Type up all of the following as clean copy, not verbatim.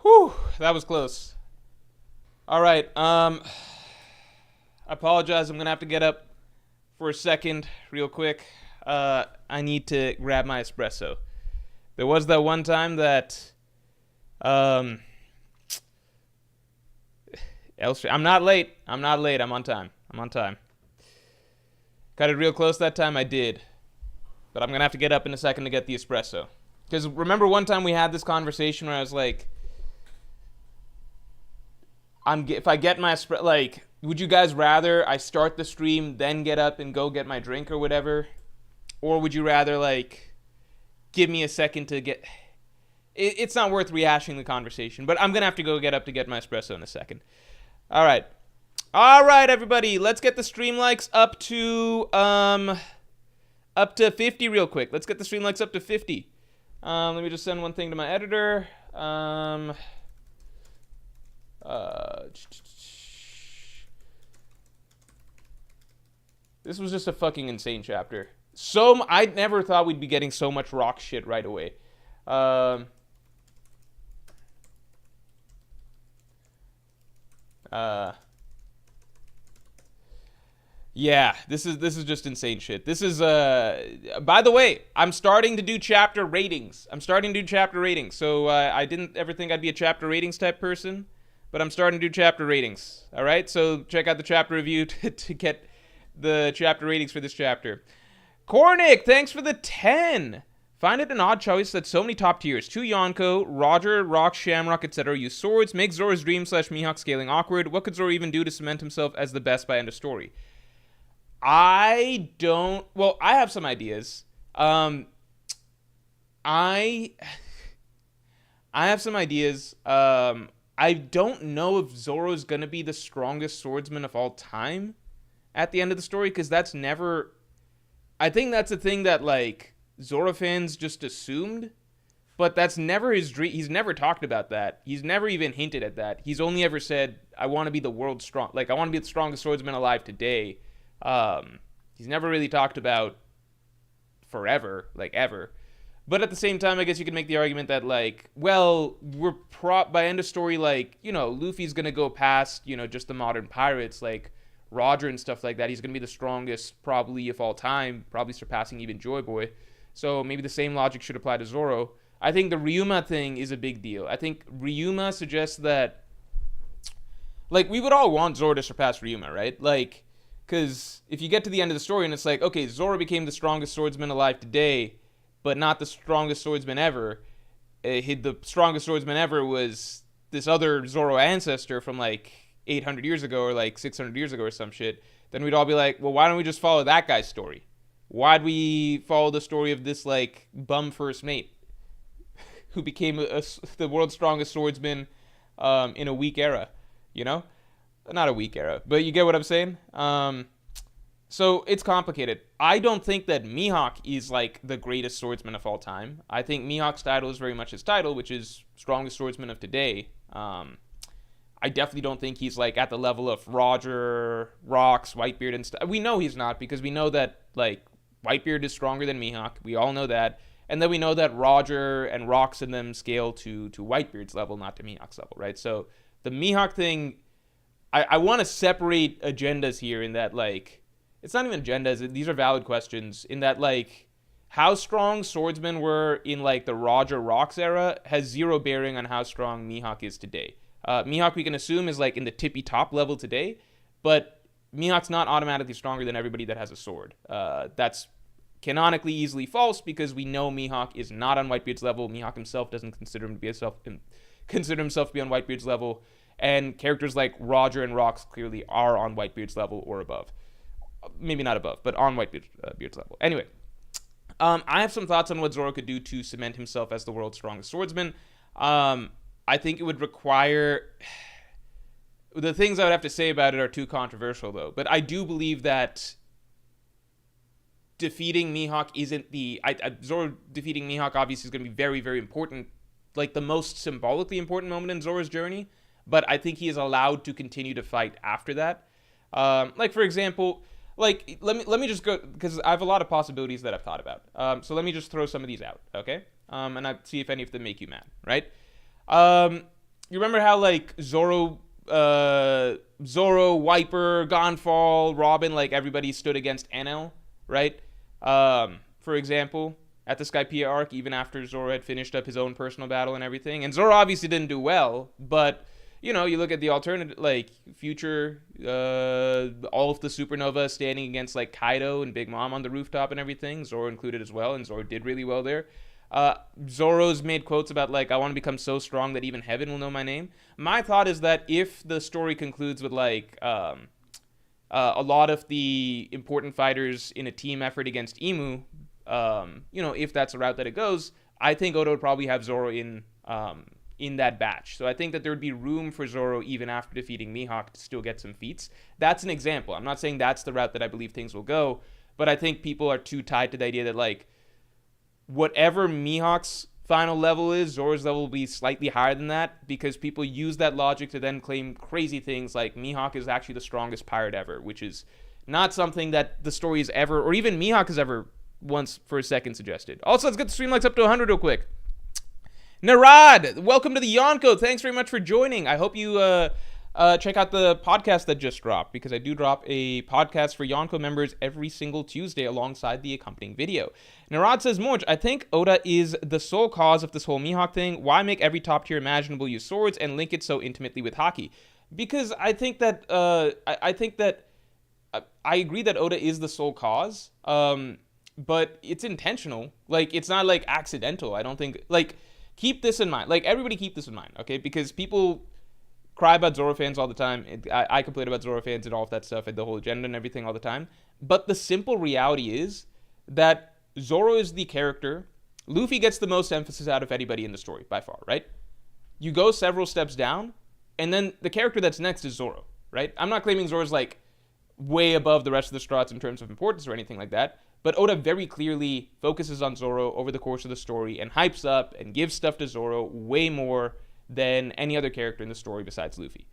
Whew, that was close. All right. I apologize. I'm gonna have to get up for a second, real quick. I need to grab my espresso. There was that one time that, um, I'm not late. I'm not late. I'm on time. I'm on time. Cut it real close that time. I did, but I'm gonna have to get up in a second to get the espresso. Because remember one time we had this conversation where I was like, if I get my like, would you guys rather I start the stream then get up and go get my drink or whatever, or would you rather like give me a second to get? It's not worth rehashing the conversation, but I'm gonna have to go get up to get my espresso in a second. All right, everybody, let's get the stream likes up to 50 real quick. Let's get the stream likes up to 50. Let me just send one thing to my editor. This was just a fucking insane chapter. I never thought we'd be getting so much rock shit right away. Yeah, this is just insane shit. This is by the way, I'm starting to do chapter ratings. So I didn't ever think I'd be a chapter ratings type person, but I'm starting to do chapter ratings. All right, so check out the chapter review to get the chapter ratings for this chapter. Cornick, thanks for the 10. Find it an odd choice that so many top tiers, 2 Yonko, Roger, Rock, Shamrock, etc. use swords, make Zoro's dream / Mihawk scaling awkward. What could Zoro even do to cement himself as the best by end of story? I have some ideas. I have some ideas. I don't know if Zoro's gonna be the strongest swordsman of all time at the end of the story, because that's never... I think that's a thing that, like, Zoro fans just assumed, but that's never his dream. He's never talked about that. He's never even hinted at that. He's only ever said, I want to be the world's strong... Like, I want to be the strongest swordsman alive today. He's never really talked about forever, like, ever. But at the same time, I guess you could make the argument that, like, well, by end of story, like, you know, Luffy's gonna go past, you know, just the modern pirates, like Roger and stuff like that. He's gonna be the strongest, probably, of all time, probably surpassing even Joy Boy. So maybe the same logic should apply to Zoro. I think the Ryuma thing is a big deal. I think Ryuma suggests that, like, we would all want Zoro to surpass Ryuma, right? Like, because if you get to the end of the story and it's like, okay, Zoro became the strongest swordsman alive today, but not the strongest swordsman ever. The strongest swordsman ever was this other Zoro ancestor from like 800 years ago or like 600 years ago or some shit. Then we'd all be like, well, why don't we just follow that guy's story? Why'd we follow the story of this like bum first mate who became the world's strongest swordsman in a weak era, you know? Not a weak era, but you get what I'm saying? So it's complicated. I don't think that Mihawk is like the greatest swordsman of all time. I think Mihawk's title is very much his title, which is strongest swordsman of today. I definitely don't think he's like at the level of Roger, Rocks, Whitebeard and stuff. We know he's not, because we know that like Whitebeard is stronger than Mihawk. We all know that. And then we know that Roger and Rocks and them scale to Whitebeard's level, not to Mihawk's level, right? So the Mihawk thing, I want to separate agendas here in that, like, it's not even agendas, these are valid questions, in that, like, how strong swordsmen were in, like, the Roger Rocks era has zero bearing on how strong Mihawk is today. Mihawk, we can assume, is, like, in the tippy top level today, but Mihawk's not automatically stronger than everybody that has a sword. That's canonically easily false, because we know Mihawk is not on Whitebeard's level. Mihawk himself doesn't consider himself to be on Whitebeard's level. And characters like Roger and Rocks clearly are on Whitebeard's level or above. Maybe not above, but on Whitebeard's level. Anyway, I have some thoughts on what Zoro could do to cement himself as the world's strongest swordsman. I think it would require... The things I would have to say about it are too controversial, though. But I do believe that defeating Mihawk isn't the... Zoro defeating Mihawk obviously is going to be very, very important. Like, the most symbolically important moment in Zoro's journey. But I think he is allowed to continue to fight after that. Like, for example, like, let me just go, because I have a lot of possibilities that I've thought about. So let me just throw some of these out, okay? And I see if any of them make you mad, right? you remember how like Zoro, Wiper, Gonfall, Robin, like everybody stood against Enel, right? For example, at the Skypiea arc, even after Zoro had finished up his own personal battle and everything. And Zoro obviously didn't do well, but, you know, you look at the alternative, like, future, all of the Supernova standing against, like, Kaido and Big Mom on the rooftop and everything. Zoro included as well, and Zoro did really well there. Zoro's made quotes about, like, I want to become so strong that even heaven will know my name. My thought is that if the story concludes with, like, a lot of the important fighters in a team effort against Emu, you know, if that's the route that it goes, I think Oda would probably have Zoro in that batch. So I think that there would be room for Zoro even after defeating Mihawk to still get some feats. That's an example. I'm not saying that's the route that I believe things will go, but I think people are too tied to the idea that, like, whatever Mihawk's final level is, Zoro's level will be slightly higher than that, because people use that logic to then claim crazy things like Mihawk is actually the strongest pirate ever, which is not something that the story has ever, or even Mihawk has ever once for a second suggested. Also, let's get the stream likes up to 100 real quick. Narad, welcome to the Yonko. Thanks very much for joining. I hope you check out the podcast that just dropped, because I do drop a podcast for Yonko members every single Tuesday alongside the accompanying video. Narad says, Morge, I think Oda is the sole cause of this whole Mihawk thing. Why make every top tier imaginable use swords and link it so intimately with Haki? Because I think that I agree that Oda is the sole cause. But it's intentional. Like, it's not, like, accidental. I don't think, like, keep this in mind. Like, everybody keep this in mind, okay? Because people cry about Zoro fans all the time. I complain about Zoro fans and all of that stuff and the whole agenda and everything all the time. But the simple reality is that Zoro is the character. Luffy gets the most emphasis out of anybody in the story, by far, right? You go several steps down, and then the character that's next is Zoro, right? I'm not claiming Zoro's, like, way above the rest of the Strats in terms of importance or anything like that. But Oda very clearly focuses on Zoro over the course of the story and hypes up and gives stuff to Zoro way more than any other character in the story besides Luffy.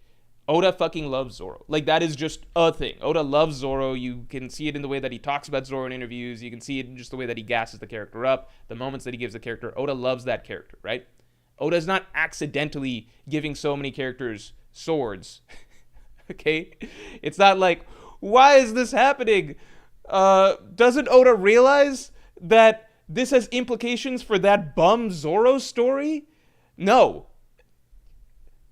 Oda fucking loves Zoro. Like, that is just a thing. Oda loves Zoro. You can see it in the way that he talks about Zoro in interviews. You can see it in just the way that he gasses the character up, the moments that he gives the character. Oda loves that character, right? Oda's not accidentally giving so many characters swords. Okay? It's not like, why is this happening? Doesn't Oda realize that this has implications for that bum Zoro story? No.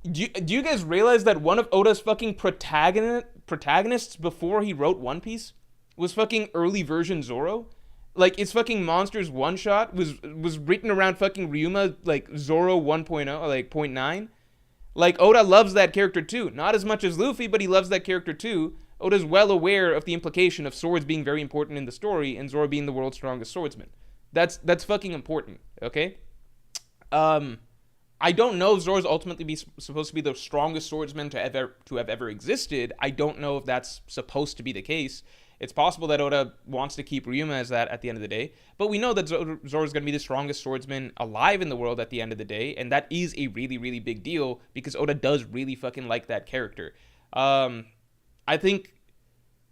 Do you guys realize that one of Oda's fucking protagonists before he wrote One Piece was fucking early version Zoro? Like, it's fucking Monsters one-shot was written around fucking Ryuma, like, Zoro 1.0, or like 0.9. Like, Oda loves that character too. Not as much as Luffy, but he loves that character too. Oda's well aware of the implication of swords being very important in the story and Zoro being the world's strongest swordsman. That's fucking important, okay? I don't know if Zoro's ultimately supposed to be the strongest swordsman to have ever existed. I don't know if that's supposed to be the case. It's possible that Oda wants to keep Ryuma as that at the end of the day, but we know that Zoro's going to be the strongest swordsman alive in the world at the end of the day, and that is a really, really big deal because Oda does really fucking like that character. I think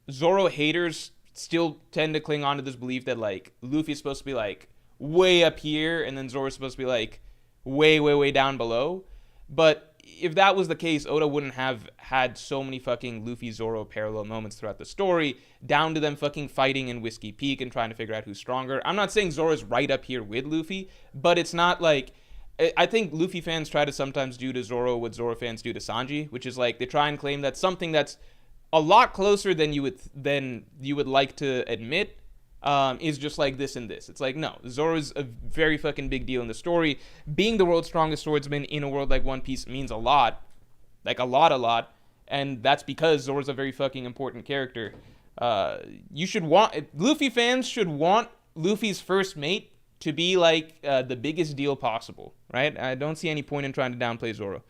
Zoro haters still tend to cling on to this belief that, like, Luffy's supposed to be, like, way up here, and then Zoro's supposed to be, like, way, way, way down below. But if that was the case, Oda wouldn't have had so many fucking Luffy-Zoro parallel moments throughout the story, down to them fucking fighting in Whiskey Peak and trying to figure out who's stronger. I'm not saying Zoro's right up here with Luffy, but it's not like... I think Luffy fans try to sometimes do to Zoro what Zoro fans do to Sanji, which is, like, they try and claim that something that's a lot closer than you would like to admit is just like this and this. It's like, no, Zoro's a very fucking big deal in the story. Being the world's strongest swordsman in a world like One Piece means a lot. Like, a lot. And that's because Zoro's a very fucking important character. Luffy fans should want Luffy's first mate to be, like, the biggest deal possible, right? I don't see any point in trying to downplay Zoro.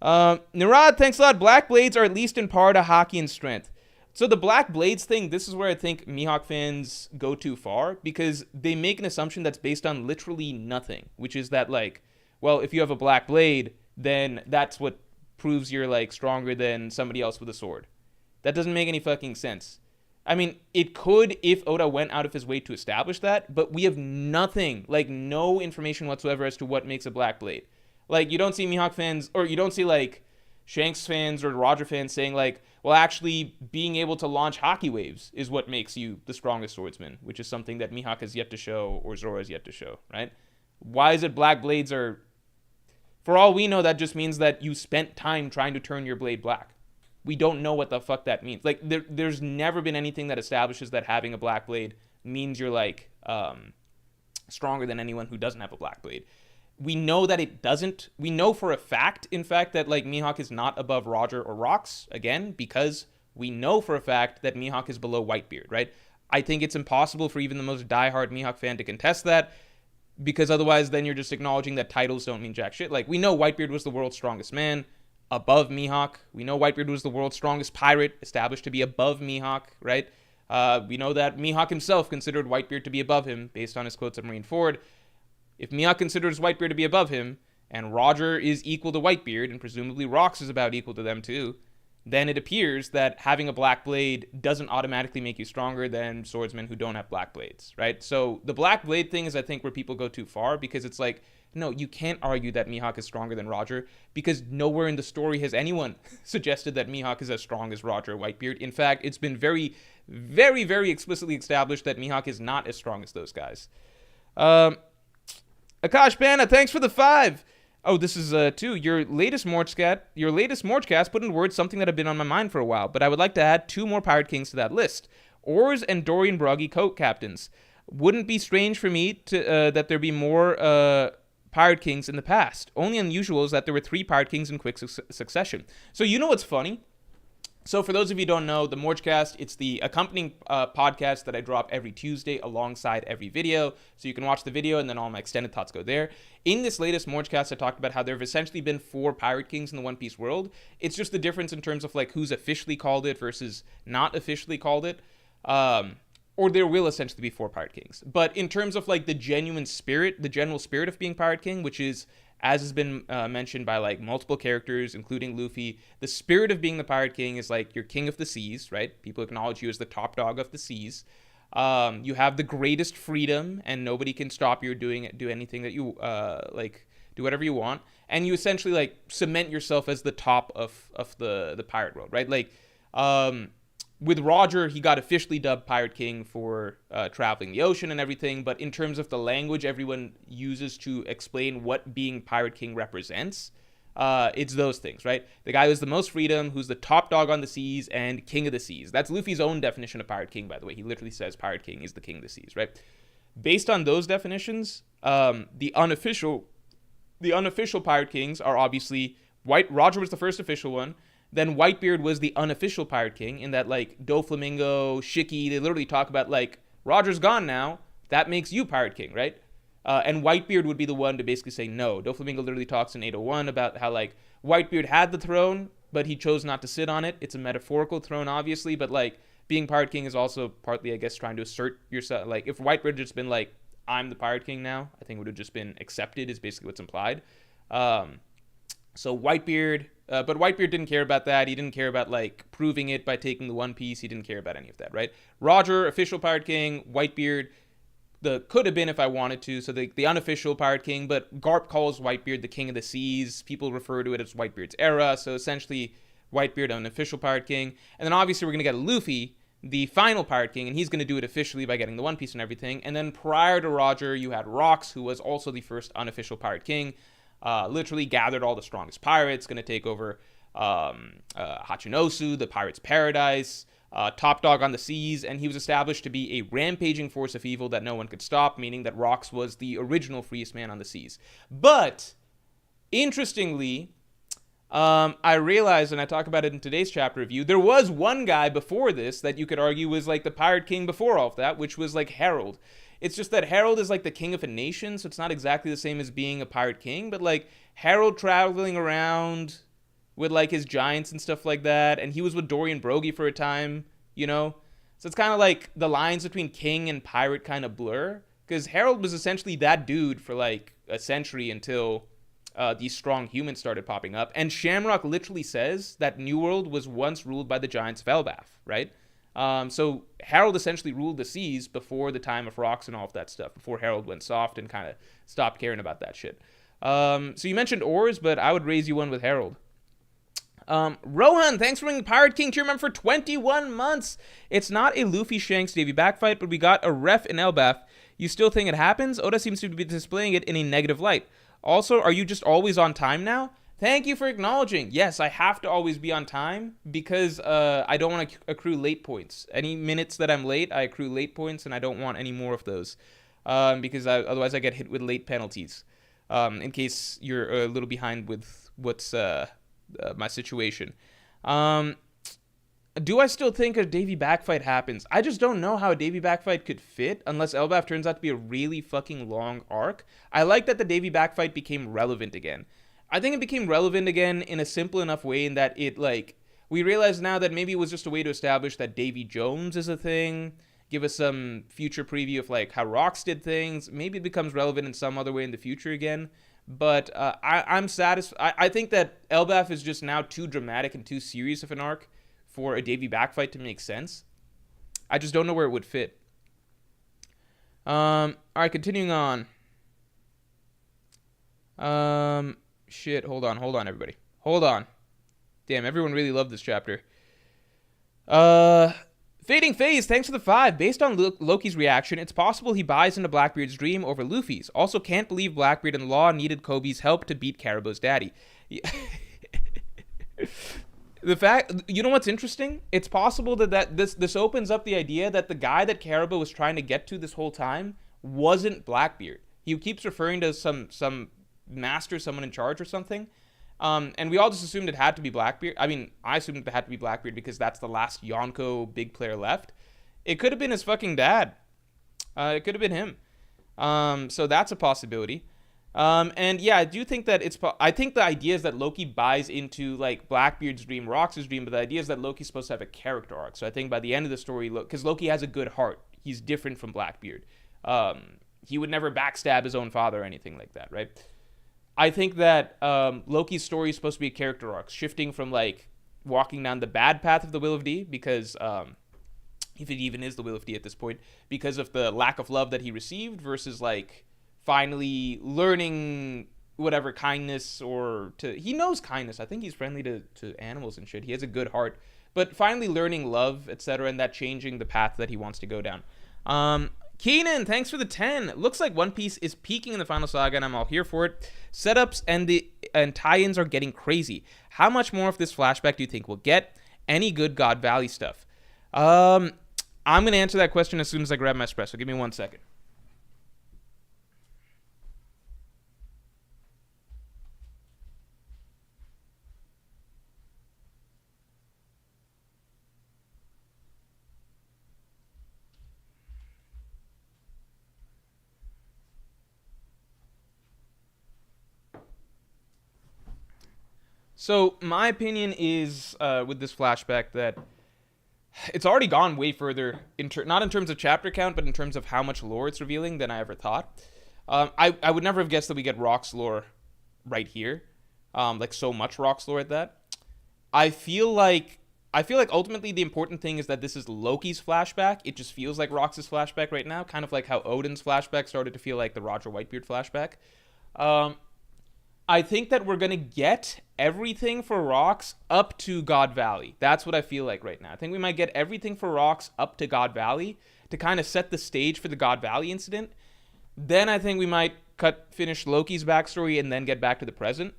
Narad, thanks a lot. Black Blades are at least in par to Haki and strength. So the Black Blades thing, this is where I think Mihawk fans go too far, because they make an assumption that's based on literally nothing, which is that, like, well, if you have a Black Blade, then that's what proves you're, like, stronger than somebody else with a sword. That doesn't make any fucking sense. I mean, it could if Oda went out of his way to establish that, but we have nothing, like, no information whatsoever as to what makes a Black Blade. Like, you don't see Mihawk fans, or you don't see, like, Shanks fans or Roger fans saying, like, well, actually, being able to launch Haki waves is what makes you the strongest swordsman, which is something that Mihawk has yet to show, or Zoro has yet to show, right? Why is it black blades are... For all we know, that just means that you spent time trying to turn your blade black. We don't know what the fuck that means. Like, there's never been anything that establishes that having a black blade means you're, like, stronger than anyone who doesn't have a black blade. We know that it doesn't. We know for a fact, in fact, that, like, Mihawk is not above Roger or Rocks, again, because we know for a fact that Mihawk is below Whitebeard, right? I think it's impossible for even the most diehard Mihawk fan to contest that, because otherwise then you're just acknowledging that titles don't mean jack shit. Like, we know Whitebeard was the world's strongest man, above Mihawk. We know Whitebeard was the world's strongest pirate, established to be above Mihawk, right? We know that Mihawk himself considered Whitebeard to be above him, based on his quotes of Marineford. If Mihawk considers Whitebeard to be above him, and Roger is equal to Whitebeard, and presumably Rocks is about equal to them too, then it appears that having a black blade doesn't automatically make you stronger than swordsmen who don't have black blades, right? So the black blade thing is, I think, where people go too far, because it's like, no, you can't argue that Mihawk is stronger than Roger, because nowhere in the story has anyone suggested that Mihawk is as strong as Roger or Whitebeard. In fact, it's been very, very, very explicitly established that Mihawk is not as strong as those guys. Akash Bana, thanks for the 5. Oh, this is, too, your latest Morchcast put into words something that had been on my mind for a while, but I would like to add 2 more Pirate Kings to that list. Oars and Dorian Broggy co-captains. Wouldn't be strange for me to that there be more, Pirate Kings in the past. Only unusual is that there were 3 Pirate Kings in quick succession. So you know what's funny? So for those of you who don't know, the Morchcast, it's the accompanying podcast that I drop every Tuesday alongside every video. So you can watch the video and then all my extended thoughts go there. In this latest Morchcast, I talked about how there have essentially been 4 Pirate Kings in the One Piece world. It's just the difference in terms of, like, who's officially called it versus not officially called it. Or there will essentially be 4 Pirate Kings. But in terms of, like, the genuine spirit, the general spirit of being Pirate King, which is, as has been mentioned by, like, multiple characters, including Luffy, the spirit of being the Pirate King is, like, you're king of the seas, right? People acknowledge you as the top dog of the seas. You have the greatest freedom, and nobody can stop you do anything that you, like, do whatever you want. And you essentially, like, cement yourself as the top of the pirate world, right? Like, with Roger, he got officially dubbed Pirate King for traveling the ocean and everything, but in terms of the language everyone uses to explain what being Pirate King represents, it's those things, right? The guy who has the most freedom, who's the top dog on the seas, and king of the seas. That's Luffy's own definition of Pirate King, by the way. He literally says Pirate King is the king of the seas, right? Based on those definitions, the unofficial Pirate Kings are obviously Roger was the first official one. Then Whitebeard was the unofficial Pirate King, in that, like, Doflamingo, Shiki, they literally talk about, like, Roger's gone now, that makes you Pirate King, right? And Whitebeard would be the one to basically say no. Doflamingo literally talks in 801 about how, like, Whitebeard had the throne, but he chose not to sit on it. It's a metaphorical throne, obviously, but, like, being Pirate King is also partly, I guess, trying to assert yourself. Like, if Whitebeard had just been like, I'm the Pirate King now, I think it would have just been accepted, is basically what's implied. So Whitebeard... but Whitebeard didn't care about that. He didn't care about, like, proving it by taking the One Piece. He didn't care about any of that, right? Roger, official Pirate King. Whitebeard, the could have been if I wanted to. So the unofficial Pirate King. But Garp calls Whitebeard the King of the Seas. People refer to it as Whitebeard's era. So essentially, Whitebeard, unofficial Pirate King. And then obviously we're going to get Luffy, the final Pirate King. And he's going to do it officially by getting the One Piece and everything. And then prior to Roger, you had Rocks, who was also the first unofficial Pirate King. Literally gathered all the strongest pirates, going to take over Hachinosu, the pirate's paradise, top dog on the seas, and he was established to be a rampaging force of evil that no one could stop, meaning that Rocks was the original freest man on the seas. But, interestingly, I realized, and I talk about it in today's chapter review, there was one guy before this that you could argue was like the Pirate King before all of that, which was like Harold. It's just that Harold is like the king of a nation, so it's not exactly the same as being a pirate king, but like Harold traveling around with like his giants and stuff like that, and he was with Dorian Broggy for a time, you know? So it's kind of like the lines between king and pirate kind of blur, because Harold was essentially that dude for like a century until these strong humans started popping up. And Shamrock literally says that New World was once ruled by the giants of Elbaf, right? So Harold essentially ruled the seas before the time of Rocks and all of that stuff, before Harold went soft and kind of stopped caring about that shit. So you mentioned ores, but I would raise you one with Herald. Rohan, thanks for bringing Pirate King to your member for 21 months. It's not a Luffy Shanks Davy Backfight, but we got a ref in Elbaf. You still think it happens? Oda seems to be displaying it in a negative light. Also, are you just always on time now? Thank you for acknowledging. Yes, I have to always be on time because I don't want to accrue late points. Any minutes that I'm late, I accrue late points, and I don't want any more of those because otherwise I get hit with late penalties. In case you're a little behind with what's my situation. Do I still think a Davy Backfight happens? I just don't know how a Davy Backfight could fit unless Elbaf turns out to be a really fucking long arc. I like that the Davy Backfight became relevant again. I think it became relevant again in a simple enough way in that it, like, we realize now that maybe it was just a way to establish that Davy Jones is a thing, give us some future preview of, like, how Rocks did things. Maybe it becomes relevant in some other way in the future again. But I'm satisfied. I think that Elbaf is just now too dramatic and too serious of an arc for a Davy Backfight to make sense. I just don't know where it would fit. All right, continuing on. Shit, hold on, everybody. Hold on. Damn, everyone really loved this chapter. Fading Phase, thanks for the 5. Based on Loki's reaction, it's possible he buys into Blackbeard's dream over Luffy's. Also, can't believe Blackbeard and Law needed Kobe's help to beat Caribou's daddy. The fact, you know what's interesting? It's possible that this opens up the idea that the guy that Caribou was trying to get to this whole time wasn't Blackbeard. He keeps referring to some master, someone in charge or something. And we all just assumed it had to be Blackbeard. I mean, I assumed it had to be Blackbeard because that's the last Yonko big player left. It could have been his fucking dad. It could have been him. So that's a possibility. And yeah, I do think that I think the idea is that Loki buys into, like, Blackbeard's dream, Rox's dream, but the idea is that Loki's supposed to have a character arc. So I think by the end of the story, because Loki has a good heart, he's different from Blackbeard. He would never backstab his own father or anything like that, right? I think that Loki's story is supposed to be a character arc, shifting from, like, walking down the bad path of the Will of D, because if it even is the Will of D at this point, because of the lack of love that he received, versus, like, finally learning whatever kindness he knows kindness. I think he's friendly to animals and shit. He has a good heart, but finally learning love, etc., and that changing the path that he wants to go down. Keenan, thanks for the 10. Looks like One Piece is peaking in the final saga, and I'm all here for it. Setups and tie-ins are getting crazy. How much more of this flashback do you think we'll get? Any good God Valley stuff? I'm going to answer that question as soon as I grab my espresso. Give me 1 second. So my opinion is with this flashback that it's already gone way further, not in terms of chapter count, but in terms of how much lore it's revealing than I ever thought. I would never have guessed that we get Rocks lore right here, like so much Rocks lore at that. I feel like ultimately the important thing is that this is Loki's flashback. It just feels like Rocks' flashback right now, kind of like how Odin's flashback started to feel like the Roger Whitebeard flashback. I think that we're going to get everything for Rocks up to God Valley. That's what I feel like right now. I think we might get everything for Rocks up to God Valley to kind of set the stage for the God Valley incident. Then I think we might finish Loki's backstory and then get back to the present.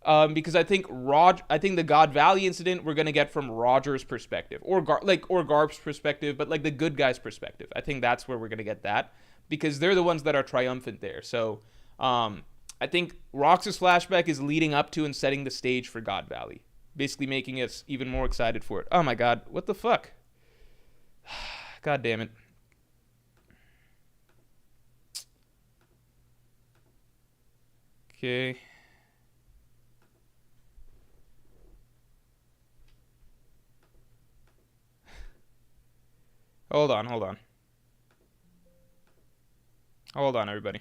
Because I think the God Valley incident we're going to get from Roger's perspective or Garp's perspective, but like the good guy's perspective. I think that's where we're going to get that because they're the ones that are triumphant there. So, I think Rox's flashback is leading up to and setting the stage for God Valley, basically making us even more excited for it. Oh my god, what the fuck? God damn it. Okay. Hold on. Hold on, everybody.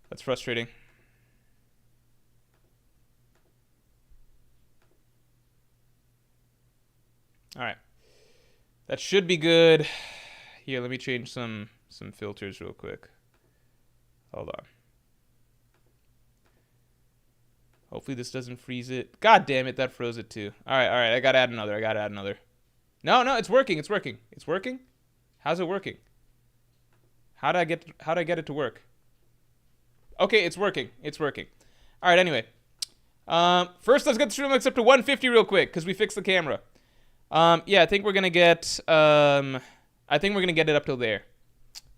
That's frustrating. All right. That should be good. Here, let me change some filters real quick. Hold on. Hopefully this doesn't freeze it. God damn it, that froze it too. All right, I gotta add another. No, it's working. It's working. How's it working? How'd I get it to work? Okay, it's working. All right, anyway. First, let's get the stream likes up to 150 real quick because we fixed the camera. Yeah, I think we're gonna get it up till there.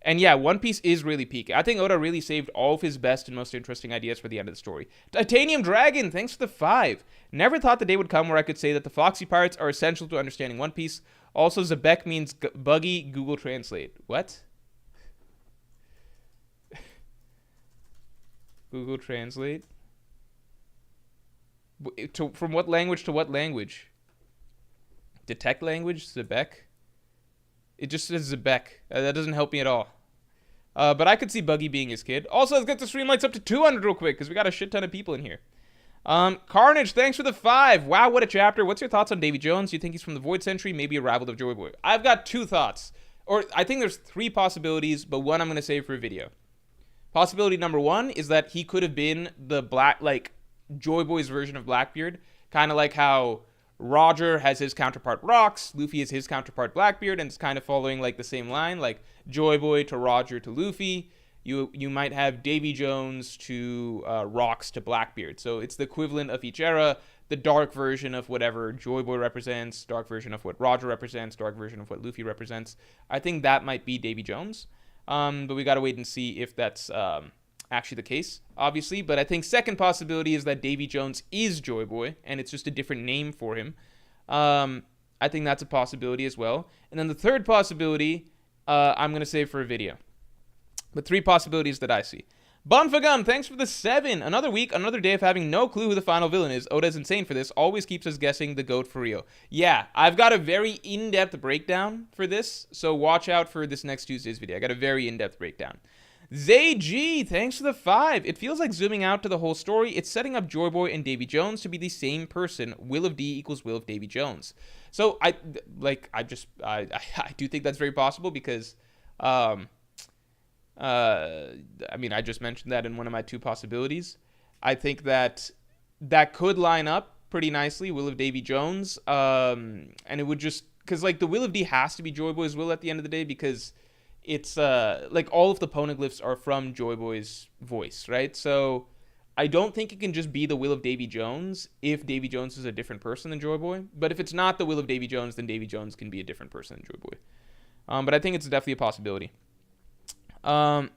And yeah, One Piece is really peaking. I think Oda really saved all of his best and most interesting ideas for the end of the story. Titanium Dragon, thanks for the 5. Never thought the day would come where I could say that the Foxy Pirates are essential to understanding One Piece. Also, Zebek means buggy. Google Translate. What? Google Translate? From what language to what language? Detect language? Zebek? It just says Zebek. That doesn't help me at all. But I could see Buggy being his kid. Also, let's get the stream lights up to 200 real quick because we got a shit ton of people in here. Carnage, thanks for the 5. Wow, what a chapter. What's your thoughts on Davy Jones? Do you think he's from the Void Century? Maybe a rival of Joy Boy? I've got 2 thoughts. Or I think there's 3 possibilities, but one I'm going to save for a video. Possibility number 1 is that he could have been the Joy Boy's version of Blackbeard. Kind of like how Roger has his counterpart Rocks, Luffy is his counterpart Blackbeard, and it's kind of following like the same line, like Joy Boy to Roger to Luffy. You might have Davy Jones to Rocks to Blackbeard. So it's the equivalent of each era, the dark version of whatever Joy Boy represents, dark version of what Roger represents, dark version of what Luffy represents. I think that might be Davy Jones. But we got to wait and see if that's actually the case, obviously. But I think second possibility is that Davy Jones is Joy Boy, and it's just a different name for him. I think that's a possibility as well. And then the third possibility, I'm going to save for a video. But 3 possibilities that I see. Bunfagum, thanks for the 7. Another week, another day of having no clue who the final villain is. Oda's insane for this. Always keeps us guessing the GOAT for real. Yeah, I've got a very in-depth breakdown for this. So watch out for this next Tuesday's video. I got a very in-depth breakdown. Zay G, thanks for the 5. It feels like zooming out to the whole story. It's setting up Joy Boy and Davy Jones to be the same person. Will of D equals Will of Davy Jones. So I do think that's very possible because I mean, I just mentioned that in one of my 2 possibilities. I think that could line up pretty nicely, Will of Davy Jones. And it would just, because like the Will of D has to be Joy Boy's will at the end of the day, because it's like all of the poneglyphs are from Joy Boy's voice, right? So I don't think it can just be the will of Davy Jones if Davy Jones is a different person than Joy Boy. But if it's not the will of Davy Jones, then Davy Jones can be a different person than Joy Boy. But I think it's definitely a possibility. Rihanna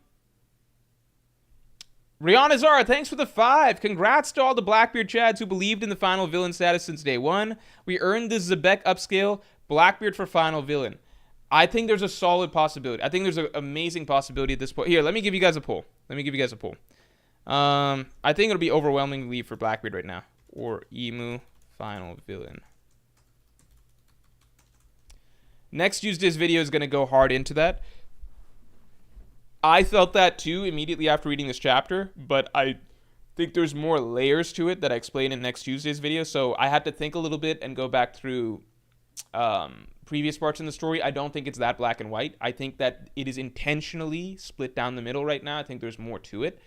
Zara, thanks for the 5. Congrats to all the Blackbeard Chads who believed in the final villain status since day 1. We earned the Zebek upscale. Blackbeard for final villain. I think there's a solid possibility. I think there's an amazing possibility at this point. Here, let me give you guys a poll. I think it'll be overwhelmingly for Blackbeard right now. Or Emu final villain. Next Tuesday's video is going to go hard into that. I felt that too immediately after reading this chapter, but I think there's more layers to it that I explain in next Tuesday's video, so I had to think a little bit and go back through previous parts in the story. I don't think it's that black and white. I think that it is intentionally split down the middle right now. I think there's more to it.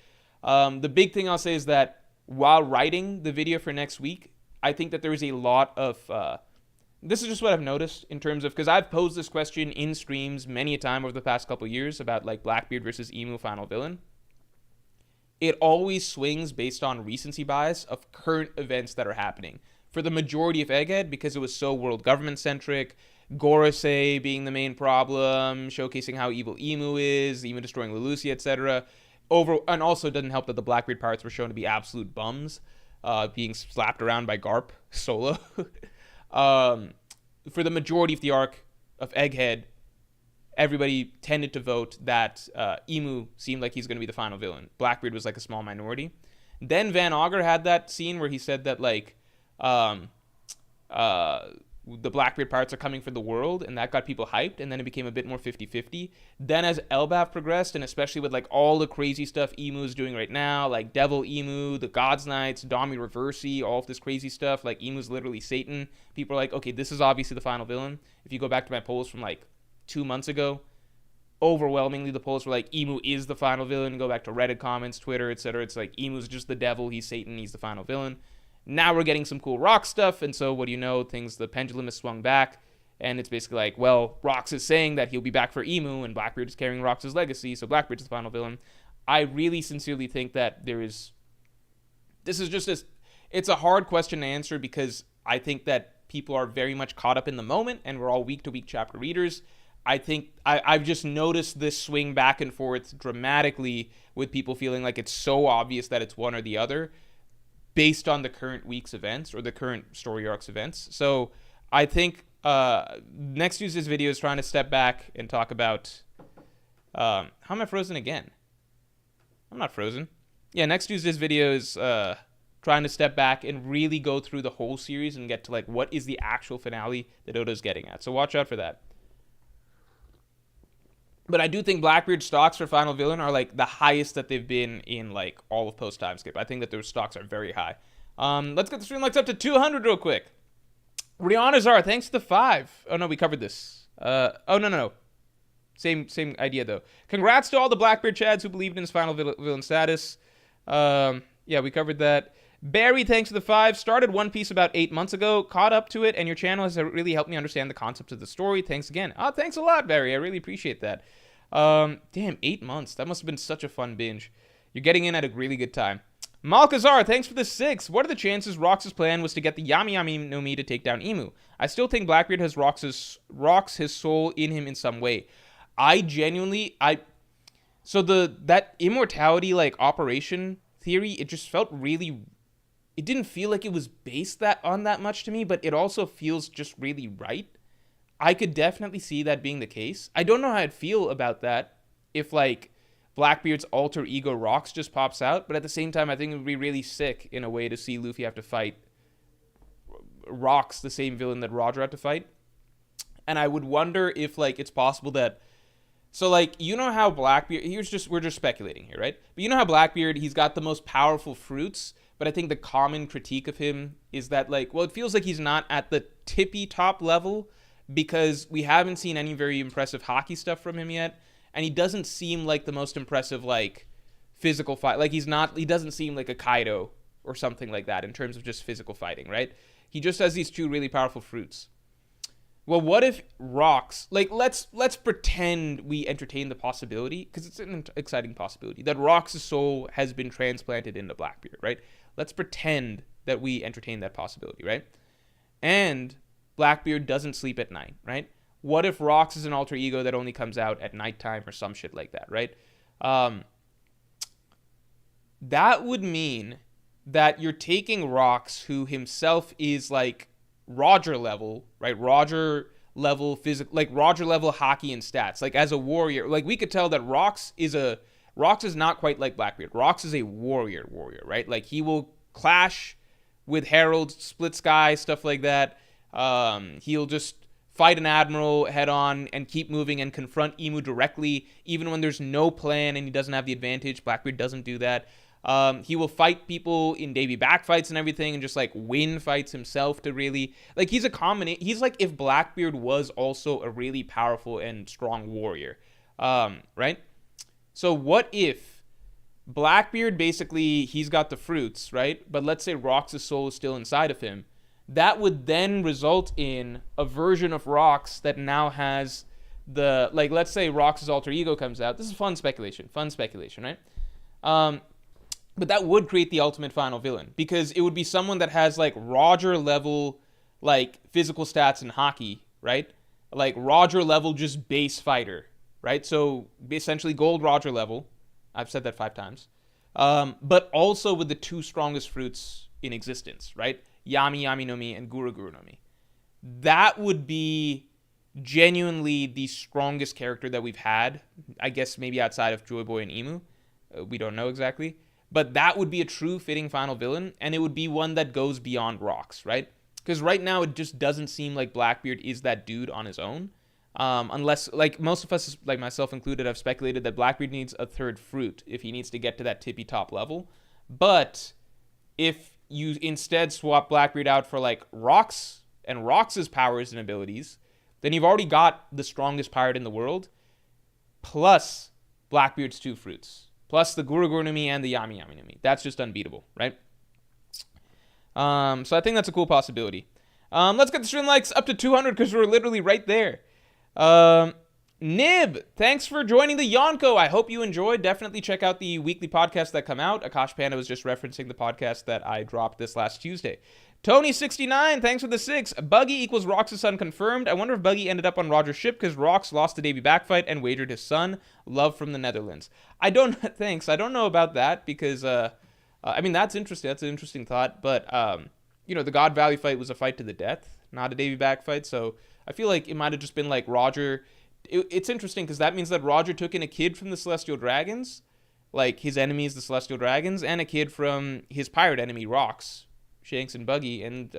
The big thing I'll say is that while writing the video for next week, I think that there is a lot of... this is just what I've noticed in terms of, because I've posed this question in streams many a time over the past couple years about like Blackbeard versus Emu final villain. It always swings based on recency bias of current events that are happening. For the majority of Egghead, because it was so world government centric, Gorosei being the main problem, showcasing how evil Emu is, Emu destroying Lelousia, etc. And also it doesn't help that the Blackbeard pirates were shown to be absolute bums, being slapped around by Garp solo. For the majority of the arc of Egghead, everybody tended to vote that Emu seemed like he's going to be the final villain. Blackbeard was like a small minority. Then Van Auger had that scene where he said that like the Blackbeard pirates are coming for the world, and that got people hyped, and then it became a bit more 50-50. Then as Elbaf progressed, and especially with like all the crazy stuff Emu is doing right now, like Devil Emu, the God's Knights, Dami Reversi, all of this crazy stuff, like Emu's literally Satan. People are like, okay, this is obviously the final villain. If you go back to my polls from like 2 months ago, overwhelmingly the polls were like, Emu is the final villain. Go back to Reddit comments, Twitter, etc. It's like, Emu's just the devil. He's Satan. He's the final villain. Now we're getting some cool Rock stuff. And so what do you know? The pendulum has swung back. And it's basically like, well, Rox is saying that he'll be back for Emu, and Blackbeard is carrying Rox's legacy, so Blackbeard's the final villain. I really sincerely think that this is just it's a hard question to answer, because I think that people are very much caught up in the moment, and we're all week-to-week chapter readers. I think I've just noticed this swing back and forth dramatically, with people feeling like it's so obvious that it's one or the other based on the current week's events or the current story arc's events. So I think next Tuesday's video is trying to step back and talk about how am I frozen again? I'm not frozen. Yeah, next Tuesday's video is trying to step back and really go through the whole series and get to like what is the actual finale that Oda's getting at. So watch out for that. But I do think Blackbeard's stocks for final villain are like the highest that they've been in like all of post time skip. I think that those stocks are very high. Let's get the stream likes up to 200 real quick. Rihanna's are thanks to the 5. Oh no, we covered this. Oh no. Same idea though. Congrats to all the Blackbeard chads who believed in his final villain status. Yeah, we covered that. Barry, thanks to the 5. Started One Piece about 8 months ago. Caught up to it, and your channel has really helped me understand the concepts of the story. Thanks again. Oh, thanks a lot, Barry. I really appreciate that. Damn, 8 months. That must have been such a fun binge. You're getting in at a really good time. Malkazar, thanks for the 6. What are the chances Rox's plan was to get the Yami Yami no Mi to take down Emu? I still think Blackbeard has Rox his soul in him in some way. So that immortality like operation theory, it just felt really, it didn't feel like it was based on that much to me, but it also feels just really right. I could definitely see that being the case. I don't know how I'd feel about that if like Blackbeard's alter ego Rox just pops out, but at the same time, I think it would be really sick in a way to see Luffy have to fight Rox, the same villain that Roger had to fight. And I would wonder if like it's possible that, so like, you know how Blackbeard, we're just speculating here, right? But you know how Blackbeard, he's got the most powerful fruits, but I think the common critique of him is that like, well, it feels like he's not at the tippy top level because we haven't seen any very impressive Haki stuff from him yet. And he doesn't seem like the most impressive, like, physical fight. Like, he doesn't seem like a Kaido or something like that in terms of just physical fighting, right? He just has these 2 really powerful fruits. Well, what if Rox, like, let's pretend we entertain the possibility, because it's an exciting possibility, that Rox's soul has been transplanted into Blackbeard, right? Let's pretend that we entertain that possibility, right? And Blackbeard doesn't sleep at night, right? What if Rox is an alter ego that only comes out at nighttime or some shit like that, right? That would mean that you're taking Rox, who himself is like Roger level, right? Roger level physical, like Roger level Haki and stats. Like as a warrior, like we could tell that Rox is not quite like Blackbeard. Rox is a warrior, right? Like he will clash with Herald, split sky, stuff like that. He'll just fight an admiral head on and keep moving and confront Emu directly, even when there's no plan and he doesn't have the advantage. Blackbeard doesn't do that. He will fight people in Davy Backfights and everything and just like win fights himself to really, like he's like if Blackbeard was also a really powerful and strong warrior, right? So what if Blackbeard basically, he's got the fruits, right? But let's say Rox's soul is still inside of him. That would then result in a version of Rox that now has the, like, let's say Rox's alter ego comes out. This is fun speculation, right? But that would create the ultimate final villain, because it would be someone that has, like, Roger level, like, physical stats in Haki, right? Like, Roger level just base fighter, right? So, essentially gold Roger level. I've said that 5 times. But also with the 2 strongest fruits in existence, right? Yami Yami no Mi and Guru Guru no Mi. That would be genuinely the strongest character that we've had. I guess maybe outside of Joy Boy and Emu. We don't know exactly. But that would be a true fitting final villain, and it would be one that goes beyond Rox, right? Because right now it just doesn't seem like Blackbeard is that dude on his own. Unless, like, most of us, like myself included, have speculated that Blackbeard needs a 3rd fruit if he needs to get to that tippy top level. But if you instead swap Blackbeard out for like Rox and Rox's powers and abilities, then you've already got the strongest pirate in the world. plus Blackbeard's 2 fruits, plus the Guru no Mi and the Yami Yami no Mi. That's just unbeatable, right? So I think that's a cool possibility. Let's get the stream likes up to 200 because we're literally right there. Nib, thanks for joining the Yonko. I hope you enjoyed. Definitely check out the weekly podcasts that come out. Akash Panda was just referencing the podcast that I dropped this last Tuesday. Tony69, thanks for the 6. Buggy equals Rox' son confirmed. I wonder if Buggy ended up on Roger's ship because Rox lost to Davy Backfight and wagered his son. Love from the Netherlands. Thanks. I don't know about that because, I mean, that's interesting. That's an interesting thought. But, you know, the God Valley fight was a fight to the death, not a Davy Backfight. So I feel like it might have just been like Roger. It's interesting because that means that Roger took in a kid from the Celestial Dragons, like his enemies, the Celestial Dragons, and a kid from his pirate enemy, Rox, Shanks, and Buggy. And,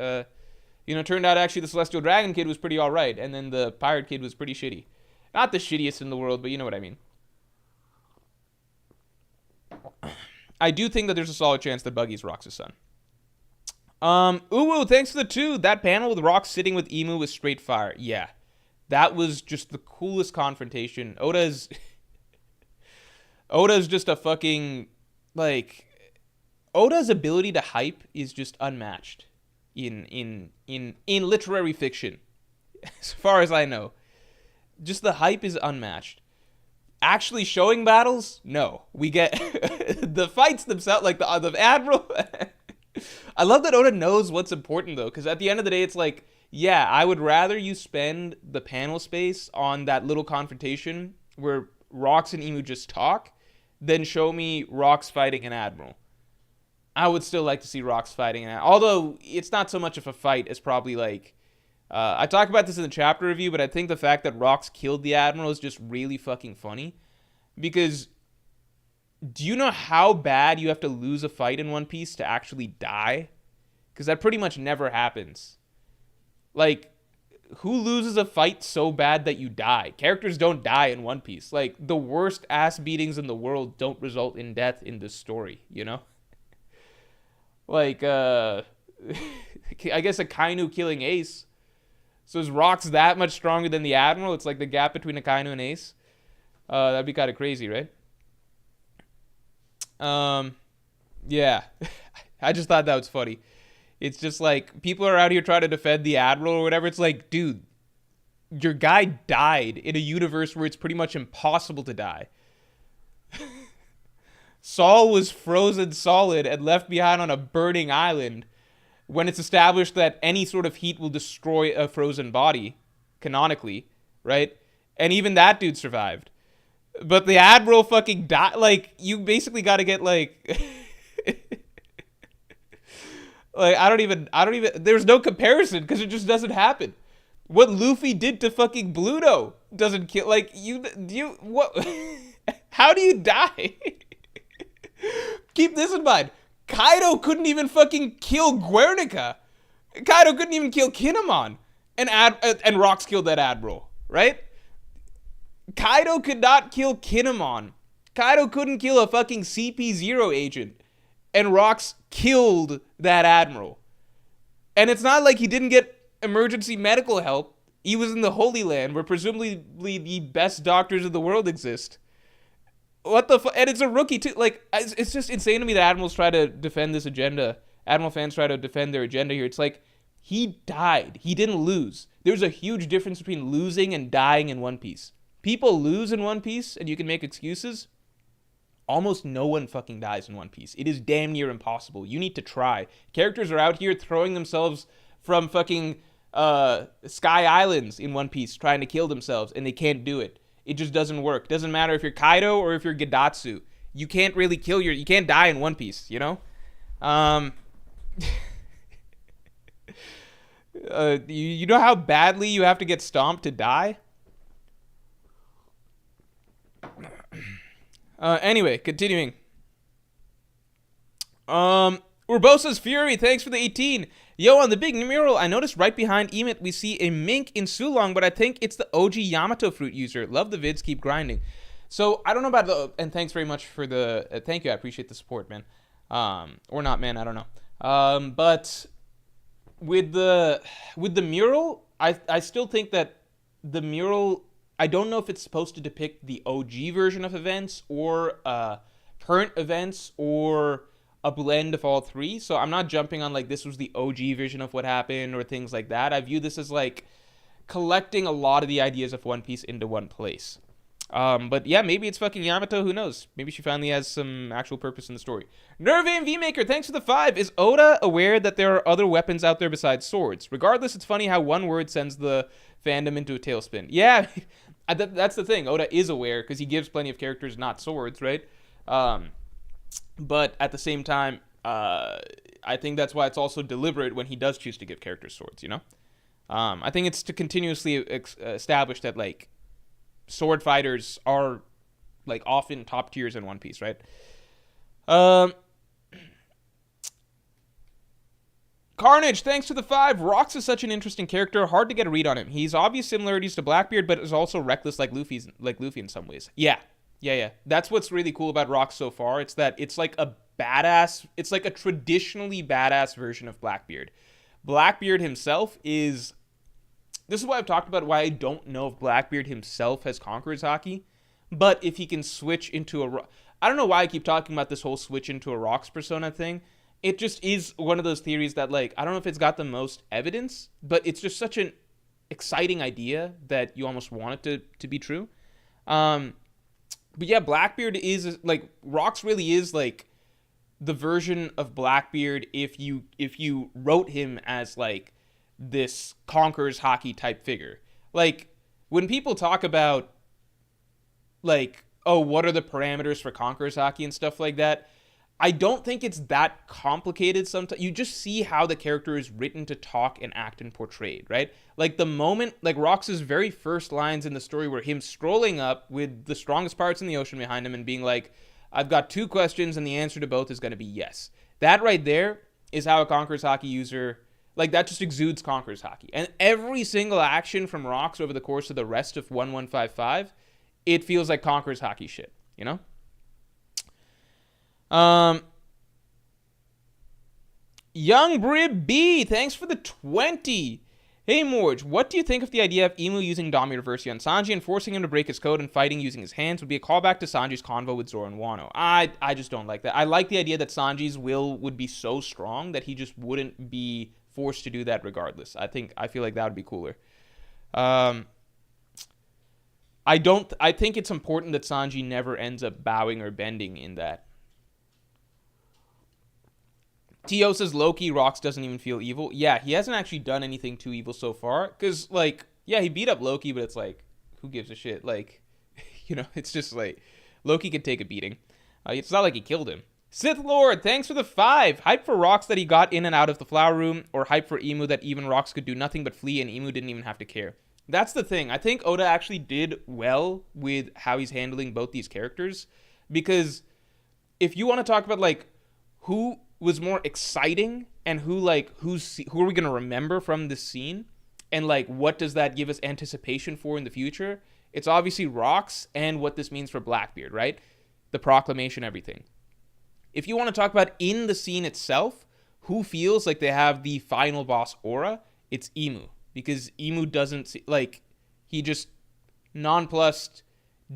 you know, turned out actually the Celestial Dragon kid was pretty all right. And then the pirate kid was pretty shitty. Not the shittiest in the world, but you know what I mean. I do think that there's a solid chance that Buggy's Rox' son. Uwu, thanks for the 2. That panel with Rox sitting with Emu was straight fire. Yeah. That was just the coolest confrontation. Oda's just a fucking, like, Oda's ability to hype is just unmatched in literary fiction, as far as I know. Just the hype is unmatched. Actually showing battles, no. We get the fights themselves, like the Admiral. I love that Oda knows what's important though, because at the end of the day, it's like, yeah, I would rather you spend the panel space on that little confrontation where Rox and Emu just talk than show me Rox fighting an Admiral. I would still like to see Rox fighting an Admiral. Although, it's not so much of a fight as probably like... I talk about this in the chapter review, but I think the fact that Rox killed the Admiral is just really fucking funny. Because... do you know how bad you have to lose a fight in One Piece to actually die? Because that pretty much never happens. Like, who loses a fight so bad that you die? Characters don't die in One Piece. Like, the worst ass beatings in the world don't result in death in this story, you know? Like, I guess a Kainu killing Ace. So is Rox that much stronger than the Admiral? It's like the gap between a Kainu and Ace. That'd be kind of crazy, right? Yeah. I just thought that was funny. It's just like, people are out here trying to defend the Admiral or whatever. It's like, dude, your guy died in a universe where it's pretty much impossible to die. Saul was frozen solid and left behind on a burning island when it's established that any sort of heat will destroy a frozen body, canonically, right? And even that dude survived. But the Admiral fucking died. Like, you basically got to get, like... like, I don't even... There's no comparison, because it just doesn't happen. What Luffy did to fucking Bluto doesn't kill... Like, what... How do you die? Keep this in mind. Kaido couldn't even fucking kill Guernica. Kaido couldn't even kill Kinemon. And Rox killed that Admiral, right? Kaido could not kill Kinemon. Kaido couldn't kill a fucking CP0 agent. And Rox killed that Admiral. And it's not like he didn't get emergency medical help. He was in the Holy Land, where presumably the best doctors in the world exist. What the fuck? And it's a rookie, too. Like, it's just insane to me that Admirals try to defend this agenda. Admiral fans try to defend their agenda here. It's like, he died. He didn't lose. There's a huge difference between losing and dying in One Piece. People lose in One Piece, and you can make excuses. Almost no one fucking dies in One Piece. It is damn near impossible. You need to try. Characters are out here throwing themselves from fucking Sky Islands in One Piece, trying to kill themselves, and they can't do it. It just doesn't work. Doesn't matter if you're Kaido or if you're Gedatsu. You can't really you can't die in One Piece, you know? You know how badly you have to get stomped to die? Anyway, continuing. Urbosa's Fury, thanks for the 18. Yo, on the big mural, I noticed right behind Emmet we see a mink in Sulong, but I think it's the OG Yamato fruit user. Love the vids, keep grinding. So, I don't know about and thanks very much for the, thank you, I appreciate the support, man. Or not, man, I don't know. But with the mural, I still think that the mural I don't know if it's supposed to depict the OG version of events or current events or a blend of all three. So I'm not jumping on like this was the OG version of what happened or things like that. I view this as like collecting a lot of the ideas of One Piece into one place. But yeah, maybe it's fucking Yamato. Who knows? Maybe she finally has some actual purpose in the story. Nervain V-Maker, thanks for the 5. Is Oda aware that there are other weapons out there besides swords? Regardless, it's funny how one word sends the fandom into a tailspin. Yeah, that's the thing. Oda is aware because he gives plenty of characters not swords, right? But at the same time, I think that's why it's also deliberate when he does choose to give characters swords, you know? I think it's to continuously establish that, like, sword fighters are, like, often top tiers in One Piece, right? Carnage, thanks for the 5. Rocks is such an interesting character. Hard to get a read on him. He's obvious similarities to Blackbeard, but is also reckless like Luffy in some ways. Yeah. That's what's really cool about Rocks so far. It's that it's like a badass. It's like a traditionally badass version of Blackbeard. Blackbeard himself is... This is why I've talked about why I don't know if Blackbeard himself has Conqueror's Haki. But if he can switch into a... I don't know why I keep talking about this whole switch into a Rocks persona thing. It just is one of those theories that, like, I don't know if it's got the most evidence, but it's just such an exciting idea that you almost want it to be true. But yeah, Blackbeard is, like, Rocks really is, like, the version of Blackbeard if you wrote him as, like, this Conqueror's Haki type figure. Like, when people talk about, like, oh, what are the parameters for Conqueror's Haki and stuff like that, I don't think it's that complicated sometimes. You just see how the character is written to talk and act and portrayed, right? Like the moment, like Rox's very first lines in the story were him strolling up with the strongest pirates in the ocean behind him and being like, I've got 2 questions and the answer to both is going to be yes. That right there is how a Conqueror's Haki user, like that just exudes Conqueror's Haki. And every single action from Rox over the course of the rest of 1155, it feels like Conqueror's Haki shit, you know? Young Brib B, thanks for the 20. Hey Morge, what do you think of the idea of Emu using Dami Reversi on Sanji and forcing him to break his code and fighting using his hands would be a callback to Sanji's convo with Zoro and Wano? I just don't like that. I like the idea that Sanji's will would be so strong that he just wouldn't be forced to do that regardless. I feel like that would be cooler. I think it's important that Sanji never ends up bowing or bending in that. T.O. says Loki, Rox doesn't even feel evil. Yeah, he hasn't actually done anything too evil so far. Because, like, yeah, he beat up Loki, but it's like, who gives a shit? Like, you know, it's just like, Loki could take a beating. It's not like he killed him. Sith Lord, thanks for the 5. Hype for Rox that he got in and out of the flower room, or hype for Emu that even Rox could do nothing but flee and Emu didn't even have to care. That's the thing. I think Oda actually did well with how he's handling both these characters. Because if you want to talk about, like, who was more exciting and who are we going to remember from this scene and like what does that give us anticipation for in the future, it's obviously Rox and what this means for Blackbeard, right? The proclamation, everything. If you want to talk about in the scene itself, who feels like they have the final boss aura, it's Emu, because Emu doesn't like, he just nonplussed,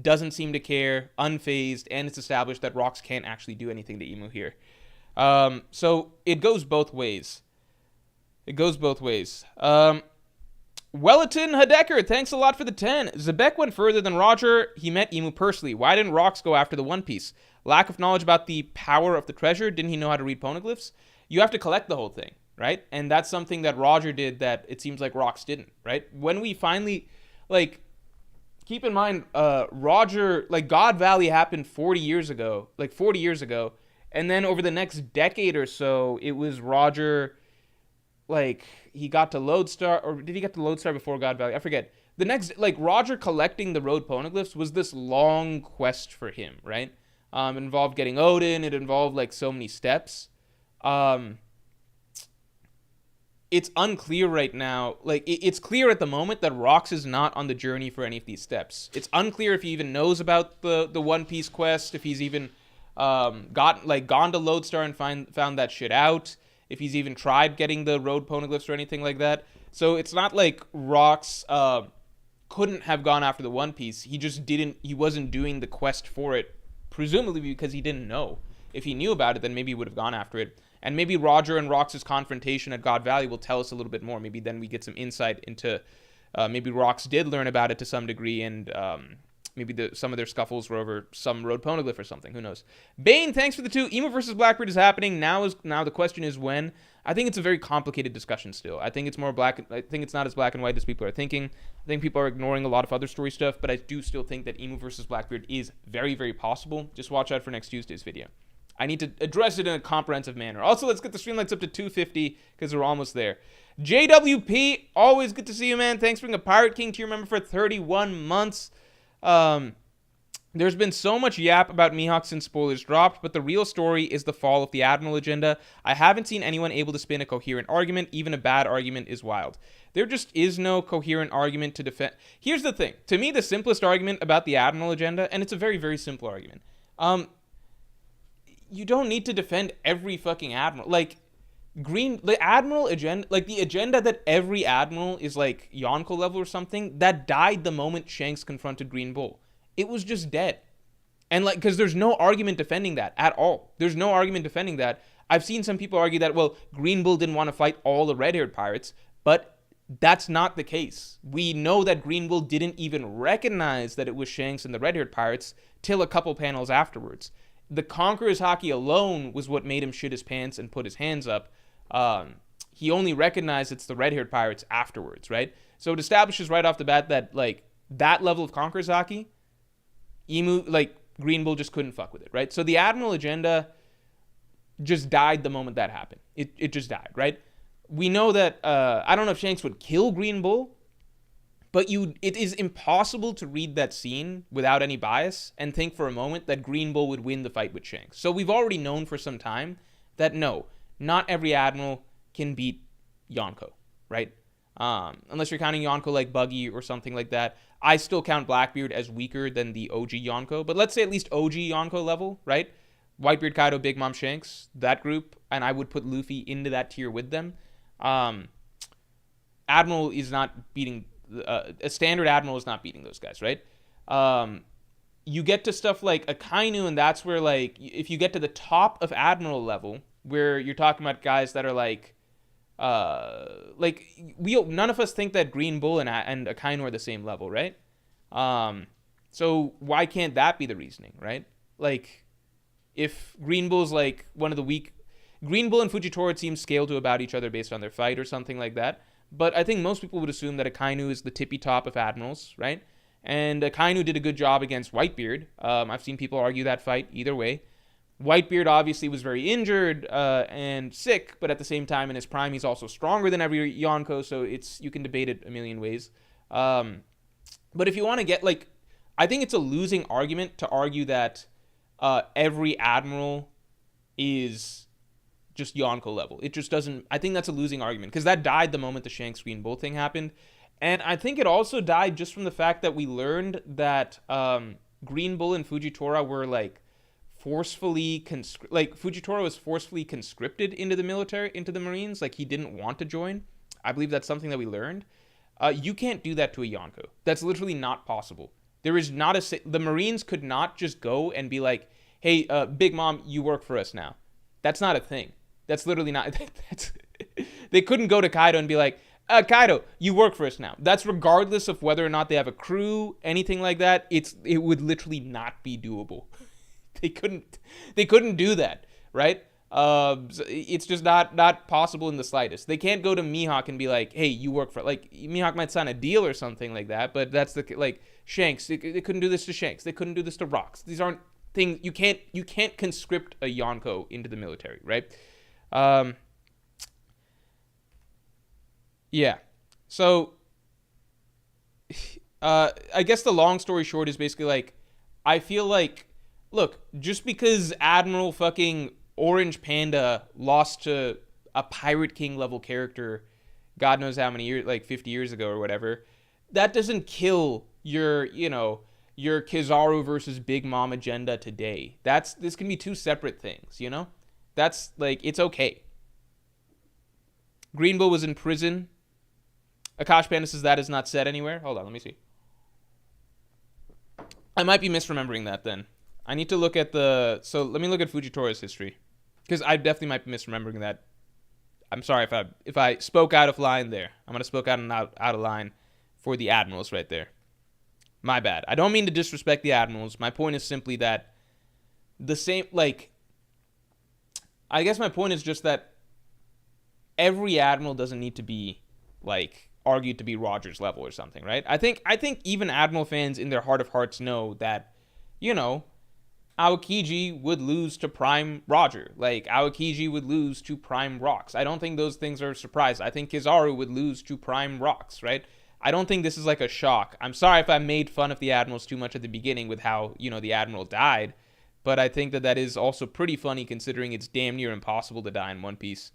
doesn't seem to care, unfazed, and it's established that Rox can't actually do anything to Emu here. So it goes both ways. Welleton Hadecker, thanks a lot for the 10. Zebek went further than Roger. He met Emu personally. Why didn't Rox go after the One Piece? Lack of knowledge about the power of the treasure. Didn't he know how to read poneglyphs? You have to collect the whole thing, right? And that's something that Roger did that it seems like Rox didn't, right? When we finally, like, keep in mind, Roger, like, God Valley happened 40 years ago. And then over the next decade or so, it was Roger, like, he got to Lodestar, or did he get to Lodestar before God Valley? I forget. The next, like, Roger collecting the road poneglyphs was this long quest for him, right? It involved getting Odin. It involved, like, so many steps. It's unclear right now. Like, it's clear at the moment that Rox is not on the journey for any of these steps. It's unclear if he even knows about the One Piece quest, if he's even... gone to Lodestar and found that shit out, if he's even tried getting the road poneglyphs or anything like that. So it's not like Rox couldn't have gone after the One Piece. He wasn't doing the quest for it, presumably because he didn't know. If he knew about it, then maybe he would have gone after it. And maybe Roger and Rox's confrontation at God Valley will tell us a little bit more. Maybe then we get some insight into maybe Rox did learn about it to some degree, and maybe some of their scuffles were over some road poneglyph or something. Who knows? Bane, thanks for the 2. Emu versus Blackbeard is happening now. The question is when. I think it's a very complicated discussion still. I think it's not as black and white as people are thinking. I think people are ignoring a lot of other story stuff, but I do still think that Emu versus Blackbeard is very, very possible. Just watch out for next Tuesday's video. I need to address it in a comprehensive manner. Also, let's get the stream lights up to 250 because we're almost there. JWP, always good to see you, man. Thanks for being a Pirate King tier member for 31 months. There's been so much yap about Mihawk since spoilers dropped, but the real story is the fall of the Admiral Agenda. I haven't seen anyone able to spin a coherent argument. Even a bad argument is wild. There just is no coherent argument to defend. Here's the thing. To me, the simplest argument about the Admiral Agenda, and it's a very, very simple argument, you don't need to defend every fucking admiral. Like, the Admiral Agenda, like the agenda that every admiral is like Yonko level or something, that died the moment Shanks confronted Green Bull. It was just dead. And like, because there's no argument defending that at all. There's no argument defending that. I've seen some people argue that, well, Green Bull didn't want to fight all the red-haired pirates, but that's not the case. We know that Green Bull didn't even recognize that it was Shanks and the red-haired pirates till a couple panels afterwards. The Conqueror's Haki alone was what made him shit his pants and put his hands up. He only recognized it's the red-haired pirates afterwards, right? So it establishes right off the bat that, like, that level of Conqueror's Haki, Green Bull just couldn't fuck with it, right? So the Admiral Agenda just died the moment that happened. It just died, right? We know that, I don't know if Shanks would kill Green Bull, but it is impossible to read that scene without any bias and think for a moment that Green Bull would win the fight with Shanks. So we've already known for some time that no, not every admiral can beat Yonko, right? Unless you're counting Yonko like Buggy or something like that. I still count Blackbeard as weaker than the OG Yonko, but let's say at least OG Yonko level, right? Whitebeard, Kaido, Big Mom, Shanks, that group, and I would put Luffy into that tier with them. Admiral is not beating... a standard admiral is not beating those guys, right? You get to stuff like Akainu, and that's where, like, if you get to the top of admiral level, where you're talking about guys that are like none of us think that Green Bull and Akainu are the same level, right? So why can't that be the reasoning, right? Like, if Green Bull's like one of the weak... Green Bull and Fujitora, it seems, scale to about each other based on their fight or something like that. But I think most people would assume that Akainu is the tippy top of admirals, right? And Akainu did a good job against Whitebeard. I've seen people argue that fight either way. Whitebeard obviously was very injured and sick, but at the same time in his prime he's also stronger than every Yonko, so you can debate it a million ways. But if you want to get, like, I think it's a losing argument to argue that every admiral is just Yonko level. It just doesn't... I think that's a losing argument, because that died the moment the Shanks Green Bull thing happened. And I think it also died just from the fact that we learned that Green Bull and Fujitora were, like, forcefully... Fujitora was forcefully conscripted into the military, into the Marines. Like, he didn't want to join. I believe that's something that we learned. You can't do that to a Yonko. That's literally not possible. There is not the Marines could not just go and be like, hey, Big Mom, you work for us now. That's not a thing. That's literally not... They couldn't go to Kaido and be like, Kaido, you work for us now. That's regardless of whether or not they have a crew, anything like that. It would literally not be doable. They couldn't do that, right? It's just not possible in the slightest. They can't go to Mihawk and be like, hey, you work for... Like, Mihawk might sign a deal or something like that, but that's the... Like, Shanks, they couldn't do this to Shanks. They couldn't do this to Rocks. These aren't things... You can't conscript a Yonko into the military, right? Yeah. So, I guess the long story short is basically like, I feel like, look, just because Admiral fucking Orange Panda lost to a Pirate King level character, God knows how many years, like 50 years ago or whatever, that doesn't kill your Kizaru versus Big Mom agenda today. This can be two separate things, you know? That's, like, it's okay. Green Bull was in prison. Akash Panda says that is not said anywhere. Hold on, let me see. I might be misremembering that then. I need to look at the... So let me look at Fujitora's history. Because I definitely might be misremembering that. I'm sorry if I spoke out of line there. I'm going to spoke out of line for the admirals right there. My bad. I don't mean to disrespect the admirals. My point is simply that the same... Like, I guess my point is just that every admiral doesn't need to be, like, argued to be Roger's level or something, right? I think even admiral fans in their heart of hearts know that, you know, Aokiji would lose to Prime Roger. Like, Aokiji would lose to Prime Rocks. I don't think those things are a surprise. I think Kizaru would lose to Prime Rocks, right? I don't think this is like a shock. I'm sorry if I made fun of the admirals too much at the beginning with how, you know, the admiral died, but I think that is also pretty funny considering it's damn near impossible to die in One Piece.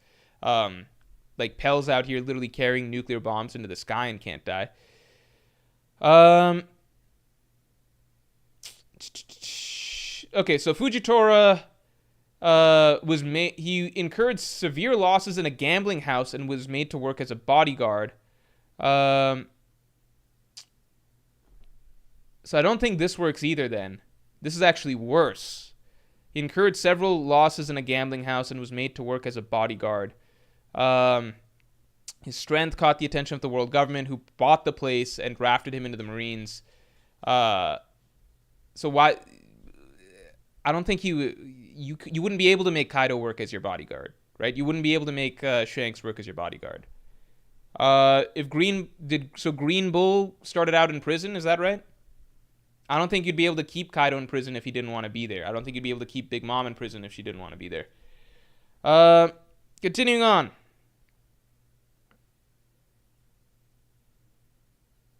Like, Pell's out here literally carrying nuclear bombs into the sky and can't die. Okay, so Fujitora he incurred severe losses in a gambling house and was made to work as a bodyguard. So I don't think this works either then. This is actually worse. He incurred several losses in a gambling house and was made to work as a bodyguard. His strength caught the attention of the world government, who bought the place and drafted him into the Marines. So why... I don't think you wouldn't be able to make Kaido work as your bodyguard, right? You wouldn't be able to make Shanks work as your bodyguard. Green Bull started out in prison, is that right? I don't think you'd be able to keep Kaido in prison if he didn't want to be there. I don't think you'd be able to keep Big Mom in prison if she didn't want to be there. Continuing on.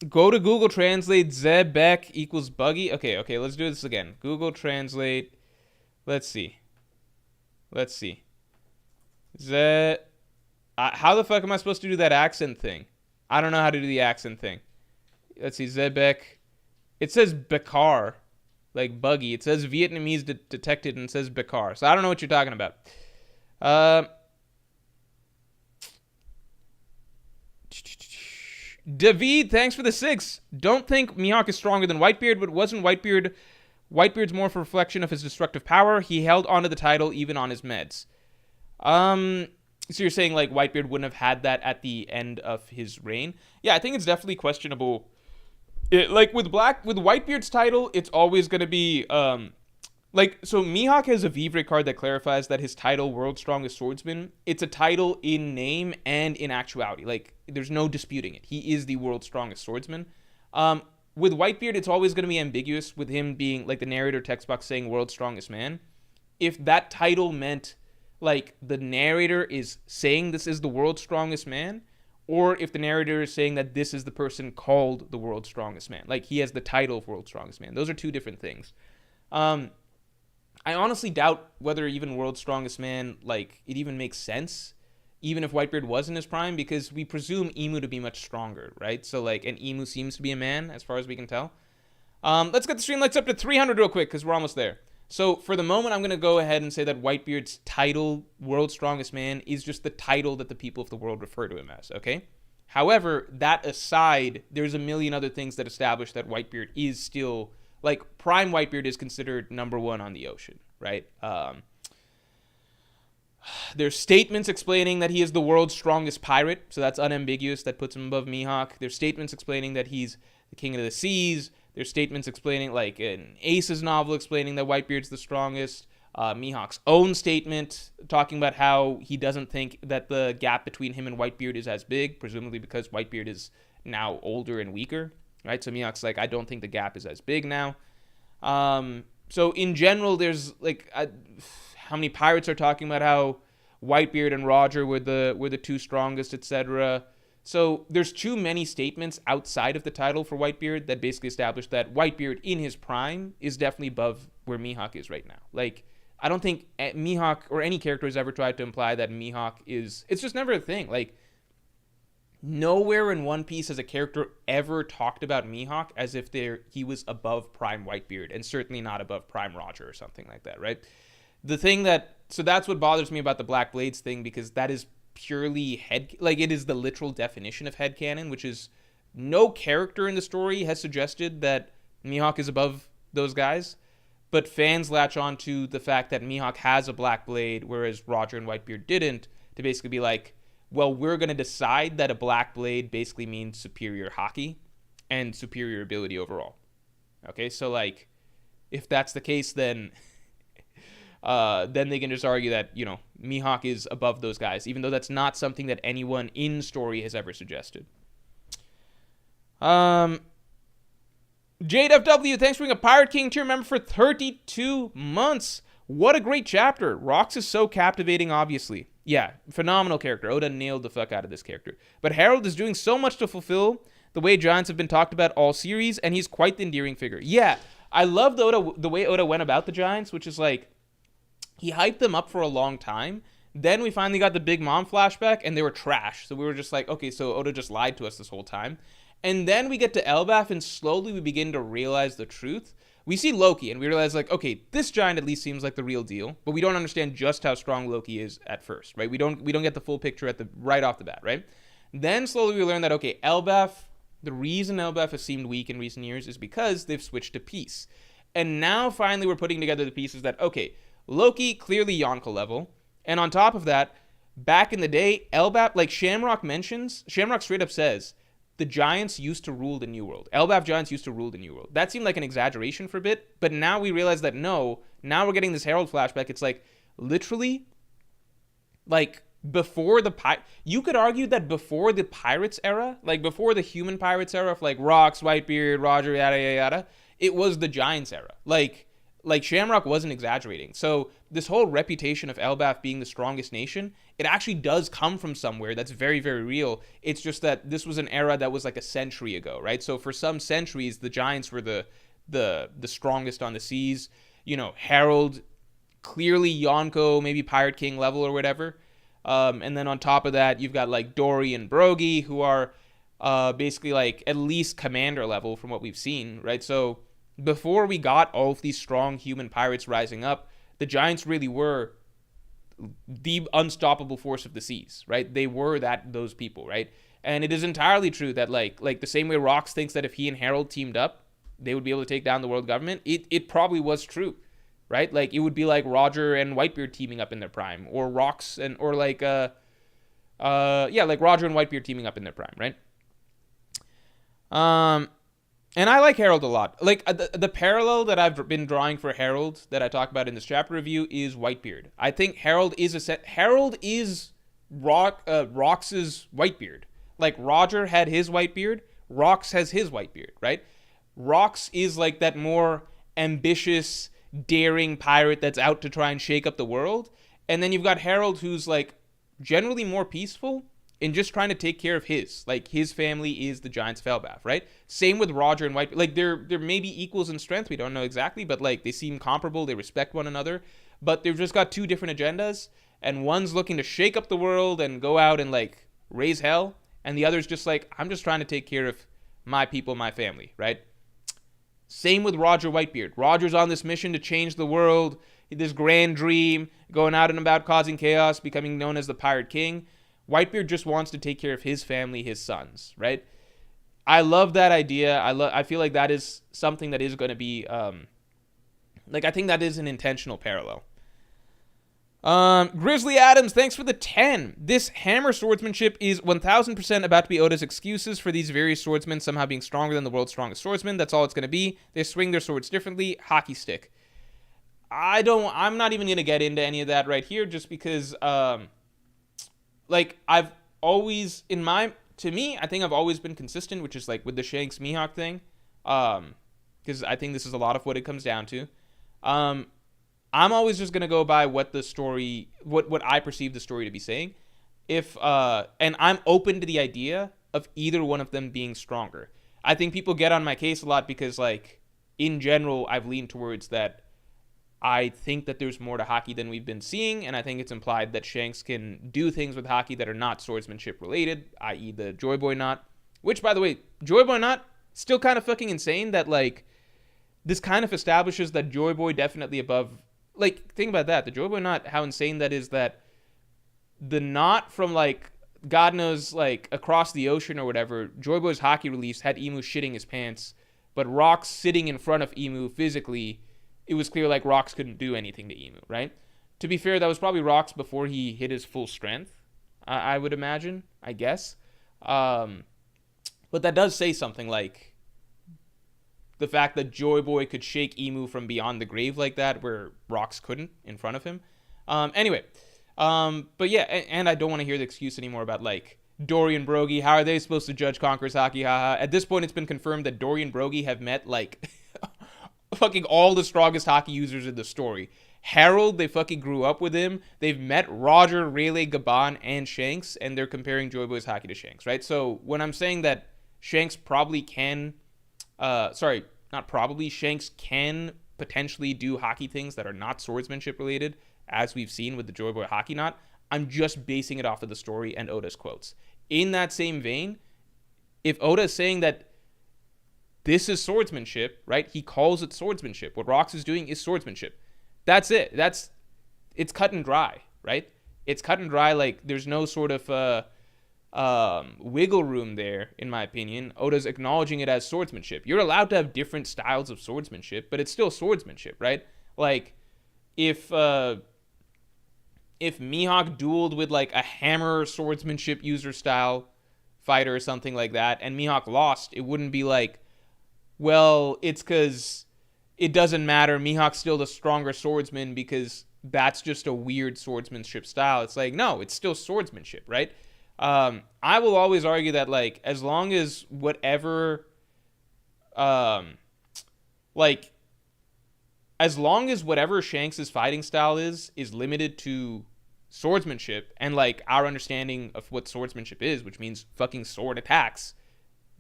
Go to Google Translate Zebek equals buggy. Okay, let's do this again. Google Translate. Let's see. How the fuck am I supposed to do that accent thing? I don't know how to do the accent thing. Let's see. Zebek. It says Bekar, like buggy. It says Vietnamese detected and it says Bekar. So I don't know what you're talking about. David, thanks for the 6. Don't think Mihawk is stronger than Whitebeard, but wasn't Whitebeard's more of a reflection of his destructive power? He held onto the title even on his meds. So you're saying like Whitebeard wouldn't have had that at the end of his reign? Yeah, I think it's definitely questionable. Like with Whitebeard's title, it's always going to be so Mihawk has a Vivre card that clarifies that his title, World's Strongest Swordsman, it's a title in name and in actuality. Like, there's no disputing it. He is the world's strongest swordsman. With Whitebeard, it's always going to be ambiguous with him being, like, the narrator text box saying world's strongest man. If that title meant, like, the narrator is saying this is the world's strongest man, or if the narrator is saying that this is the person called the world's strongest man. Like, he has the title of world's strongest man. Those are two different things. I honestly doubt whether even World's Strongest Man, like, it even makes sense, even if Whitebeard was in his prime, because we presume Emu to be much stronger, right? So, like, and Emu seems to be a man, as far as we can tell. Let's get the stream lights up to 300 real quick, because we're almost there. So, for the moment, I'm going to go ahead and say that Whitebeard's title, World's Strongest Man, is just the title that the people of the world refer to him as, okay? However, that aside, there's a million other things that establish that Whitebeard is still... Like, Prime Whitebeard is considered number 1 on the ocean, right? There's statements explaining that he is the world's strongest pirate, so that's unambiguous. That puts him above Mihawk. There's statements explaining that he's the king of the seas. There's statements explaining, like, in Ace's novel, explaining that Whitebeard's the strongest. Mihawk's own statement talking about how he doesn't think that the gap between him and Whitebeard is as big, presumably because Whitebeard is now older and weaker. Right, so Mihawk's like, I don't think the gap is as big now. So in general, there's like, how many pirates are talking about how Whitebeard and Roger were the two strongest, etc. So there's too many statements outside of the title for Whitebeard that basically establish that Whitebeard in his prime is definitely above where Mihawk is right now. Like, I don't think Mihawk or any character has ever tried to imply that Mihawk is. It's just never a thing. Like, nowhere in One Piece has a character ever talked about Mihawk as if he was above Prime Whitebeard, and certainly not above Prime Roger or something like that, right? So that's what bothers me about the Black Blades thing, because that is purely it is the literal definition of headcanon, which is no character in the story has suggested that Mihawk is above those guys. But fans latch on to the fact that Mihawk has a black blade, whereas Roger and Whitebeard didn't, to basically be like, well, we're going to decide that a black blade basically means superior haki and superior ability overall. Okay, so like, if that's the case, then they can just argue that, you know, Mihawk is above those guys, even though that's not something that anyone in story has ever suggested. JFW, thanks for being a Pirate King tier member for 32 months. What a great chapter. Rox is so captivating, obviously. Yeah, phenomenal character. Oda nailed the fuck out of this character. But Harold is doing so much to fulfill the way giants have been talked about all series, and he's quite the endearing figure. Yeah, I love the way Oda went about the giants, which is like, he hyped them up for a long time. Then we finally got the Big Mom flashback, and they were trash. So we were just like, okay, so Oda just lied to us this whole time. And then we get to Elbaf, and slowly we begin to realize the truth. We see Loki, and we realize, like, okay, this giant at least seems like the real deal, but we don't understand just how strong Loki is at first, right? We don't get the full picture right off the bat, right? Then slowly we learn that, okay, Elbaf, the reason Elbaf has seemed weak in recent years is because they've switched to peace. And now finally we're putting together the pieces that, okay, Loki, clearly Yonko level, and on top of that, back in the day, Elbaf, like Shamrock straight up says, the giants used to rule the New World. Elbaf giants used to rule the New World. That seemed like an exaggeration for a bit, but now we realize that no, now we're getting this Herald flashback. It's like, literally, like, before you could argue that before the Pirates era, like before the human Pirates era of like Rocks, Whitebeard, Roger, yada, yada, yada, it was the Giants era. Like Shamrock wasn't exaggerating. So this whole reputation of Elbaf being the strongest nation, it actually does come from somewhere that's very, very real. It's just that this was an era that was like a century ago, right? So for some centuries, the Giants were the strongest on the seas. You know, Harold, clearly Yonko, maybe Pirate King level or whatever. And then on top of that, you've got like Dory and Brogy, who are basically like at least commander level from what we've seen, right? So before we got all of these strong human pirates rising up, the giants really were the unstoppable force of the seas, right? They were those people, right? And it is entirely true that like the same way Rox thinks that if he and Harold teamed up, they would be able to take down the world government. It probably was true, right? Like it would be like Roger and Whitebeard teaming up in their prime, or Rox like Roger and Whitebeard teaming up in their prime, right? And I like Harold a lot. Like, the parallel that I've been drawing for Harold that I talk about in this chapter review is Whitebeard. I think Harold is Rox's Whitebeard. Like, Roger had his Whitebeard, Rox has his Whitebeard, right? Rox is like that more ambitious, daring pirate that's out to try and shake up the world. And then you've got Harold, who's like generally more peaceful and just trying to take care of his family is the Giants of Elbaf, right? Same with Roger and Whitebeard. Like they're maybe equals in strength, we don't know exactly, but like they seem comparable, they respect one another, but they've just got two different agendas, and one's looking to shake up the world and go out and like raise hell, and the other's just like, I'm just trying to take care of my people, my family, right? Same with Roger Whitebeard. Roger's on this mission to change the world, this grand dream, going out and about causing chaos, becoming known as the Pirate King. Whitebeard just wants to take care of his family, his sons, right? I love that idea. I feel like that is something that is going to be, I think that is an intentional parallel. Grizzly Adams, thanks for the 10. This hammer swordsmanship is 1000% about to be Oda's excuses for these various swordsmen somehow being stronger than the world's strongest swordsman. That's all it's going to be. They swing their swords differently. Hockey stick. I'm not even going to get into any of that right here just because, I've always, I think I've always been consistent, which is like with the Shanks Mihawk thing, because I think this is a lot of what it comes down to. I'm always just gonna go by what the story, what I perceive the story to be saying. And I'm open to the idea of either one of them being stronger. I think people get on my case a lot because, like, in general, I've leaned towards that. I think that there's more to Haki than we've been seeing, and I think it's implied that Shanks can do things with Haki that are not swordsmanship related, i.e. the Joy Boy knot. Which, by the way, Joy Boy knot, still kind of fucking insane that, like, this kind of establishes that Joy Boy definitely above... Like, think about that. The Joy Boy knot, how insane that is, that the knot from, like, God knows, like, across the ocean or whatever, Joy Boy's Haki release had Emu shitting his pants But Rocks sitting in front of Emu physically, it was clear like Rocks couldn't do anything to Emu, right? To be fair, that was probably Rocks before he hit his full strength, I would imagine, I guess. But that does say something, like the fact that Joy Boy could shake Emu from beyond the grave like that, where Rocks couldn't in front of him. Anyway, but yeah, and I don't want to hear the excuse anymore about like Dory and Brogy. How are they supposed to judge Conqueror's Haki? Haha. At this point, it's been confirmed that Dory and Brogy have met like fucking all the strongest Haki users in the story. Harold, they fucking grew up with him. They've met Roger, Rayleigh, Gaban, and Shanks, and they're comparing Joy Boy's Haki to Shanks, right? So when I'm saying that Shanks probably can, Shanks can potentially do Haki things that are not swordsmanship related, as we've seen with the Joy Boy Haki knot, I'm just basing it off of the story and Oda's quotes. In that same vein, if Oda is saying that this is swordsmanship, right? He calls it swordsmanship. What Rocks is doing is swordsmanship. That's it. It's cut and dry, right? It's cut and dry. Like there's no sort of wiggle room there, in my opinion. Oda's acknowledging it as swordsmanship. You're allowed to have different styles of swordsmanship, but it's still swordsmanship, right? Like if Mihawk dueled with like a hammer swordsmanship user style fighter or something like that, and Mihawk lost, it wouldn't be like, well, it's because it doesn't matter. Mihawk's still the stronger swordsman because that's just a weird swordsmanship style. It's like, no, it's still swordsmanship, right? I will always argue that like as long as whatever Shanks' fighting style is limited to swordsmanship and like our understanding of what swordsmanship is, which means fucking sword attacks,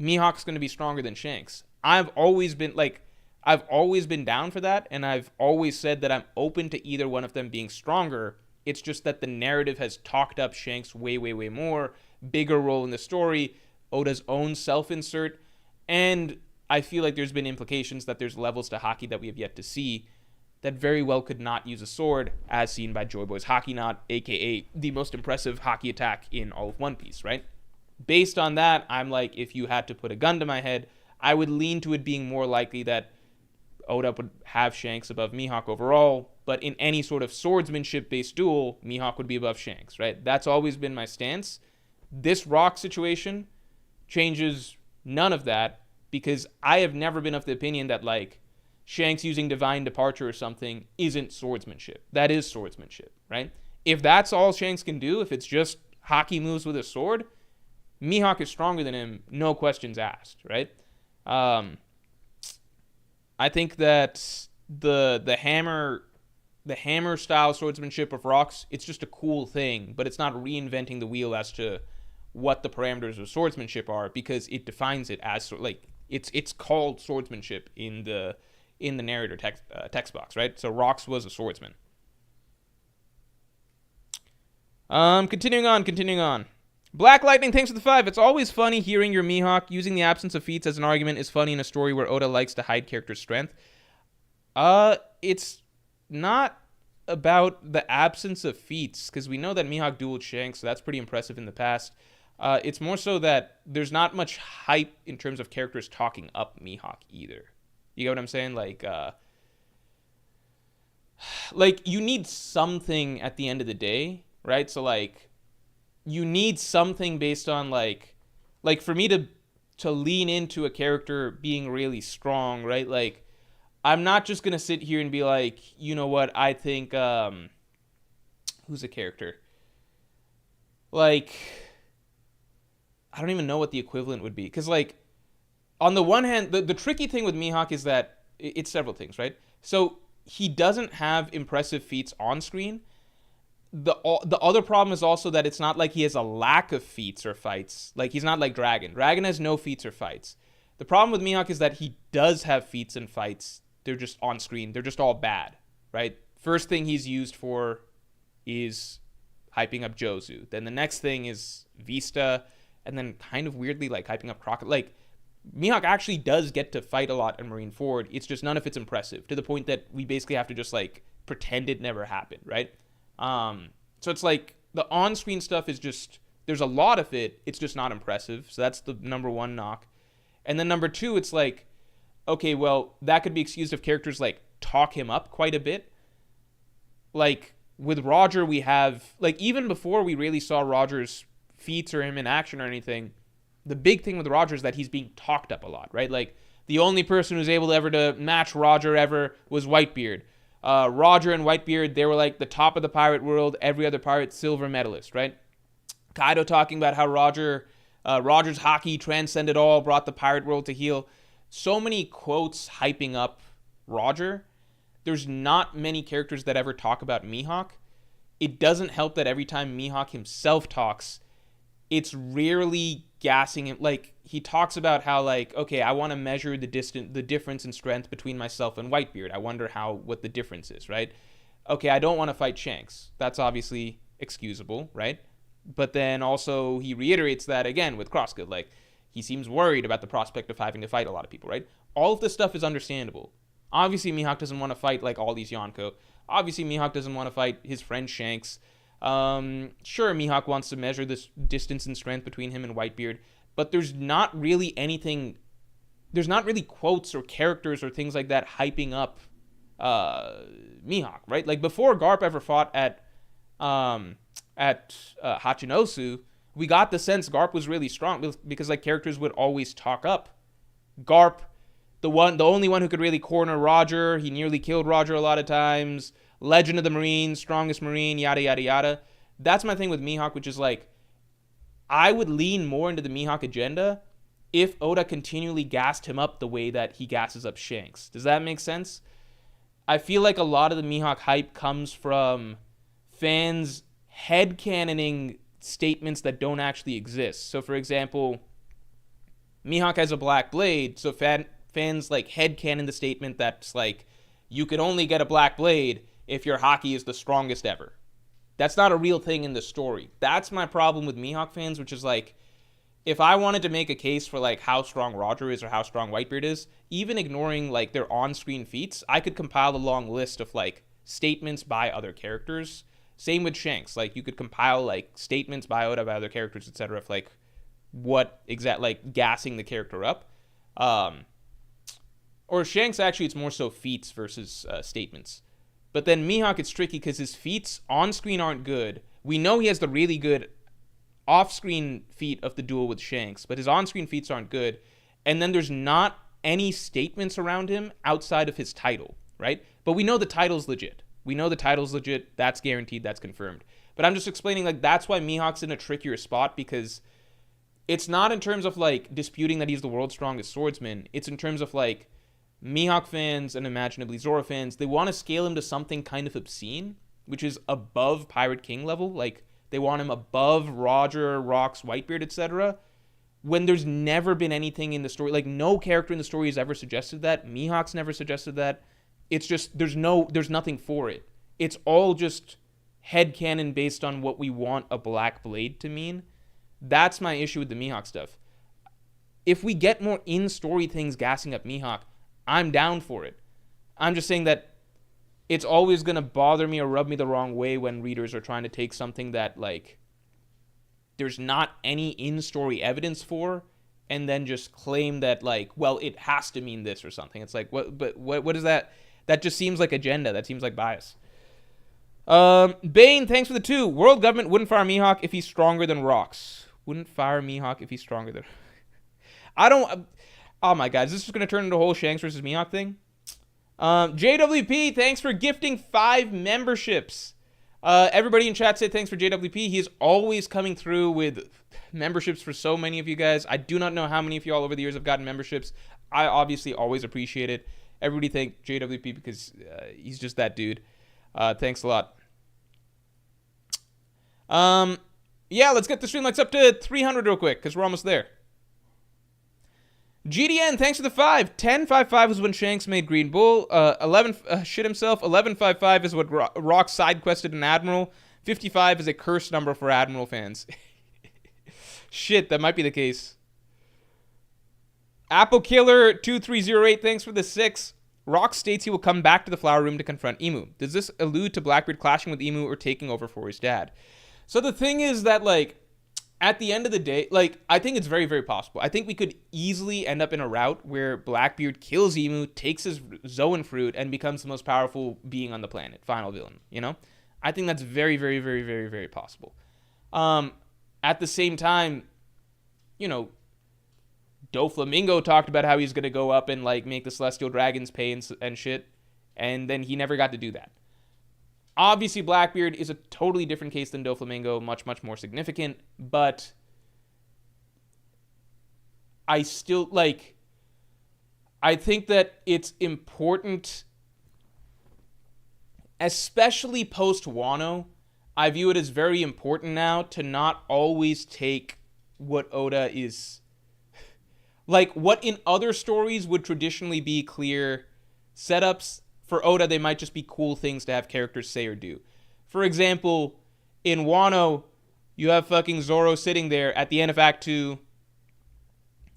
Mihawk's going to be stronger than Shanks. I've always been down for that, and I've always said that I'm open to either one of them being stronger. It's just that the narrative has talked up Shanks way, way, way more. Bigger role in the story, Oda's own self-insert, and I feel like there's been implications that there's levels to Haki that we have yet to see that very well could not use a sword, as seen by Joy Boy's Haki knot, aka the most impressive Haki attack in all of One Piece, right? Based on that, I'm like, if you had to put a gun to my head, I would lean to it being more likely that Oda would have Shanks above Mihawk overall, but in any sort of swordsmanship-based duel, Mihawk would be above Shanks, right? That's always been my stance. This Rock situation changes none of that, because I have never been of the opinion that, like, Shanks using Divine Departure or something isn't swordsmanship. That is swordsmanship, right? If that's all Shanks can do, if it's just Haki moves with a sword, Mihawk is stronger than him, no questions asked, right? I think that the hammer style swordsmanship of Rocks, it's just a cool thing, but it's not reinventing the wheel as to what the parameters of swordsmanship are, because it defines it as like it's called swordsmanship in the narrator text box, right? So Rocks was a swordsman. Continuing on. Black Lightning, thanks for the 5. It's always funny hearing your Mihawk using the absence of feats as an argument is funny in a story where Oda likes to hide character strength. It's not about the absence of feats, because we know that Mihawk dueled Shanks, so that's pretty impressive in the past. It's more so that there's not much hype in terms of characters talking up Mihawk either. You get what I'm saying? Like you need something at the end of the day, right? So like you need something based on like for me to lean into a character being really strong, right? Like I'm not just gonna sit here and be like, you know what, I think who's a character? Like I don't even know what the equivalent would be, because like on the one hand, the tricky thing with Mihawk is that it's several things, right? So he doesn't have impressive feats on screen. The other problem is also that it's not like he has a lack of feats or fights. Like he's not like Dragon. Dragon has no feats or fights. The problem with Mihawk is that he does have feats and fights. They're just on screen. They're just all bad, right? First thing he's used for is hyping up Jozu. Then the next thing is Vista, and then kind of weirdly like hyping up Crocodile. Like Mihawk actually does get to fight a lot in Marineford. It's just none of it's impressive, to the point that we basically have to just like pretend it never happened, right? So it's like the on-screen stuff is just, there's a lot of it, it's just not impressive. So that's the number one knock. And then number two, it's like okay, well, that could be excused if characters, like, talk him up quite a bit. Like, with Roger, we have, like, even before we really saw Roger's feats or him in action or anything, the big thing with Roger is that he's being talked up a lot, right? Like, the only person who's able to ever to match Roger ever was Whitebeard. Roger and Whitebeard, they were like the top of the pirate world. Every other pirate, silver medalist, right? Kaido talking about how Roger's haki transcended all, brought the pirate world to heel. So many quotes hyping up Roger. There's not many characters that ever talk about Mihawk. It doesn't help that every time Mihawk himself talks, it's rarely gassing him. Like, he talks about how, like, okay, I want to measure the difference in strength between myself and Whitebeard. I wonder what the difference is, right? Okay, I don't want to fight Shanks. That's obviously excusable, right? But then also he reiterates that again with Crosscut. Like, he seems worried about the prospect of having to fight a lot of people, right? All of this stuff is understandable. Obviously, Mihawk doesn't want to fight, like, all these Yonko. Obviously, Mihawk doesn't want to fight his friend Shanks. Sure, Mihawk wants to measure this distance and strength between him and Whitebeard, but there's not really quotes or characters or things like that hyping up Mihawk, right? Like, before Garp ever fought at Hachinosu, we got the sense Garp was really strong because, like, characters would always talk up Garp, the only one who could really corner Roger. He nearly killed Roger a lot of times. Legend of the Marines, strongest Marine, yada, yada, yada. That's my thing with Mihawk, which is, like, I would lean more into the Mihawk agenda if Oda continually gassed him up the way that he gasses up Shanks. Does that make sense? I feel like a lot of the Mihawk hype comes from fans headcanoning statements that don't actually exist. So, for example, Mihawk has a black blade, so fans, like, headcanon the statement that's, like, you can only get a black blade if your haki is the strongest ever. That's not a real thing in the story. That's my problem with Mihawk fans, which is, like, if I wanted to make a case for, like, how strong Roger is or how strong Whitebeard is, even ignoring, like, their on-screen feats, I could compile a long list of, like, statements by other characters. Same with Shanks. Like, you could compile, like, statements by Oda by other characters, etc. of, like, like, gassing the character up. Or Shanks, actually, it's more so feats versus statements. But then Mihawk, it's tricky because his feats on-screen aren't good. We know he has the really good off-screen feat of the duel with Shanks, but his on-screen feats aren't good. And then there's not any statements around him outside of his title, right? But we know the title's legit. That's guaranteed. That's confirmed. But I'm just explaining, like, that's why Mihawk's in a trickier spot, because it's not in terms of, like, disputing that he's the world's strongest swordsman. It's in terms of, like, Mihawk fans and imaginably Zoro fans, they want to scale him to something kind of obscene, which is above Pirate King level. Like, they want him above Roger, Rocks, Whitebeard, etc. When there's never been anything in the story, like, no character in the story has ever suggested that. Mihawk's never suggested that. It's just, there's nothing for it. It's all just headcanon based on what we want a black blade to mean. That's my issue with the Mihawk stuff. If we get more in-story things gassing up Mihawk, I'm down for it. I'm just saying that it's always going to bother me or rub me the wrong way when readers are trying to take something that, like, there's not any in-story evidence for, and then just claim that, like, well, it has to mean this or something. It's like, what is that? That just seems like agenda. That seems like bias. Bane, thanks for the 2. World government wouldn't fire Mihawk if he's stronger than Rocks. Wouldn't fire Mihawk if he's stronger than... I don't... Oh my god, is this just going to turn into a whole Shanks versus Mihawk thing? JWP, thanks for gifting 5 memberships. Everybody in chat said thanks for JWP. He is always coming through with memberships for so many of you guys. I do not know how many of you all over the years have gotten memberships. I obviously always appreciate it. Everybody thank JWP because he's just that dude. Thanks a lot. Yeah, let's get the stream likes up to 300 real quick because we're almost there. GDN, thanks for the 5. 10.55 is when Shanks made Green Bull. 11 shit himself. 11.55 is what Rock side quested an Admiral. 55 is a cursed number for Admiral fans. Shit, that might be the case. Apple Killer 2308, thanks for the 6. Rock states he will come back to the flower room to confront Emu. Does this allude to Blackbeard clashing with Emu or taking over for his dad? So the thing is that, like, at the end of the day, like, I think it's very, very possible. I think we could easily end up in a route where Blackbeard kills Emu, takes his Zoan fruit, and becomes the most powerful being on the planet. Final villain, you know? I think that's very, very, very, very, very possible. At the same time, you know, Doflamingo talked about how he's going to go up and, like, make the Celestial Dragons pay and shit, and then he never got to do that. Obviously, Blackbeard is a totally different case than Doflamingo, much, much more significant, but I still, like, I think that it's important, especially post-Wano, I view it as very important now to not always take what Oda is, like, what in other stories would traditionally be clear setups. For Oda, they might just be cool things to have characters say or do. For example, in Wano, you have fucking Zoro sitting there at the end of Act 2,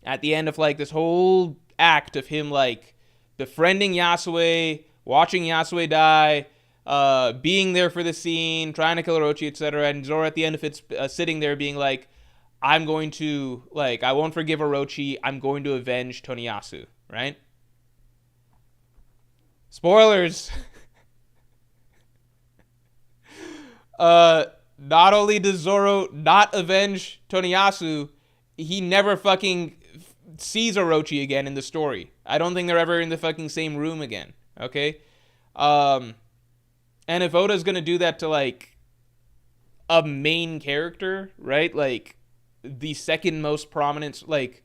at the end of, like, this whole act of him, like, befriending Yasue, watching Yasue die, being there for the scene, trying to kill Orochi, etc., and Zoro at the end of it's sitting there being like, I'm going to, like, I won't forgive Orochi, I'm going to avenge Toniyasu, right? Spoilers. Not only does Zoro not avenge Toniyasu, he never fucking sees Orochi again in the story. I don't think they're ever in the fucking same room again, okay? And if Oda's gonna do that to, like, a main character, right? Like, the second most prominent, like,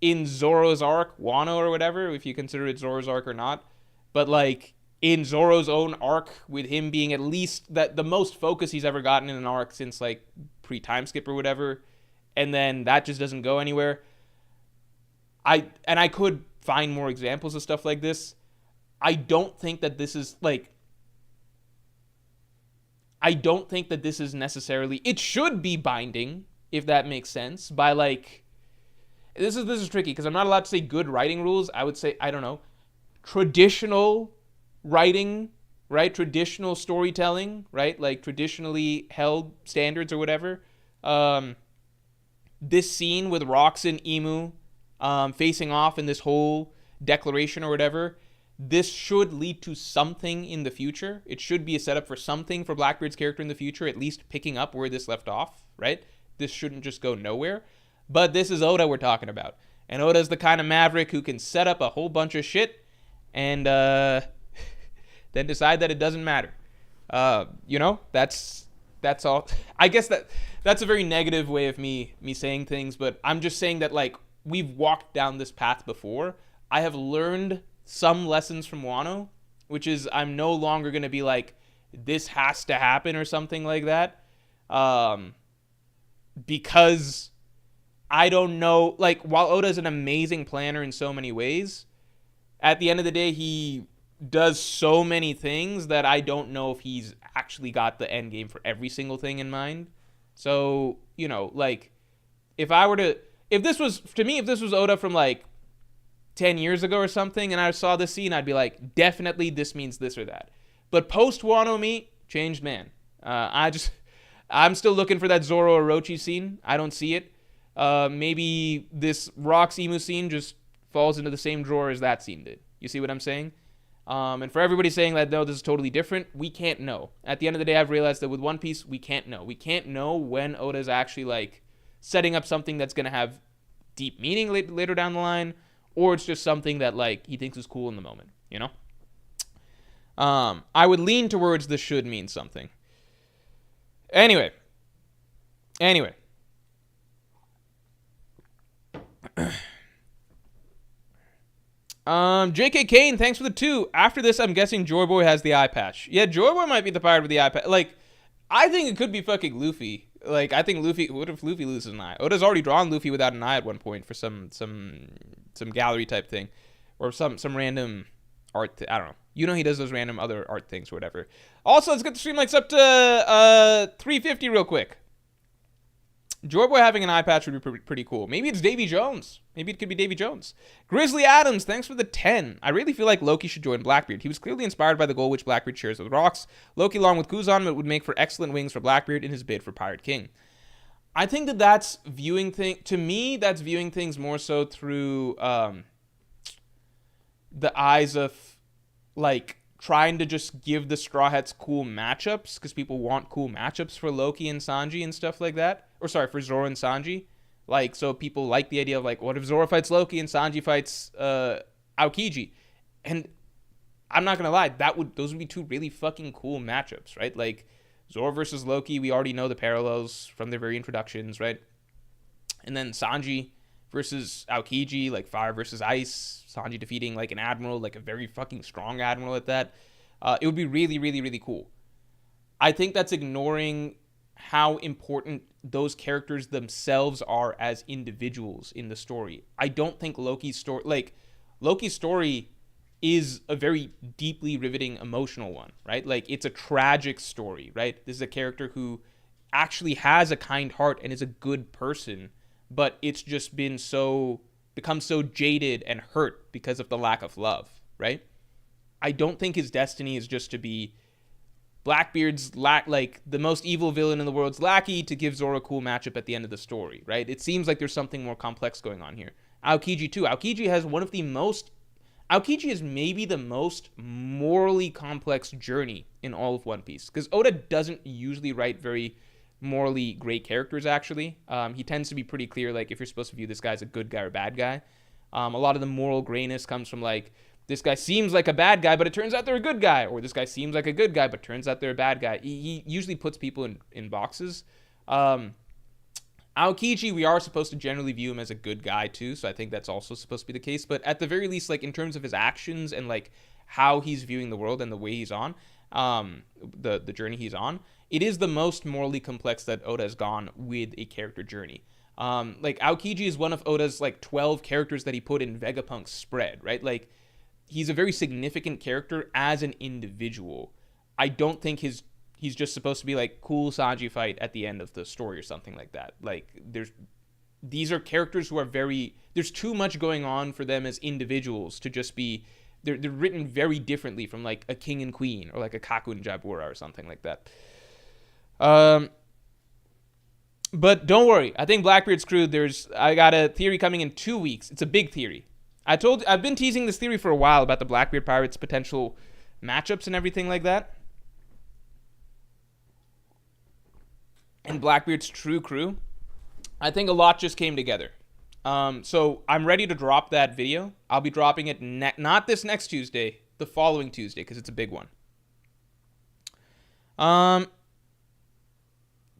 in Zoro's arc, Wano or whatever, if you consider it Zoro's arc or not, but, like, in Zoro's own arc, with him being at least that the most focus he's ever gotten in an arc since, like, pre-time skip or whatever, and then that just doesn't go anywhere. I could find more examples of stuff like this. I don't think that this is, like, I don't think that this is necessarily, it should be binding, if that makes sense, by, like, this is tricky, because I'm not allowed to say good writing rules. I would say, I don't know, traditional writing, right? Traditional storytelling, right? Like, traditionally held standards or whatever. This scene with Rocks and Emu facing off in this whole declaration or whatever, this should lead to something in the future. It should be a setup for something for Blackbeard's character in the future, at least picking up where this left off, right? This shouldn't just go nowhere. But this is Oda we're talking about. And Oda's the kind of maverick who can set up a whole bunch of shit and then decide that it doesn't matter. You know, that's all. I guess that's a very negative way of me saying things, but I'm just saying that, like, we've walked down this path before. I have learned some lessons from Wano, which is I'm no longer going to be like, this has to happen or something like that. Because I don't know, like, while Oda's an amazing planner in so many ways, at the end of the day, he does so many things that I don't know if he's actually got the end game for every single thing in mind. So, you know, like, if this was Oda from, like, 10 years ago or something, and I saw this scene, I'd be like, definitely this means this or that. But post-Wano me, changed man. I'm still looking for that Zoro Orochi scene. I don't see it. Maybe this Rocks-Emu scene just falls into the same drawer as that scene did. You see what I'm saying? And for everybody saying that, no, this is totally different, we can't know. At the end of the day, I've realized that with One Piece, we can't know. We can't know when Oda's actually, like, setting up something that's going to have deep meaning later down the line, or it's just something that, like, he thinks is cool in the moment, you know? I would lean towards this should mean something. Anyway. JK Kane, thanks for the 2. After this, I'm guessing Joy Boy has the eye patch. Yeah, Joy Boy might be the pirate with the eye patch. Like, I think it could be fucking Luffy. Like, I think Luffy, what if Luffy loses an eye? Oda's already drawn Luffy without an eye at one point for some gallery type thing. Or some random art, I don't know. You know he does those random other art things or whatever. Also, let's get the stream likes up to 350 real quick. Joy Boy having an eye patch would be pretty cool. Maybe it's Davy Jones. Maybe it could be Davy Jones. Grizzly Adams, thanks for the 10. I really feel like Loki should join Blackbeard. He was clearly inspired by the goal which Blackbeard shares with Rocks. Loki, along with Kuzan, would make for excellent wings for Blackbeard in his bid for Pirate King. I think that that's viewing to me, that's viewing things more so through the eyes of like trying to just give the Straw Hats cool matchups because people want cool matchups for Loki and Sanji and stuff like that. Or sorry, for Zoro and Sanji. Like, so people like the idea of like, what if Zoro fights Loki and Sanji fights Aokiji? And I'm not gonna lie, those would be two really fucking cool matchups, right? Like Zoro versus Loki, we already know the parallels from their very introductions, right? And then Sanji versus Aokiji, like fire versus ice. Sanji defeating like an admiral, like a very fucking strong admiral at that. It would be really, really, really cool. I think that's ignoring how important those characters themselves are as individuals in the story. I don't think Loki's story is a very deeply riveting emotional one, right? Like, it's a tragic story, right? This is a character who actually has a kind heart and is a good person, but it's just become so jaded and hurt because of the lack of love, right? I don't think his destiny is just to be Blackbeard's like the most evil villain in the world's lackey to give Zoro a cool matchup at the end of the story, right? It seems like there's something more complex going on here. Aokiji too. Aokiji is maybe the most morally complex journey in all of One Piece, because Oda doesn't usually write very morally great characters, actually. He tends to be pretty clear, like, if you're supposed to view this guy as a good guy or bad guy. A lot of the moral grayness comes from, like, this guy seems like a bad guy, but it turns out they're a good guy. Or this guy seems like a good guy, but turns out they're a bad guy. He usually puts people in boxes. Aokiji, we are supposed to generally view him as a good guy too, so I think that's also supposed to be the case. But at the very least, like, in terms of his actions and like how he's viewing the world and the way he's on, the journey he's on, it is the most morally complex that Oda has gone with a character journey. Like, Aokiji is one of Oda's like 12 characters that he put in Vegapunk's spread, right? Like, he's a very significant character as an individual. I don't think he's just supposed to be like cool Sanji fight at the end of the story or something like that. Like, these are characters who are there's too much going on for them as individuals to just be, they're written very differently from like a king and queen or like a Kaku and Jabura or something like that. But don't worry, I think Blackbeard's crew, I got a theory coming in 2 weeks. It's a big theory. I've been teasing this theory for a while about the Blackbeard Pirates potential matchups and everything like that. And Blackbeard's true crew. I think a lot just came together. So I'm ready to drop that video. I'll be dropping it not this next Tuesday, the following Tuesday, because it's a big one.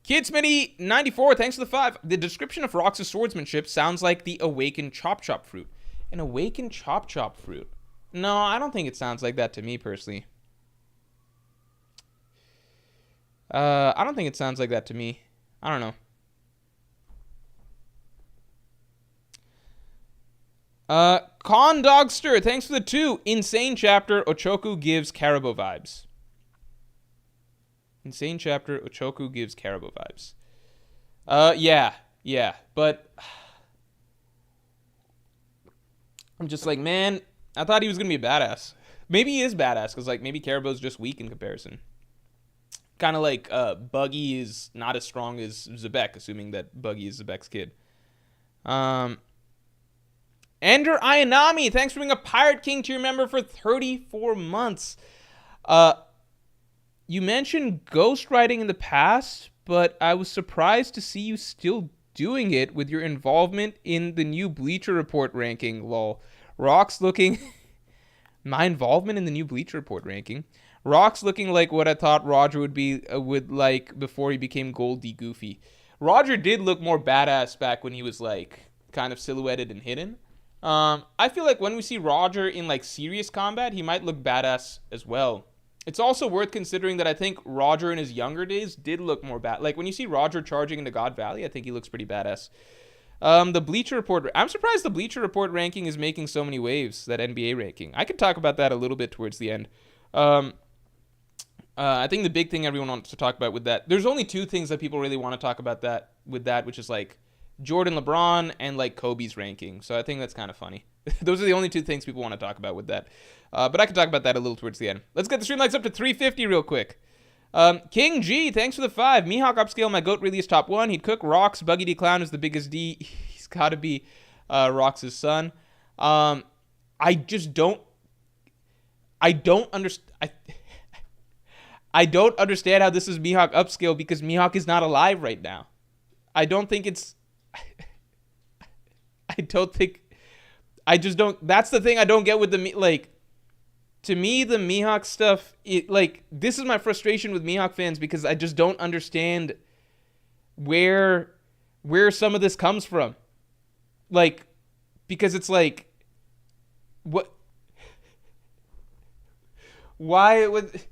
Kid Smitty 94, thanks for the 5. The description of Rox' swordsmanship sounds like the awakened Chop Chop fruit. An awakened Chop Chop fruit? No, I don't think it sounds like that to me personally. I don't think it sounds like that to me. I don't know. Con Dogster, thanks for the 2. Insane chapter, Ochoku gives Caribou vibes. Insane chapter, Ochoku gives Caribou vibes. Yeah, but I'm just like, man, I thought he was gonna be a badass. Maybe he is badass, because like maybe Caribou's just weak in comparison. Kind of like Buggy is not as strong as Zebek, assuming that Buggy is Zebek's kid. Ender Ayanami, thanks for being a Pirate King to your member for 34 months. You mentioned ghostwriting in the past, but I was surprised to see you still doing it with your involvement in the new Bleacher Report ranking, lol. Rox looking... My involvement in the new Bleacher Report ranking... Rox looking like what I thought Roger would be like before he became Goldie Goofy. Roger did look more badass back when he was like kind of silhouetted and hidden. I feel like when we see Roger in like serious combat, he might look badass as well. It's also worth considering that I think Roger in his younger days did look more bad. Like when you see Roger charging into God Valley, I think he looks pretty badass. The Bleacher Report, I'm surprised the Bleacher Report ranking is making so many waves, that NBA ranking. I could talk about that a little bit towards the end. I think the big thing everyone wants to talk about with that, there's only 2 things that people really want to talk about with that, which is like Jordan, LeBron, and like Kobe's ranking. So I think that's kind of funny. Those are the only 2 things people want to talk about with that. But I can talk about that a little towards the end. Let's get the stream likes up to 350 real quick. King G, thanks for the 5. Mihawk upscale, my goat really is top 1. He'd cook Rocks. Buggy D Clown is the biggest D. He's got to be Rocks' son. I just don't. I don't understand. I don't understand how this is Mihawk upscale because Mihawk is not alive right now. I don't think it's. I don't think. I just don't. That's the thing I don't get with the like. To me, the Mihawk stuff, this is my frustration with Mihawk fans because I just don't understand where some of this comes from. Like, because it's like, what? Why it would,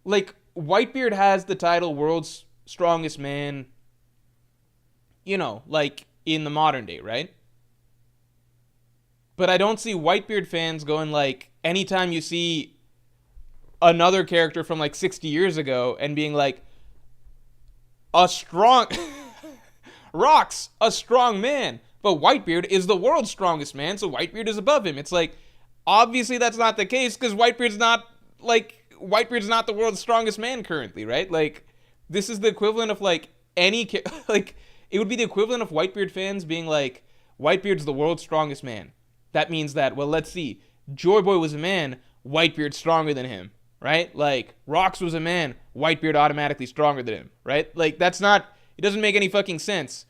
like, Whitebeard has the title World's Strongest Man, like, in the modern day, right? But I don't see Whitebeard fans going, like, anytime you see another character from, like, 60 years ago and being like, a strong... Rocks, a strong man. But Whitebeard is the world's strongest man, so Whitebeard is above him. It's like, obviously that's not the case, because Whitebeard's not the world's strongest man currently, right? Like, this is the equivalent of, like, like, it would be the equivalent of Whitebeard fans being like, Whitebeard's the world's strongest man. That means that, well, let's see. Joy Boy was a man, Whitebeard's stronger than him, right? Like, Rocks was a man, Whitebeard automatically stronger than him, right? Like, that's not, it doesn't make any fucking sense.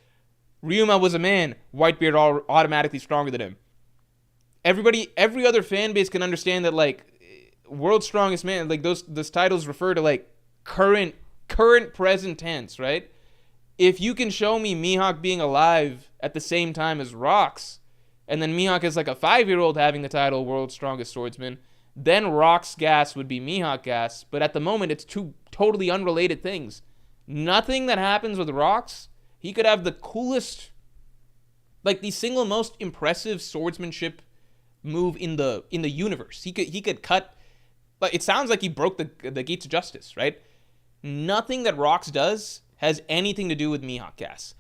Ryuma was a man, Whitebeard automatically stronger than him. Every other fan base can understand that, like, world's strongest man, like, those titles refer to, like, current present tense, right? If you can show me Mihawk being alive at the same time as Rocks, and then Mihawk is like a 5-year-old having the title World's Strongest Swordsman, then Rocks' gas would be Mihawk gas. But at the moment, it's two totally unrelated things. Nothing that happens with Rocks, he could have the coolest, like the single most impressive swordsmanship move in the universe. He could cut, but it sounds like he broke the gates of justice, right? Nothing that Rocks does has anything to do with Mihawk gas.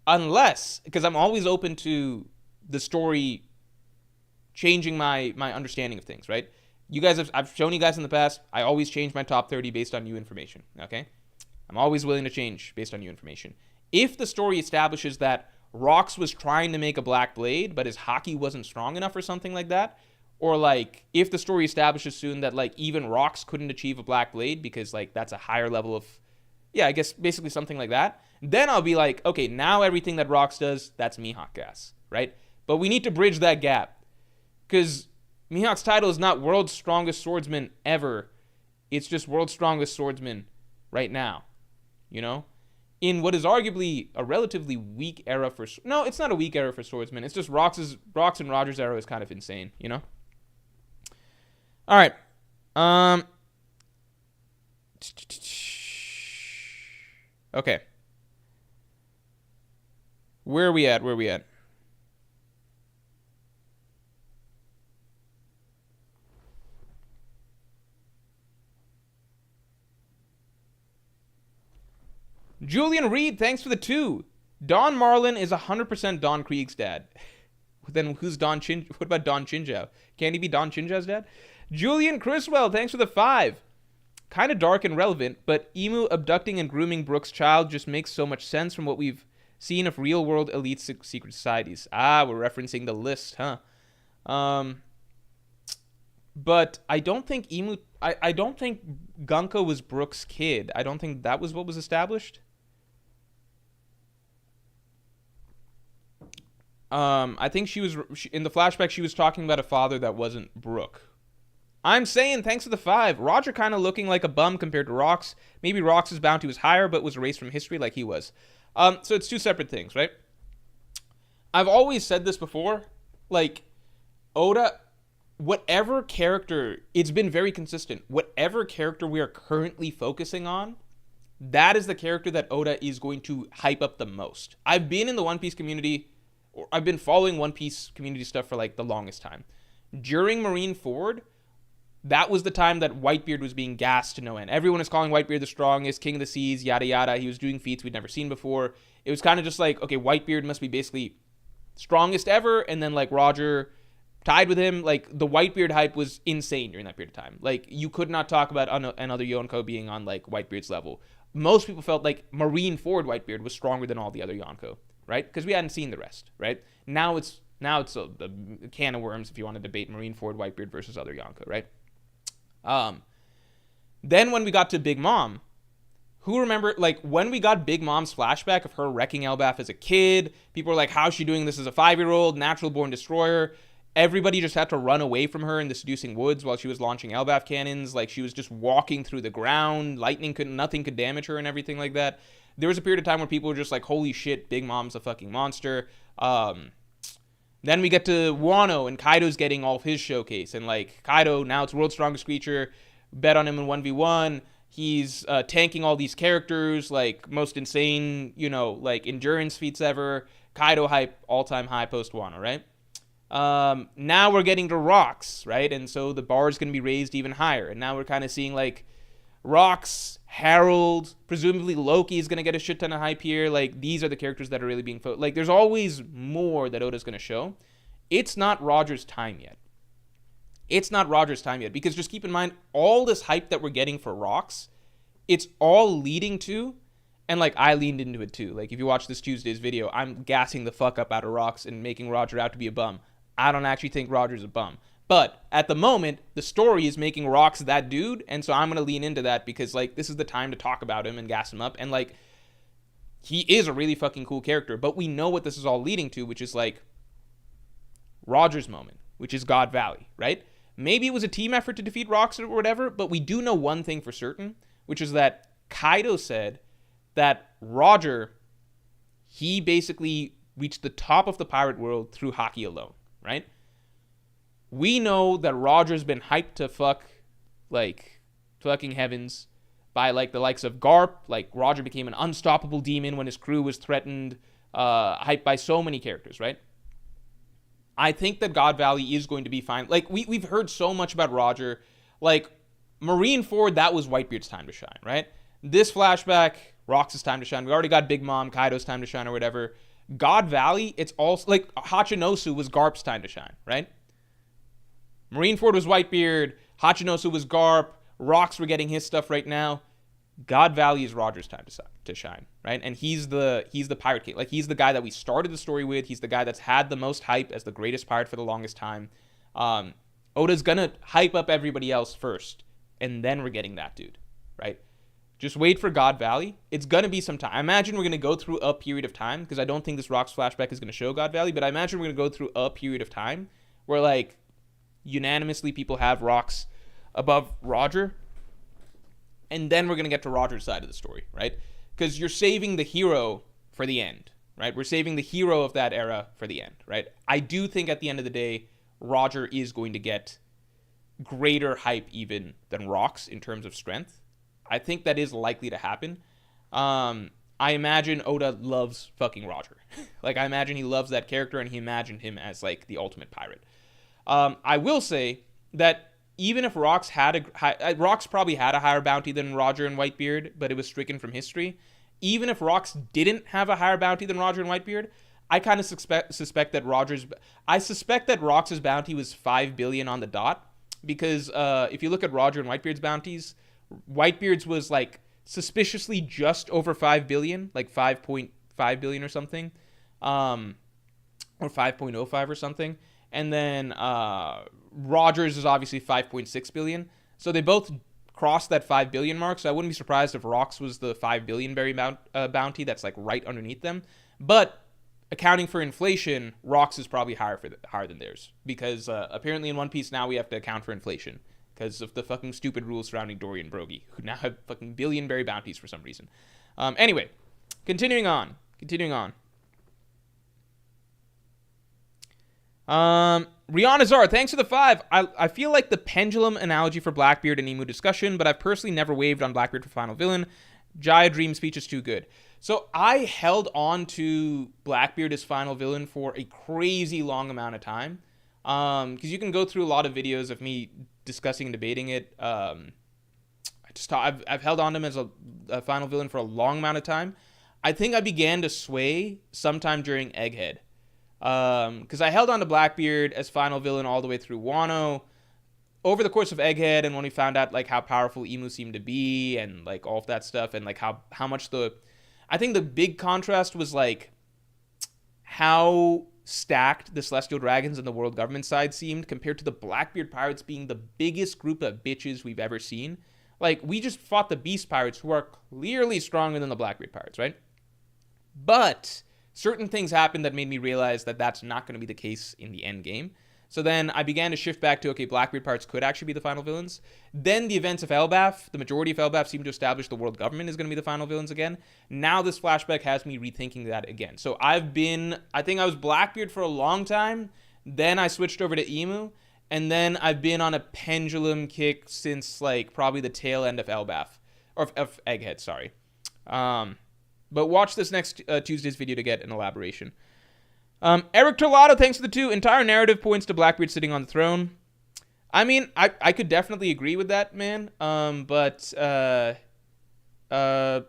Unless, because I'm always open to the story changing my understanding of things, right? I've shown you guys in the past, I always change my top 30 based on new information, okay? I'm always willing to change based on new information. If the story establishes that Rocks was trying to make a black blade, but his Haki wasn't strong enough or something like that, or like, if the story establishes soon that like even Rocks couldn't achieve a black blade because like that's a higher level of, I guess basically something like that, then I'll be like, okay, now everything that Rocks does, that's Mihawk gas, right? But we need to bridge that gap. Because Mihawk's title is not World's Strongest Swordsman ever. It's just World's Strongest Swordsman right now. In what is arguably a relatively weak era for... No, it's not a weak era for swordsmen. It's just Rocks and Roger's era is kind of insane, All right. Okay. Where are we at? Julian Reed, thanks for the 2. Don Marlin is 100% Don Krieg's dad. Then who's Don Chin? What about Don Chinjao? Can he be Don Chinjao's dad? Julian Criswell, thanks for the 5. Kind of dark and relevant, but Emu abducting and grooming Brooke's child just makes so much sense from what we've seen of real-world elite secret societies. We're referencing the list, huh? But I don't think I don't think Gunka was Brooke's kid. I don't think that was what was established. I think in the flashback, she was talking about a father that wasn't Brooke. I'm saying thanks for the 5. Roger kind of looking like a bum compared to Rocks. Maybe Rocks' bounty was higher, but was erased from history like he was. So it's two separate things, right? I've always said this before. Like, Oda, whatever character, it's been very consistent. Whatever character we are currently focusing on, that is the character that Oda is going to hype up the most. I've been in the One Piece community, or I've been following One Piece community stuff for like the longest time. During Marineford, that was the time that Whitebeard was being gassed to no end. Everyone is calling Whitebeard the strongest, king of the seas, yada yada. He was doing feats we'd never seen before. It was kind of just like, okay, Whitebeard must be basically strongest ever, and then like Roger tied with him. Like, the Whitebeard hype was insane during that period of time. Like, you could not talk about another Yonko being on, like, Whitebeard's level. Most people felt like Marineford Whitebeard was stronger than all the other Yonko, right? Because we hadn't seen the rest, right? Now it's a can of worms if you want to debate Marineford Whitebeard versus other Yonko, right? Then when we got to Big Mom, who remember, like, when we got Big Mom's flashback of her wrecking Elbaf as a kid, people were like, how's she doing this as a 5-year-old, natural born destroyer? Everybody just had to run away from her in the seducing woods while she was launching Elbaf cannons. Like, she was just walking through the ground. Nothing could damage her and everything like that. There was a period of time where people were just like, holy shit, Big Mom's a fucking monster. Then we get to Wano, and Kaido's getting all of his showcase. And, like, Kaido, now it's world's strongest creature. Bet on him in 1v1. He's tanking all these characters, like, most insane, like, endurance feats ever. Kaido hype, all-time high post-Wano, right? Now we're getting to Rocks, right? And so the bar is going to be raised even higher. And now we're kind of seeing, like, Rocks, Harold, presumably Loki is going to get a shit ton of hype here. Like, these are the characters that are really being... Like, there's always more that Oda's going to show. It's not Roger's time yet. Because just keep in mind, all this hype that we're getting for Rocks, it's all leading to... And, like, I leaned into it, too. Like, if you watch this Tuesday's video, I'm gassing the fuck up out of Rocks and making Roger out to be a bum. I don't actually think Roger's a bum. But at the moment, the story is making Rocks that dude, and so I'm going to lean into that because, like, this is the time to talk about him and gas him up. And, like, he is a really fucking cool character, but we know what this is all leading to, which is, like, Roger's moment, which is God Valley, right? Maybe it was a team effort to defeat Rocks or whatever, but we do know one thing for certain, which is that Kaido said that Roger, he basically reached the top of the pirate world through Haki alone, right? We know that Roger's been hyped to fucking heavens by, like, the likes of Garp. Like, Roger became an unstoppable demon when his crew was threatened, hyped by so many characters, right? I think that God Valley is going to be fine. Like, we've heard so much about Roger. Like, Marineford, that was Whitebeard's time to shine, right? This flashback, Rocks' time to shine. We already got Big Mom, Kaido's time to shine or whatever. God Valley, it's also, like, Hachinosu was Garp's time to shine, right? Marineford was Whitebeard, Hachinosu was Garp, Rocks were getting his stuff right now. God Valley is Roger's time to shine, right? And he's the pirate king. Like, he's the guy that we started the story with. He's the guy that's had the most hype as the greatest pirate for the longest time. Oda's gonna hype up everybody else first, and then we're getting that dude, right? Just wait for God Valley. It's gonna be some time. I imagine we're gonna go through a period of time, because I don't think this Rocks flashback is gonna show God Valley, but I imagine we're gonna go through a period of time where, like, unanimously people have Rocks above Roger, and then we're going to get to Roger's side of the story, right? Because you're saving the hero for the end, right? We're saving the hero of that era for the end, right? I do think at the end of the day, Roger is going to get greater hype even than Rocks in terms of strength. I think that is likely to happen. I imagine Oda loves fucking Roger. Like, I imagine he loves that character, and he imagined him as, like, the ultimate pirate. I will say that even if Rocks Rocks probably had a higher bounty than Roger and Whitebeard, but it was stricken from history. Even if Rocks didn't have a higher bounty than Roger and Whitebeard, I kind of suspect that Rocks' bounty was 5 billion on the dot, because if you look at Roger and Whitebeard's bounties, Whitebeard's was, like, suspiciously just over 5 billion, like 5.5 billion or something, or 5.05 or something. And then Rogers is obviously 5.6 billion. So they both crossed that 5 billion mark. So I wouldn't be surprised if Rocks was the 5 billion berry bounty that's, like, right underneath them. But accounting for inflation, Rocks is probably higher than theirs. Because apparently in One Piece now we have to account for inflation, because of the fucking stupid rules surrounding Dory and Brogy, who now have fucking billion berry bounties for some reason. Anyway, continuing on. Rihanna Zara, thanks for the 5. I feel like the pendulum analogy for Blackbeard and Emu discussion, but I've personally never waved on Blackbeard for final villain. Jaya Dream speech is too good. So I held on to Blackbeard as final villain for a crazy long amount of time. Because you can go through a lot of videos of me discussing and debating it. I've held on to him as a final villain for a long amount of time. I think I began to sway sometime during Egghead. Because I held on to Blackbeard as final villain all the way through Wano. Over the course of Egghead, and when we found out like how powerful Emu seemed to be, and like all of that stuff, and like how much I think the big contrast was like how stacked the Celestial Dragons and the world government side seemed compared to the Blackbeard pirates being the biggest group of bitches we've ever seen. Like, we just fought the Beast pirates, who are clearly stronger than the Blackbeard pirates, right? But certain things happened that made me realize that that's not going to be the case in the end game. So then I began to shift back to, okay, Blackbeard pirates could actually be the final villains. Then the events of Elbaf, the majority of Elbaf seemed to establish the world government is going to be the final villains again. Now this flashback has me rethinking that again. So I think I was Blackbeard for a long time. Then I switched over to Emu. And then I've been on a pendulum kick since like probably the tail end of Elbaf. Or of Egghead, sorry. But watch this next Tuesday's video to get an elaboration. Eric Torlado, thanks for the 2. Entire narrative points to Blackbeard sitting on the throne. I mean, I could definitely agree with that, man. But at the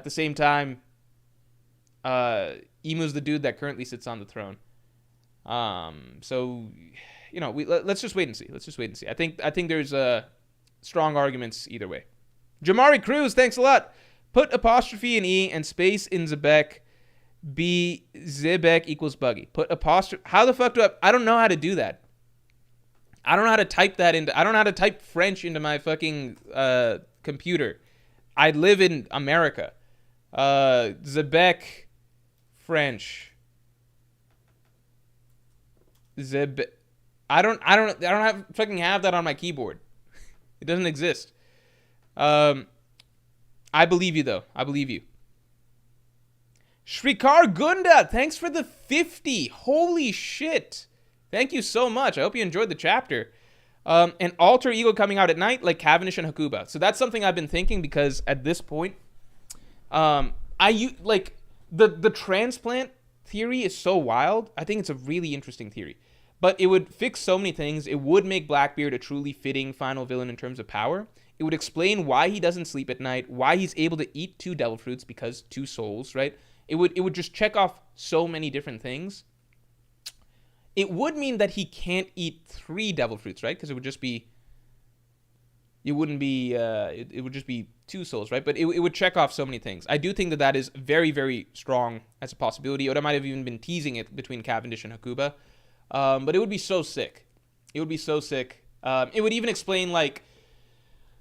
same time, Emu's the dude that currently sits on the throne. So, you know, let's just wait and see. I think there's strong arguments either way. Jamari Cruz, thanks a lot. Put apostrophe in E and space in Zebek. B Zebek equals buggy. Put apostrophe. How the fuck do I don't know how to do that. I don't know how to type that into. I don't know how to type French into my fucking computer. I live in America. Zebek French. I don't fucking have that on my keyboard. It doesn't exist. I believe you though. I believe you. Shrikar Gunda, thanks for the 50. Holy shit. Thank you so much. I hope you enjoyed the chapter. An alter ego coming out at night like Cavendish and Hakuba. So that's something I've been thinking because at this point, the transplant theory is so wild. I think it's a really interesting theory. But it would fix so many things. It would make Blackbeard a truly fitting final villain in terms of power. It would explain why he doesn't sleep at night, why he's able to eat 2 devil fruits because 2 souls, right? It would just check off so many different things. It would mean that he can't eat 3 devil fruits, right? Because it would just be... It wouldn't be... it would just be 2 souls, right? But it would check off so many things. I do think that is very, very strong as a possibility. Oda might have even been teasing it between Cavendish and Hakuba. But it would be so sick. It would be so sick. It would even explain, like,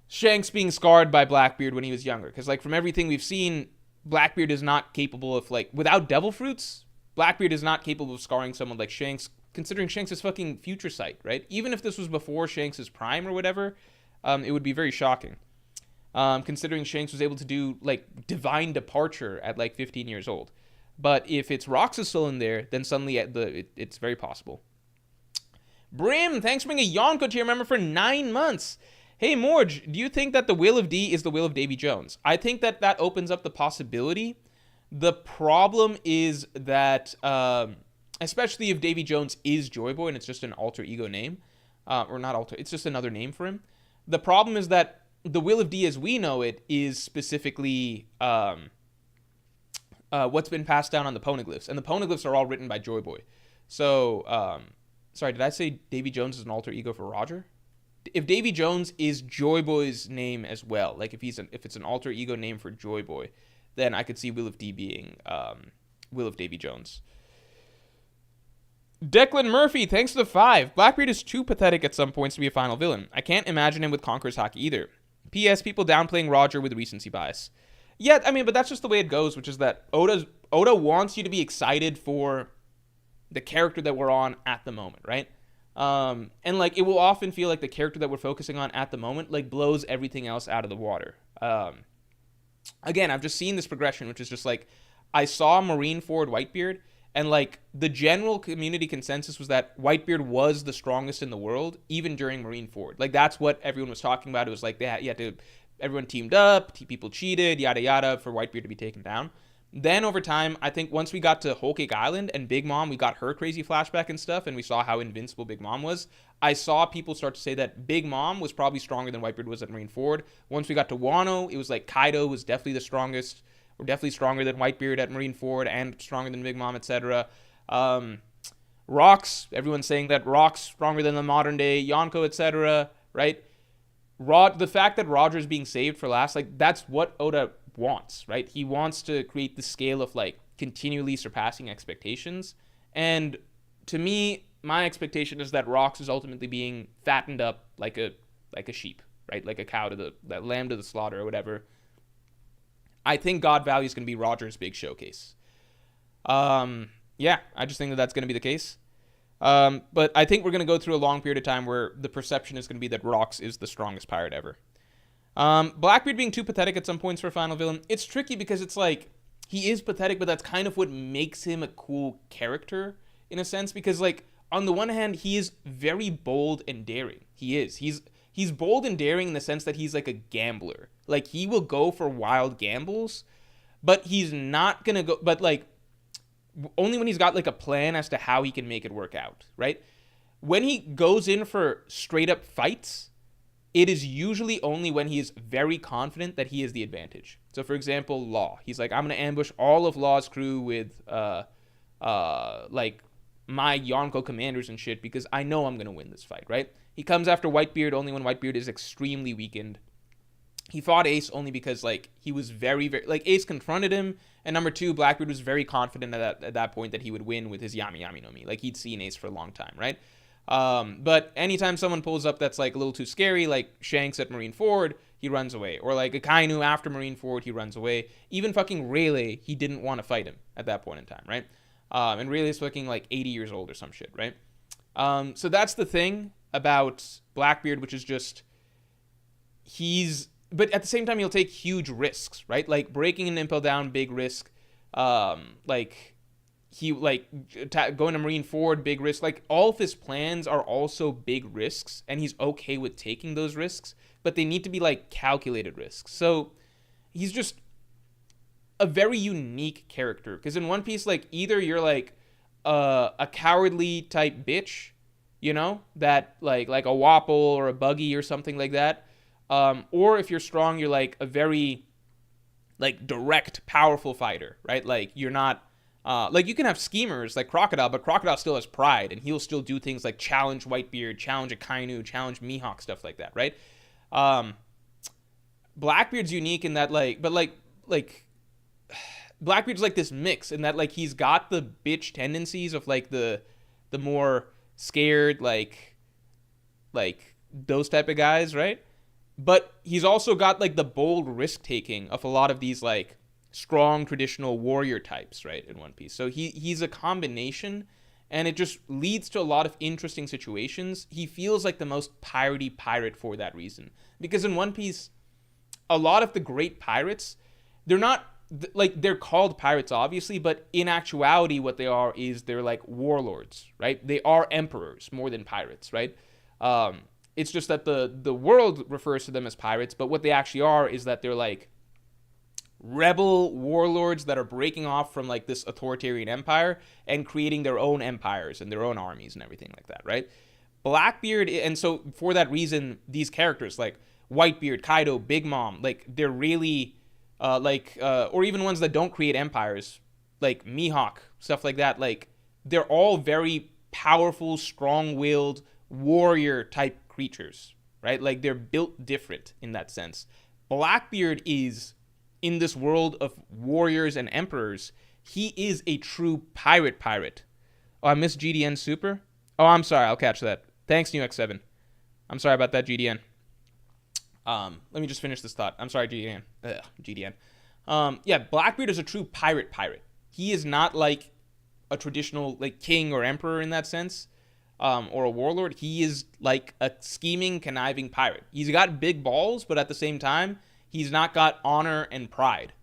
Shanks being scarred by Blackbeard when he was younger. Because, like, from everything we've seen... Blackbeard is not capable of, like, without devil fruits, Blackbeard is not capable of scarring someone like Shanks, considering Shanks' fucking future sight, right? Even if this was before Shanks' prime or whatever, it would be very shocking. Considering Shanks was able to do, like, divine departure at, like, 15 years old. But if it's Rox' soul in there, then suddenly it's very possible. Brim, thanks for being a Yonko tier member for 9 months. Hey, Morge, do you think that the will of D is the will of Davy Jones? I think that opens up the possibility. The problem is that, especially if Davy Jones is Joy Boy and it's just an alter ego name, or not alter, it's just another name for him. The problem is that the will of D as we know it is specifically what's been passed down on the poneglyphs. And the poneglyphs are all written by Joy Boy. So, sorry, did I say Davy Jones is an alter ego for Roger? If Davy Jones is Joy Boy's name as well, like if it's an alter ego name for Joy Boy, then I could see Will of D being Will of Davy Jones. Declan Murphy, thanks for the 5. Blackbeard is too pathetic at some points to be a final villain. I can't imagine him with Conqueror's Haki either. P.S. People downplaying Roger with recency bias. Yeah, I mean, but that's just the way it goes, which is that Oda wants you to be excited for the character that we're on at the moment, right? And like it will often feel like the character that we're focusing on at the moment like blows everything else out of the water. Again, I've just seen this progression, which is just like I saw Marineford Whitebeard, and like the general community consensus was that Whitebeard was the strongest in the world even during Marineford. Like that's what everyone was talking about. It was like everyone teamed up, people cheated, yada yada, for Whitebeard to be taken down. Then over time, I think once we got to Whole Cake Island and Big Mom, we got her crazy flashback and stuff, and we saw how invincible Big Mom was. I saw people start to say that Big Mom was probably stronger than Whitebeard was at Marineford. Once we got to Wano, it was like Kaido was definitely the strongest, or definitely stronger than Whitebeard at Marineford and stronger than Big Mom, etc. Rocks, everyone's saying that Rocks stronger than the modern day Yonko, etc. Right? The fact that Roger's being saved for last, like, that's what Oda wants, right? He wants to create the scale of like continually surpassing expectations. And to me, my expectation is that Rocks is ultimately being fattened up like a sheep, right? Like a cow that lamb to the slaughter or whatever. I think God Valley is going to be Roger's big showcase. Yeah, I just think that that's going to be the case. But I think we're going to go through a long period of time where the perception is going to be that Rocks is the strongest pirate ever. Blackbeard being too pathetic at some points for a final villain, it's tricky because it's like, he is pathetic, but that's kind of what makes him a cool character in a sense, because like, on the one hand, he is very bold and daring. He is. He's bold and daring in the sense that he's like a gambler. Like, he will go for wild gambles, but he's not going to go, but like, only when he's got like a plan as to how he can make it work out, right? When he goes in for straight up fights, it is usually only when he is very confident that he is the advantage. So, for example, Law. He's like, I'm going to ambush all of Law's crew with, like, my Yonko commanders and shit because I know I'm going to win this fight, right? He comes after Whitebeard only when Whitebeard is extremely weakened. He fought Ace only because, like, he was very, very... Like, Ace confronted him, and number two, Blackbeard was very confident at that point that he would win with his Yami Yami no Mi. Like, he'd seen Ace for a long time, right? But anytime someone pulls up that's like a little too scary, like Shanks at Marineford, he runs away. Or like Akainu after Marineford, he runs away. Even fucking Rayleigh, he didn't want to fight him at that point in time, right? And Rayleigh's fucking like 80 years old or some shit, right? So that's the thing about Blackbeard, which is just, but at the same time, he'll take huge risks, right? Like breaking an Impel down, big risk. Going to Marineford, big risk. Like, all of his plans are also big risks, and he's okay with taking those risks, but they need to be like calculated risks. So he's just a very unique character, because in One Piece, like, either you're like a cowardly type bitch, you know, that like a Wapol or a Buggy or something like that, or if you're strong, you're like a very like direct, powerful fighter, right? Like, you're not like, you can have schemers like Crocodile, but Crocodile still has pride, and he'll still do things like challenge Whitebeard, challenge Akainu, challenge Mihawk, stuff like that, right? Blackbeard's unique in that, like, but like Blackbeard's like this mix in that, like, he's got the bitch tendencies of like the more scared, like those type of guys, right? But he's also got like the bold risk taking of a lot of these like strong traditional warrior types, right, in One Piece. So he's a combination, and it just leads to a lot of interesting situations. He feels like the most piratey pirate for that reason, because in One Piece, a lot of the great pirates, they're not like, they're called pirates obviously, but in actuality what they are is they're like warlords, right? They are emperors more than pirates, right? It's just that the world refers to them as pirates, but what they actually are is that they're like rebel warlords that are breaking off from like this authoritarian empire and creating their own empires and their own armies and everything like that, right? Blackbeard, and so for that reason, these characters like Whitebeard, Kaido, Big Mom, like, they're really or even ones that don't create empires, like Mihawk, stuff like that, like, they're all very powerful, strong-willed warrior type creatures, right? Like, they're built different in that sense. Blackbeard is, in this world of warriors and emperors, he is a true pirate. Oh, I missed GDN Super? Oh, I'm sorry. I'll catch that. Thanks, New X7. I'm sorry about that, GDN. Let me just finish this thought. I'm sorry, GDN. GDN. Yeah, Blackbeard is a true pirate. He is not like a traditional like king or emperor in that sense, or a warlord. He is like a scheming, conniving pirate. He's got big balls, but at the same time, he's not got honor and pride.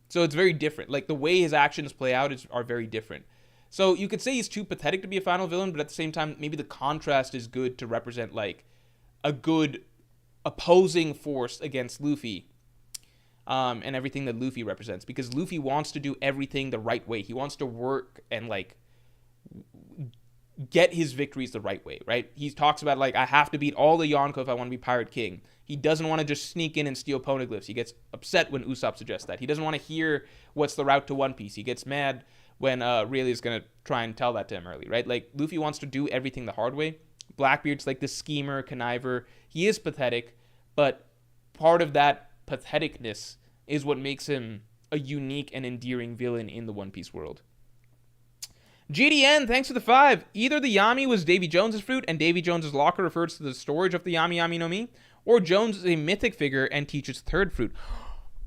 So it's very different. Like, the way his actions play out are very different. So you could say he's too pathetic to be a final villain, but at the same time, maybe the contrast is good to represent like a good opposing force against Luffy, and everything that Luffy represents. Because Luffy wants to do everything the right way. He wants to work and like get his victories the right way, right? He talks about like, I have to beat all the Yonko if I want to be Pirate King. He doesn't want to just sneak in and steal poneglyphs. He gets upset when Usopp suggests that. He doesn't want to hear what's the route to One Piece. He gets mad when Rayleigh's going to try and tell that to him early, right? Like, Luffy wants to do everything the hard way. Blackbeard's like the schemer, conniver. He is pathetic, but part of that patheticness is what makes him a unique and endearing villain in the One Piece world. GDN, thanks for the 5. Either the Yami was Davy Jones' fruit and Davy Jones' locker refers to the storage of the Yami Yami no Mi, or Jones is a mythic figure and teaches third fruit.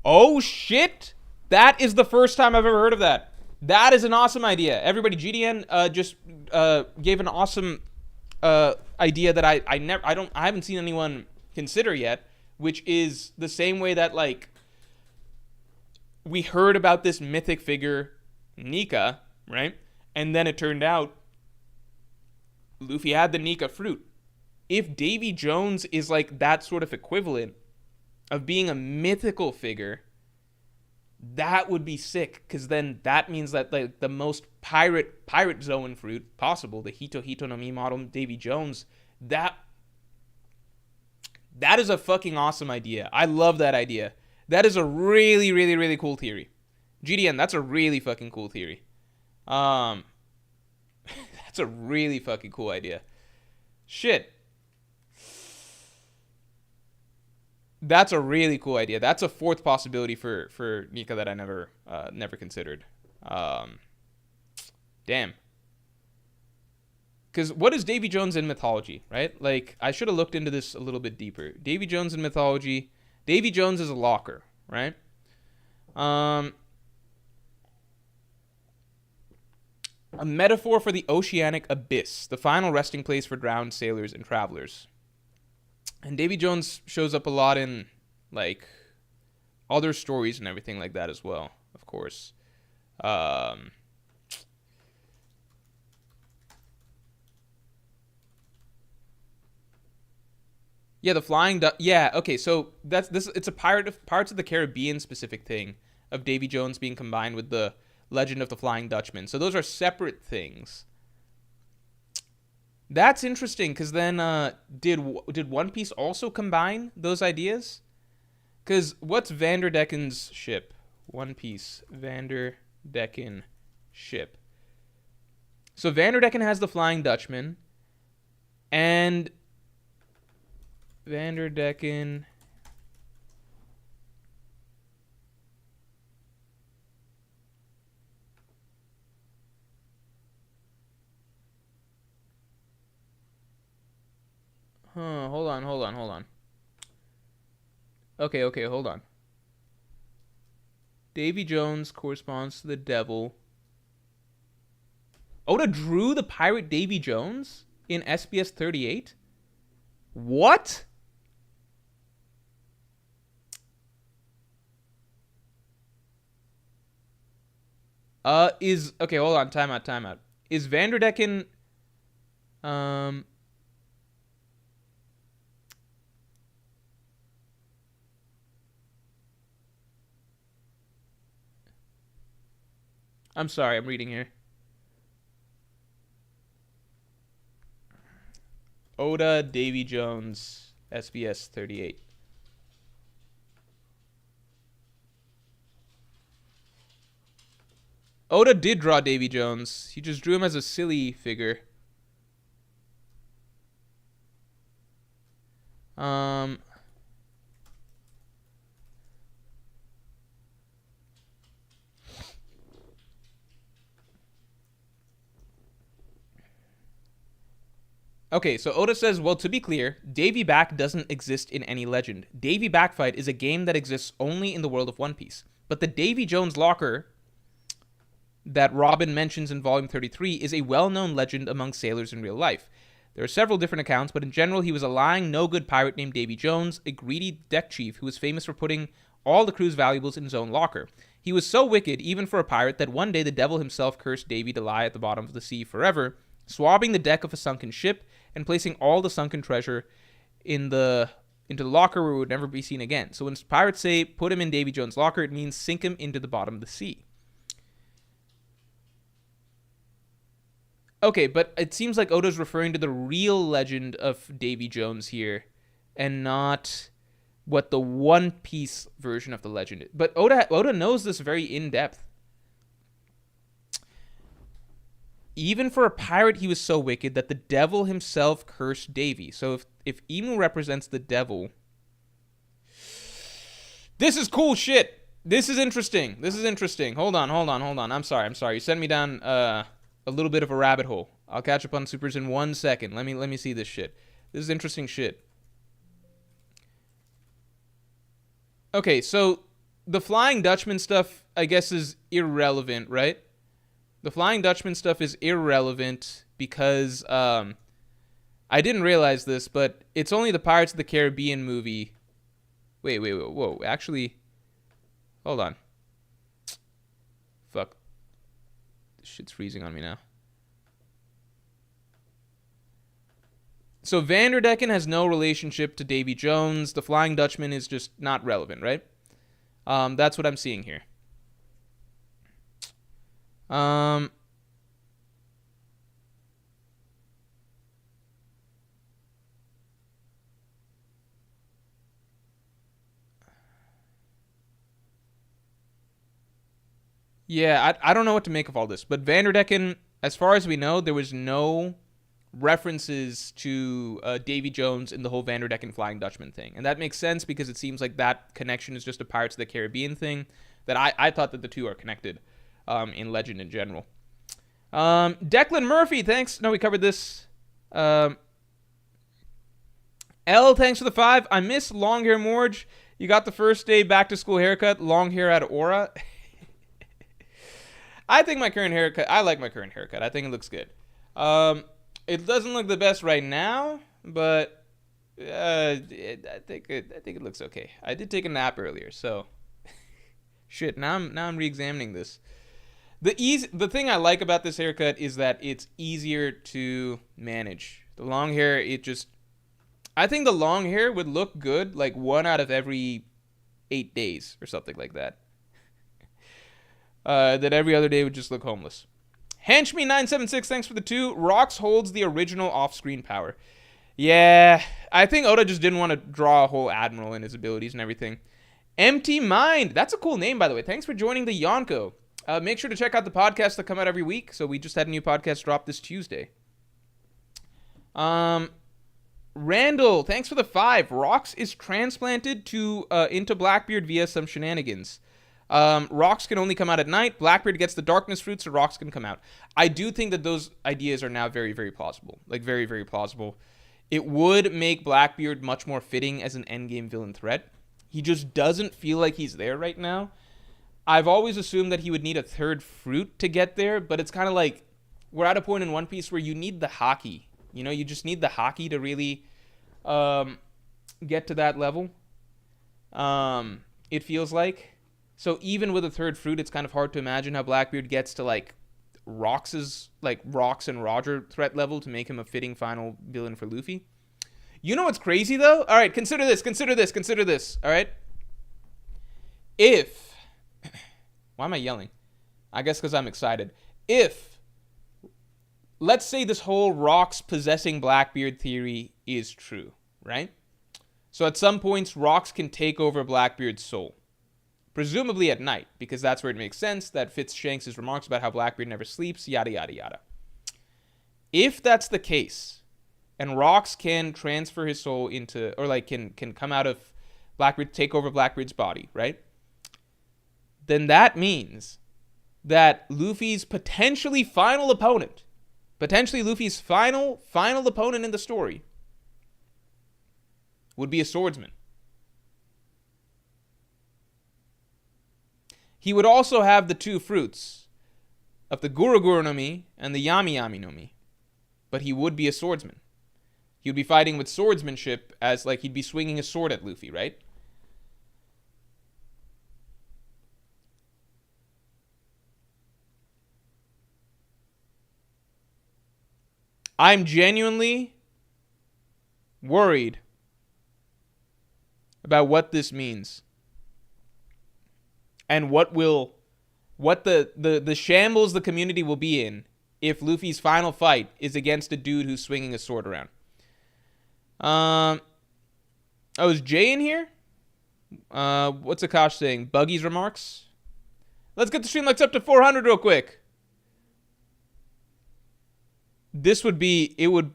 Oh shit! That is the first time I've ever heard of that. That is an awesome idea. Everybody, GDN just gave an awesome idea that I haven't seen anyone consider yet, which is the same way that, like, we heard about this mythic figure, Nika, right? And then it turned out Luffy had the Nika fruit. If Davy Jones is like that sort of equivalent of being a mythical figure, that would be sick, because then that means that, like, the most pirate Zoan fruit possible, the Hito Hito no Mi model Davy Jones, that is a fucking awesome idea. I love that idea. That is a really, really, really cool theory. GDN, that's a really fucking cool theory. That's a really fucking cool idea. Shit. That's a really cool idea. That's a fourth possibility for Nika that I never considered. Damn. Because what is Davy Jones in mythology, right? Like, I should have looked into this a little bit deeper. Davy Jones in mythology. Davy Jones is a locker, right? A metaphor for the oceanic abyss, the final resting place for drowned sailors and travelers. And Davy Jones shows up a lot in, like, other stories and everything like that as well, of course. Yeah, the flying yeah, okay, so that's this. It's a Pirates of the Caribbean specific thing of Davy Jones being combined with the Legend of the Flying Dutchman. So those are separate things. That's interesting, because then did One Piece also combine those ideas? Because what's Vanderdecken's ship? One Piece, Vanderdecken ship. So Vanderdecken has the Flying Dutchman, and Vanderdecken... hold on. Okay, hold on. Davy Jones corresponds to the devil. Oda drew the pirate Davy Jones in SBS 38? What? Okay, hold on, time out. Is Vanderdecken I'm sorry, I'm reading here. Oda, Davy Jones, SBS 38. Oda did draw Davy Jones. He just drew him as a silly figure. Okay, so Oda says, well, to be clear, Davy Back doesn't exist in any legend. Davy Backfight is a game that exists only in the world of One Piece. But the Davy Jones locker that Robin mentions in Volume 33 is a well-known legend among sailors in real life. There are several different accounts, but in general, he was a lying, no-good pirate named Davy Jones, a greedy deck chief who was famous for putting all the crew's valuables in his own locker. He was so wicked, even for a pirate, that one day the devil himself cursed Davy to lie at the bottom of the sea forever, swabbing the deck of a sunken ship and placing all the sunken treasure into the locker where it would never be seen again. So when pirates say, put him in Davy Jones' locker, it means sink him into the bottom of the sea. Okay, but it seems like Oda's referring to the real legend of Davy Jones here, and not what the One Piece version of the legend is. But Oda knows this very in depth. Even for a pirate, he was so wicked that the devil himself cursed Davy. So if Emu represents the devil, this is cool shit. This is interesting. Hold on. I'm sorry. You sent me down a little bit of a rabbit hole. I'll catch up on supers in 1 second. Let me see this shit. This is interesting shit. Okay, so the Flying Dutchman stuff, I guess, is irrelevant, right? The Flying Dutchman stuff is irrelevant because I didn't realize this, but it's only the Pirates of the Caribbean movie. Wait, whoa. Actually, hold on. Fuck. This shit's freezing on me now. So Vanderdecken has no relationship to Davy Jones. The Flying Dutchman is just not relevant, right? That's what I'm seeing here. Yeah, I don't know what to make of all this, but Vanderdecken, as far as we know, there was no references to Davy Jones in the whole Vanderdecken Flying Dutchman thing. And that makes sense because it seems like that connection is just a Pirates of the Caribbean thing, that I thought that the two are connected in Legend in general. Declan Murphy, thanks. No, we covered this. L, thanks for the 5. I miss long hair Morge. You got the first day back to school haircut, long hair at Aura. I think my current haircut, I like my current haircut. I think it looks good. It doesn't look the best right now, but I think it looks okay. I did take a nap earlier, so shit. Now I'm re-examining this. The thing I like about this haircut is that it's easier to manage. The long hair, I think the long hair would look good like 1 out of every 8 days or something like that. That every other day would just look homeless. Henchme976, thanks for the 2. Rocks holds the original off-screen power. Yeah, I think Oda just didn't want to draw a whole admiral in his abilities and everything. Empty Mind, that's a cool name, by the way. Thanks for joining the Yonko. Make sure to check out the podcasts that come out every week. So we just had a new podcast drop this Tuesday. Randall, thanks for the 5. Rocks is transplanted into Blackbeard via some shenanigans. Rocks can only come out at night. Blackbeard gets the darkness fruit, so Rocks can come out. I do think that those ideas are now very, very plausible. Like, very, very plausible. It would make Blackbeard much more fitting as an endgame villain threat. He just doesn't feel like he's there right now. I've always assumed that he would need a third fruit to get there, but it's kind of like we're at a point in One Piece where you need the Haki. You know, you just need the Haki to really get to that level. It feels like. So even with a third fruit, it's kind of hard to imagine how Blackbeard gets to like Rocks and Roger threat level to make him a fitting final villain for Luffy. You know what's crazy though? All right, consider this. All right. If, why am I yelling? I guess because I'm excited. If, let's say this whole Rocks possessing Blackbeard theory is true, right? So at some points, Rocks can take over Blackbeard's soul. Presumably at night, because that's where it makes sense. That fits Shanks' remarks about how Blackbeard never sleeps, yada, yada, yada. If that's the case, and Rocks can transfer his soul into, or like can come out of Blackbeard, take over Blackbeard's body, right? Then that means that Luffy's potentially final opponent in the story would be a swordsman. He would also have the 2 fruits of the Guru Guru no Mi and the Yami Yami no Mi. But he would be a swordsman. He would be fighting with swordsmanship as like he'd be swinging a sword at Luffy, right? I'm genuinely worried about what this means. And what the shambles the community will be in if Luffy's final fight is against a dude who's swinging a sword around. Oh, is Jay in here? What's Akash saying? Buggy's remarks? Let's get the stream likes up to 400 real quick. You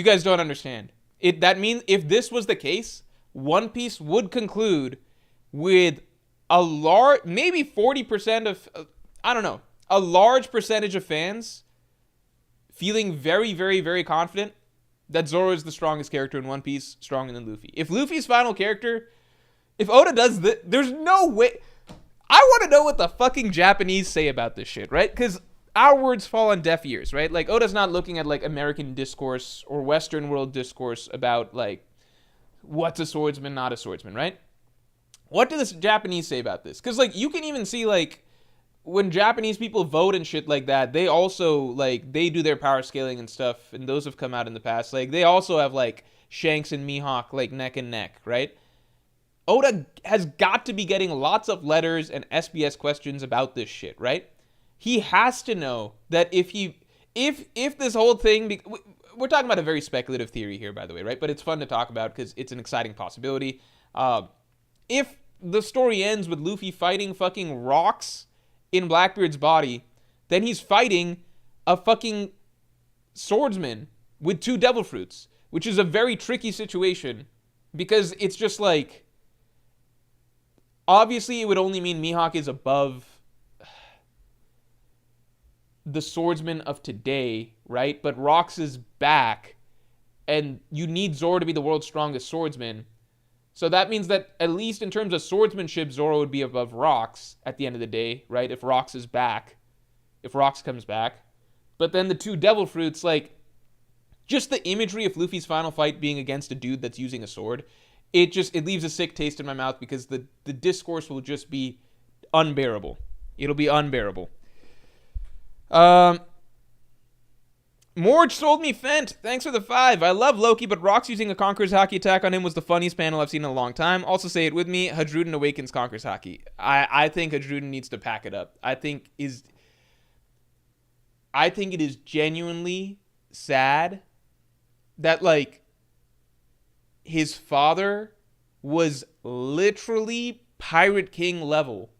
guys don't understand. That means if this was the case, One Piece would conclude with maybe 40% of, I don't know, a large percentage of fans feeling very, very, very confident that Zoro is the strongest character in One Piece, stronger than Luffy. If Luffy's final character, if Oda does this, there's no way. I want to know what the fucking Japanese say about this shit, right? Because our words fall on deaf ears, right? Like, Oda's not looking at, like, American discourse or Western world discourse about, like, what's a swordsman, not a swordsman, right? What do the Japanese say about this? Because, like, you can even see, like, when Japanese people vote and shit like that, they also, like, they do their power scaling and stuff, and those have come out in the past. Like, they also have, like, Shanks and Mihawk, like, neck and neck, right? Oda has got to be getting lots of letters and SBS questions about this shit, right? He has to know that if this whole thing, we're talking about a very speculative theory here, by the way, right? But it's fun to talk about because it's an exciting possibility. If the story ends with Luffy fighting fucking rocks in Blackbeard's body, then he's fighting a fucking swordsman with 2 devil fruits, which is a very tricky situation because it's just like, obviously it would only mean Mihawk is above the swordsman of today, right? But Rocks is back, and you need Zoro to be the world's strongest swordsman. So that means that, at least in terms of swordsmanship, Zoro would be above Rocks at the end of the day, right? If Rocks is back. If Rocks comes back. But then the 2 devil fruits, like, just the imagery of Luffy's final fight being against a dude that's using a sword, it leaves a sick taste in my mouth because the discourse will just be unbearable. It'll be unbearable. Morge sold me Fent. Thanks for the 5. I love Loki, but Rocks using a Conqueror's Haki attack on him was the funniest panel I've seen in a long time. Also say it with me, Hadruden awakens Conqueror's Haki. I think Hadruden needs to pack it up. I think it is genuinely sad that, like, his father was literally Pirate King level,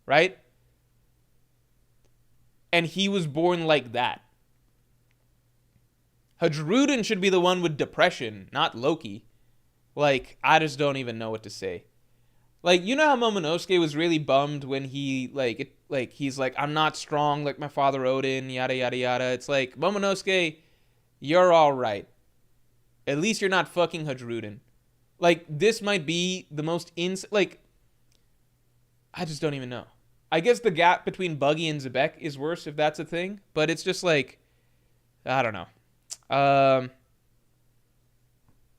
right? And he was born like that. Hadruden should be the one with depression, not Loki. Like, I just don't even know what to say. Like, you know how Momonosuke was really bummed when he, he's like, I'm not strong like my father Odin, yada, yada, yada. It's like, Momonosuke, you're alright. At least you're not fucking Hadruden. Like, this might be the most I just don't even know. I guess the gap between Buggy and Zebek is worse, if that's a thing. But it's just like, I don't know.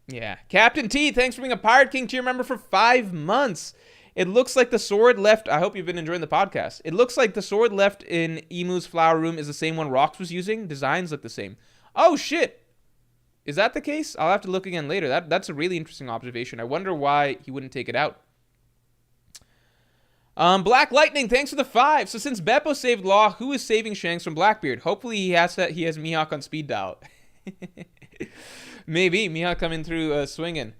Yeah. Captain T, thanks for being a Pirate King tier member for 5 months. It looks like the sword left... I hope you've been enjoying the podcast. It looks like the sword left in Emu's flower room is the same one Rocks was using. Designs look the same. Oh, shit. Is that the case? I'll have to look again later. That's a really interesting observation. I wonder why he wouldn't take it out. Black Lightning, thanks for the 5. So since Beppo saved Law, who is saving Shanks from Blackbeard? Hopefully he has Mihawk on speed dial. Maybe Mihawk coming through swinging.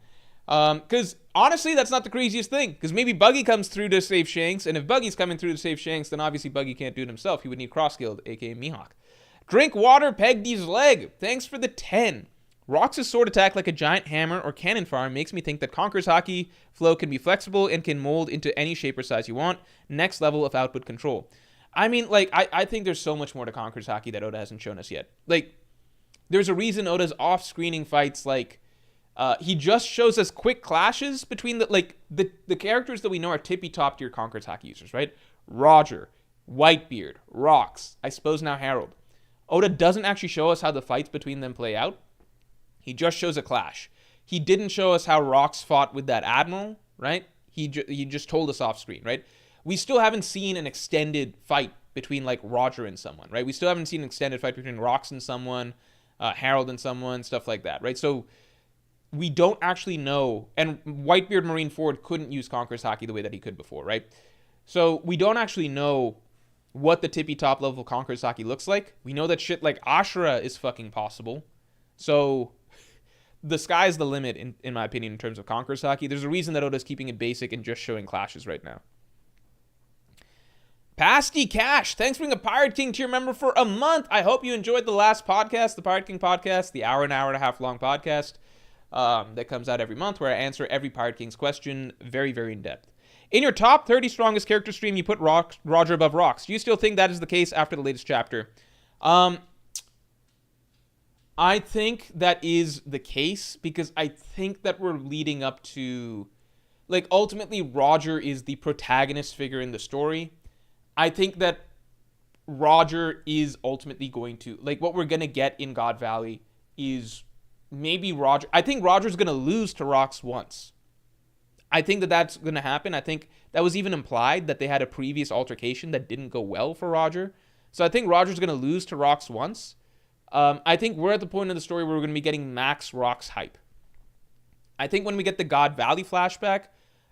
Because honestly, that's not the craziest thing. Because maybe Buggy comes through to save Shanks, and if Buggy's coming through to save Shanks, then obviously Buggy can't do it himself. He would need Cross-Guild, aka Mihawk. Drink water, Pegdy's leg. Thanks for the 10. Rocks' sword attack like a giant hammer or cannon farm makes me think that Conqueror's Haki flow can be flexible and can mold into any shape or size you want. Next level of output control. I mean, like, I think there's so much more to Conqueror's Haki that Oda hasn't shown us yet. Like, there's a reason Oda's off-screening fights, like, he just shows us quick clashes between the characters that we know are tippy-top tier Conqueror's Haki users, right? Roger, Whitebeard, Rocks, I suppose now Harold. Oda doesn't actually show us how the fights between them play out. He just shows a clash. He didn't show us how Rocks fought with that Admiral, right? He just told us off screen, right? We still haven't seen an extended fight between, like, Roger and someone, right? We still haven't seen an extended fight between Rocks and someone, Harold and someone, stuff like that, right? So we don't actually know, and Whitebeard Marineford couldn't use Conqueror's Haki the way that he could before, right? So we don't actually know what the tippy-top level Conqueror's Haki looks like. We know that shit like Ashura is fucking possible. So the sky's the limit, in my opinion, in terms of Conqueror's Haki. There's a reason that Oda's keeping it basic and just showing clashes right now. Pasty Cash, thanks for being a Pirate King tier member for a month. I hope you enjoyed the last podcast, the Pirate King podcast, the hour and a half long podcast that comes out every month where I answer every Pirate King's question very, very in depth. In your top 30 strongest character stream, you put Roger above Rocks. Do you still think that is the case after the latest chapter? I think that is the case because I think that we're leading up to, like, ultimately Roger is the protagonist figure in the story. I think that Roger is ultimately going to, like, what we're going to get in God Valley is maybe Roger. I think Roger's going to lose to Rocks once. I think that that's going to happen. I think that was even implied that they had a previous altercation that didn't go well for Roger. So I think Roger's going to lose to Rocks once. I think we're at the point in the story where we're going to be getting max Rocks hype. I think when we get the God Valley flashback,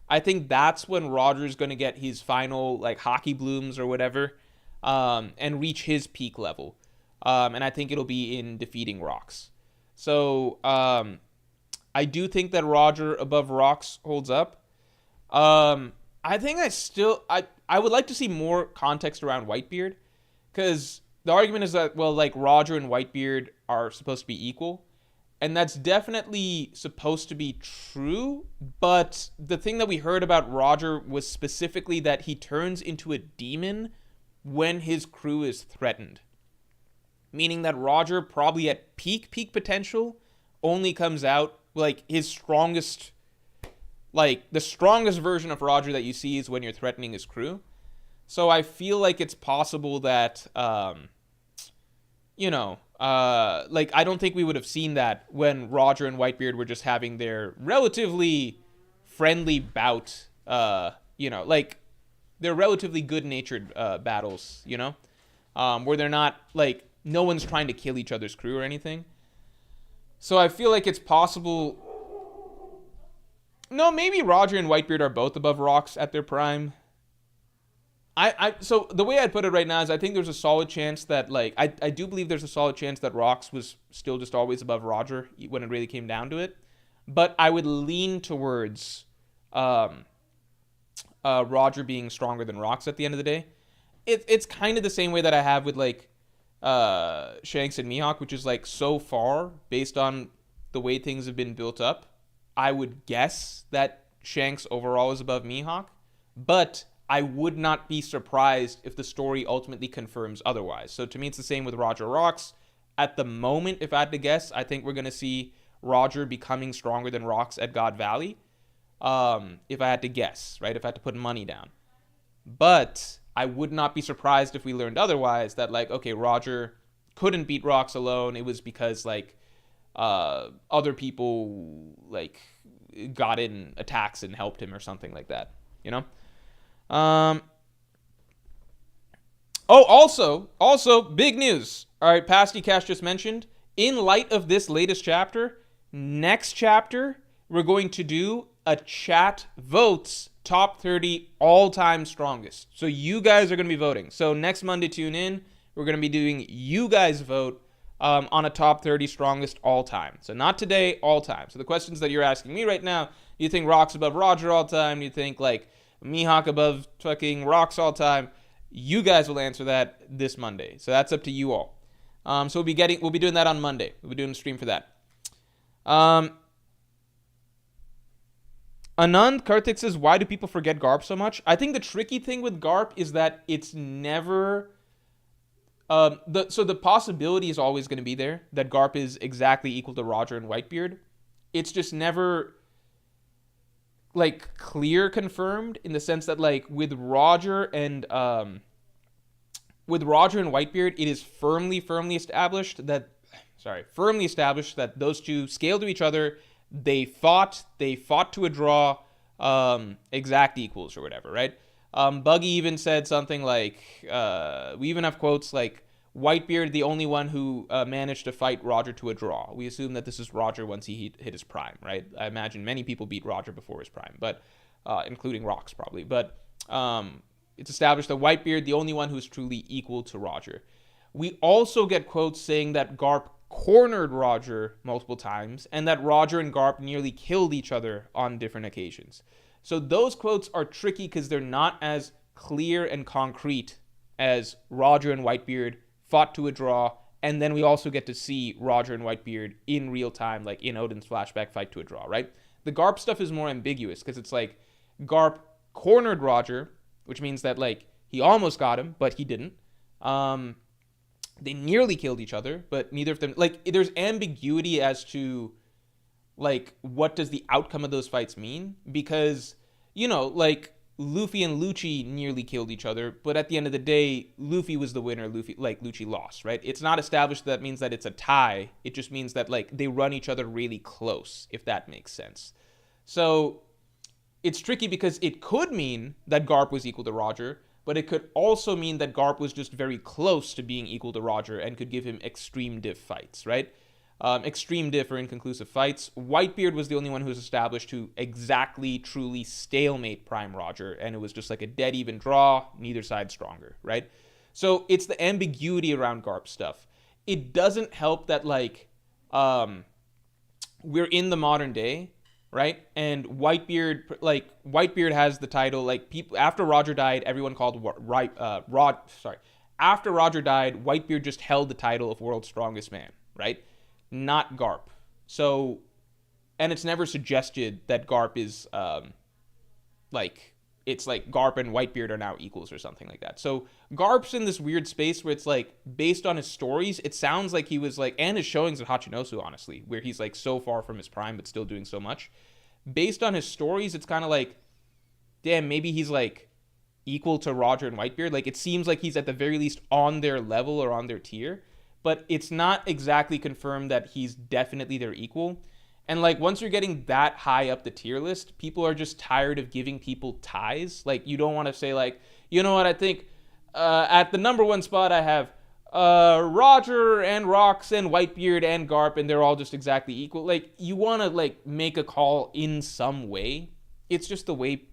I think that's when Roger's going to get his final, like, Haki blooms or whatever, and reach his peak level. And I think it'll be in defeating Rocks. So, I do think that Roger above Rocks holds up. I think I would like to see more context around Whitebeard, because the argument is that, well, like, Roger and Whitebeard are supposed to be equal. And that's definitely supposed to be true, but the thing that we heard about Roger was specifically that he turns into a demon when his crew is threatened. Meaning that Roger, probably at peak potential, only comes out, like, his strongest, like, the strongest version of Roger that you see is when you're threatening his crew. So I feel like it's possible that, like, I don't think we would have seen that when Roger and Whitebeard were just having their relatively friendly bout, like, they're relatively good-natured battles, where they're not, like, no one's trying to kill each other's crew or anything. So I feel like it's possible. No, maybe Roger and Whitebeard are both above Rocks at their prime. So the way I'd put it right now is I think there's a solid chance that, like, I do believe there's a solid chance that Rocks was still just always above Roger when it really came down to it. But I would lean towards Roger being stronger than Rocks at the end of the day. It's kind of the same way that I have with, like, Shanks and Mihawk, which is, like, so far, based on the way things have been built up, I would guess that Shanks overall is above Mihawk. But I would not be surprised if the story ultimately confirms otherwise. So to me, it's the same with Roger Rocks. At the moment, if I had to guess, I think we're going to see Roger becoming stronger than Rocks at God Valley. If I had to guess, right? If I had to put money down. But I would not be surprised if we learned otherwise, that, like, okay, Roger couldn't beat Rocks alone. It was because, like, other people, like, got in attacks and helped him or something like that, Also, big news. All right, Pasty Cash just mentioned, in light of this latest chapter, next chapter, we're going to do a chat votes top 30 all-time strongest. So you guys are going to be voting. So next Monday, tune in. We're going to be doing you guys vote on a top 30 strongest all-time. So not today, all-time. So the questions that you're asking me right now, do you think Rocks above Roger all-time? Do you think, like, Mihawk above fucking Rocks all time? You guys will answer that this Monday. So that's up to you all. So we'll be doing that on Monday. We'll be doing a stream for that. Anand Karthik says, why do people forget Garp so much? I think the tricky thing with Garp is that it's never so the possibility is always going to be there that Garp is exactly equal to Roger and Whitebeard. It's just never, like, clear confirmed, in the sense that, like, with Roger and Whitebeard, it is firmly established that those two scale to each other. They fought to a draw, exact equals or whatever, right? Buggy even said something like, we even have quotes like, Whitebeard, the only one who managed to fight Roger to a draw. We assume that this is Roger once he hit his prime, right? I imagine many people beat Roger before his prime, but including Rocks probably. But it's established that Whitebeard, the only one who's truly equal to Roger. We also get quotes saying that Garp cornered Roger multiple times, and that Roger and Garp nearly killed each other on different occasions. So those quotes are tricky because they're not as clear and concrete as Roger and Whitebeard fought to a draw, and then we also get to see Roger and Whitebeard in real time, like in Odin's flashback, fight to a draw, right? The Garp stuff is more ambiguous because it's like Garp cornered Roger, which means that like he almost got him, but he didn't. They nearly killed each other, but neither of them, like, there's ambiguity as to like what does the outcome of those fights mean, because, you know, like Luffy and Lucci nearly killed each other, but at the end of the day, Luffy was the winner, Lucci lost, right? It's not established that means that it's a tie. It just means that like they run each other really close, if that makes sense. So it's tricky because it could mean that Garp was equal to Roger, but it could also mean that Garp was just very close to being equal to Roger and could give him extreme diff fights, right? Extreme diff or inconclusive fights. Whitebeard was the only one who was established to exactly, truly stalemate Prime Roger, and it was just like a dead even draw, neither side stronger, right? So it's the ambiguity around Garp stuff. It doesn't help that, like, we're in the modern day, right? And Whitebeard has the title, like, people after Roger died, everyone called after Roger died, Whitebeard just held the title of World's Strongest Man, right? Not Garp. So, and it's never suggested that Garp is, it's like Garp and Whitebeard are now equals or something like that. So Garp's in this weird space where it's like, based on his stories, it sounds like he was like, and his showings at Hachinosu, honestly, where he's like so far from his prime but still doing so much. Based on his stories, it's kind of like, damn, maybe he's like equal to Roger and Whitebeard. Like, it seems like he's at the very least on their level or on their tier, but it's not exactly confirmed that he's definitely their equal. And like, once you're getting that high up the tier list, people are just tired of giving people ties. Like, you don't want to say like, you know what, I think at the number one spot I have Roger and Rocks and Whitebeard and Garp, and they're all just exactly equal. Like, you want to like make a call in some way. It's just the way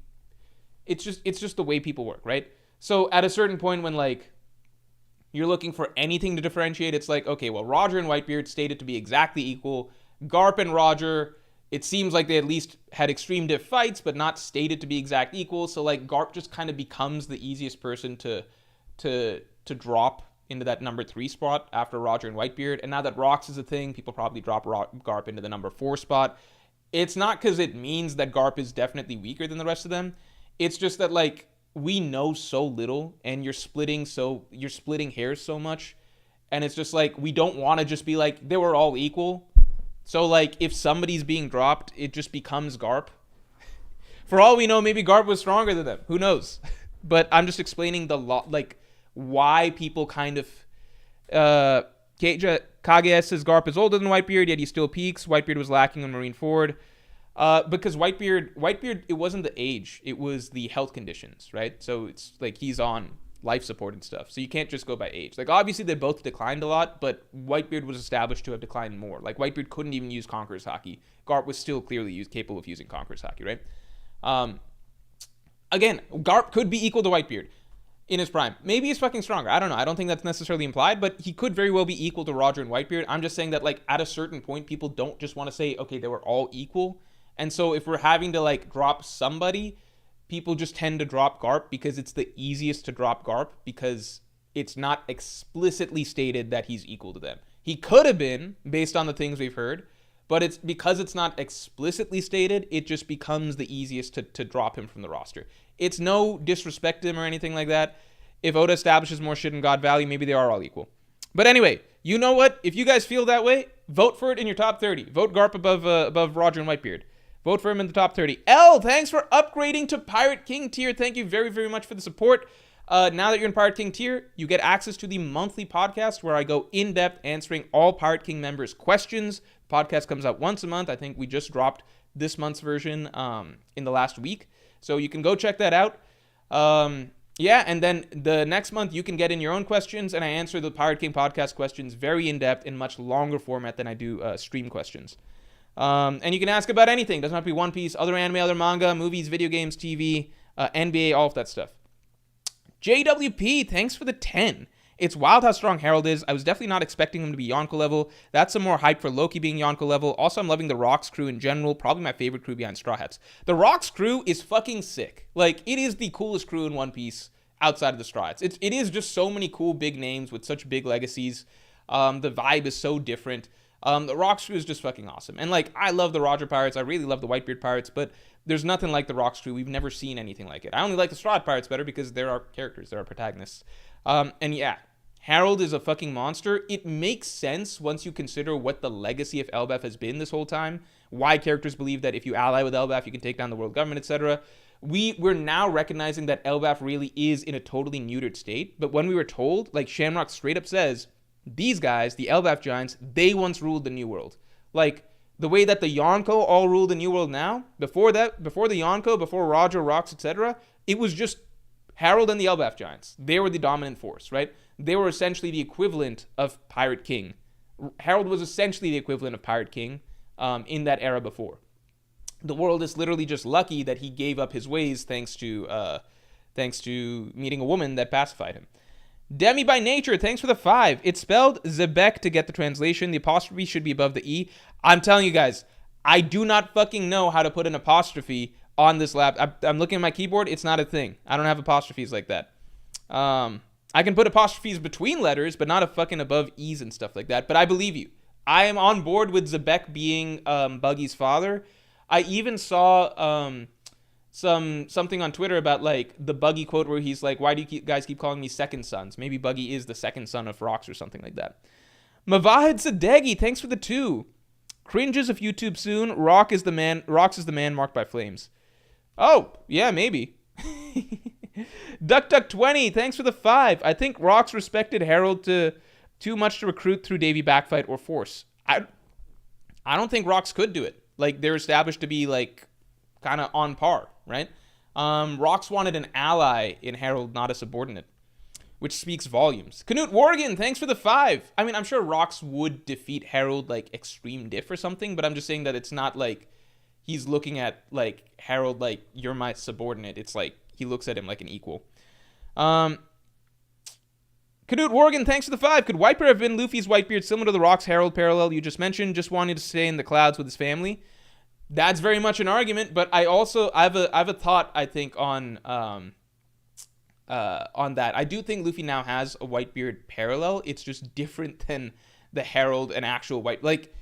the way people work, right? So at a certain point when like you're looking for anything to differentiate, it's like, okay, well, Roger and Whitebeard stated to be exactly equal. Garp and Roger, it seems like they at least had extreme diff fights, but not stated to be exact equal. So like Garp just kind of becomes the easiest person to drop into that number 3 spot after Roger and Whitebeard. And now that Rocks is a thing, people probably drop Garp into the number 4 spot. It's not because it means that Garp is definitely weaker than the rest of them. It's just that like we know so little, and you're splitting hairs so much, and it's just like we don't want to just be like they were all equal. So like if somebody's being dropped, it just becomes Garp. For all we know, maybe Garp was stronger than them. Who knows? But I'm just explaining like why people kind of Kage says Garp is older than Whitebeard, yet he still peaks. Whitebeard was lacking on Marineford. Because Whitebeard, it wasn't the age, it was the health conditions, right? So it's like he's on life support and stuff. So you can't just go by age. Like, obviously they both declined a lot, but Whitebeard was established to have declined more. Like, Whitebeard couldn't even use Conqueror's Haki. Garp was still clearly capable of using Conqueror's Haki, right? Again, Garp could be equal to Whitebeard in his prime. Maybe he's fucking stronger. I don't know. I don't think that's necessarily implied, but he could very well be equal to Roger and Whitebeard. I'm just saying that, like, at a certain point, people don't just want to say, okay, they were all equal. And so if we're having to, like, drop somebody, people just tend to drop Garp because it's the easiest to drop Garp because it's not explicitly stated that he's equal to them. He could have been, based on the things we've heard, but it's because it's not explicitly stated, it just becomes the easiest to drop him from the roster. It's no disrespect to him or anything like that. If Oda establishes more shit in God Valley, maybe they are all equal. But anyway, you know what? If you guys feel that way, vote for it in your top 30. Vote Garp above Roger and Whitebeard. Vote for him in the top 30. L, thanks for upgrading to Pirate King tier. Thank you very, very much for the support. Now that you're in Pirate King tier, you get access to the monthly podcast where I go in-depth answering all Pirate King members' questions. The podcast comes out once a month. I think we just dropped this month's version in the last week. So you can go check that out. Yeah, and then the next month you can get in your own questions, and I answer the Pirate King podcast questions very in-depth in much longer format than I do stream questions. And you can ask about anything. Doesn't have to be One Piece, other anime, other manga, movies, video games, TV, NBA, all of that stuff. JWP, thanks for the 10. It's wild how strong Harold is. I was definitely not expecting him to be Yonko level. That's some more hype for Loki being Yonko level. Also, I'm loving the Rocks crew in general. Probably my favorite crew behind Straw Hats. The Rocks crew is fucking sick. Like, it is the coolest crew in One Piece outside of the Straw Hats. It is just so many cool big names with such big legacies. The vibe is so different. The Rocks crew is just fucking awesome. And, like, I love the Roger Pirates. I really love the Whitebeard Pirates, but there's nothing like the Rocks crew. We've never seen anything like it. I only like the Straw Hat Pirates better because they're our characters. They're our protagonists. And yeah, Harold is a fucking monster. It makes sense once you consider what the legacy of Elbaf has been this whole time. Why characters believe that if you ally with Elbaf, you can take down the world government, etc. We're now recognizing that Elbaf really is in a totally neutered state. But when we were told, like Shamrock straight up says, these guys, the Elbaf giants, they once ruled the New World. Like, the way that the Yonko all rule the New World now, before the Yonko, before Roger, Rocks, etc., it was just Harold and the Elbaf giants. They were the dominant force, right? They were essentially the equivalent of Pirate King. Harold was essentially the equivalent of Pirate King in that era before. The world is literally just lucky that he gave up his ways thanks to meeting a woman that pacified him. Demi by Nature, thanks for the 5. It's spelled Zebek to get the translation. The apostrophe should be above the E. I'm telling you guys, I do not fucking know how to put an apostrophe on this laptop. I'm looking at my keyboard. It's not a thing. I don't have apostrophes like that. I can put apostrophes between letters, but not a fucking above E's and stuff like that. But I believe you. I am on board with Zebek being Buggy's father. I even saw something on Twitter about like the Buggy quote where he's like, why do you guys keep calling me second sons? Maybe Buggy is the second son of Rocks or something like that. Mavahid Sadegi, thanks for the 2. Cringes of YouTube soon. Rocks is the man marked by flames. Oh, yeah, maybe. Duck 20, thanks for the 5. I think Rocks respected Harold too much to recruit through Davy Backfight or force. I don't think Rocks could do it. Like, they're established to be like kind of on par, right? Rocks wanted an ally in Harold, not a subordinate, which speaks volumes. Canute Worgen, thanks for the 5. I mean, I'm sure Rocks would defeat Harold like extreme diff or something, but I'm just saying that it's not like he's looking at like Harold like, you're my subordinate. It's like he looks at him like an equal. Canute Worgen, thanks for the 5. Could Whitebeard have been Luffy's Whitebeard, similar to the Rocks Harold parallel you just mentioned, just wanting to stay in the clouds with his family? That's very much an argument, but I have a thought, I think, on that. I do think Luffy now has a Whitebeard parallel. It's just different than the Harold and actual White. Like,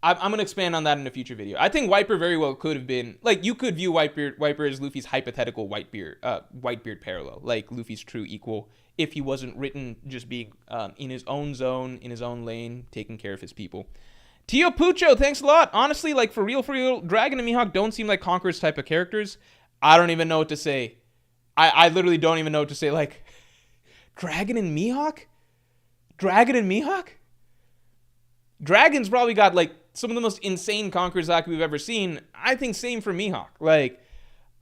I'm going to expand on that in a future video. I think Whitebeard very well could have been, like, you could view Whitebeard as Luffy's hypothetical Whitebeard parallel, like Luffy's true equal, if he wasn't written just being in his own zone, in his own lane, taking care of his people. Tio Pucho, thanks a lot. Honestly, like, for real, Dragon and Mihawk don't seem like Conqueror's type of characters. I don't even know what to say. I literally don't even know what to say. Like, Dragon and Mihawk? Dragon's probably got, like, some of the most insane Conqueror's Haki we've ever seen. I think same for Mihawk. Like,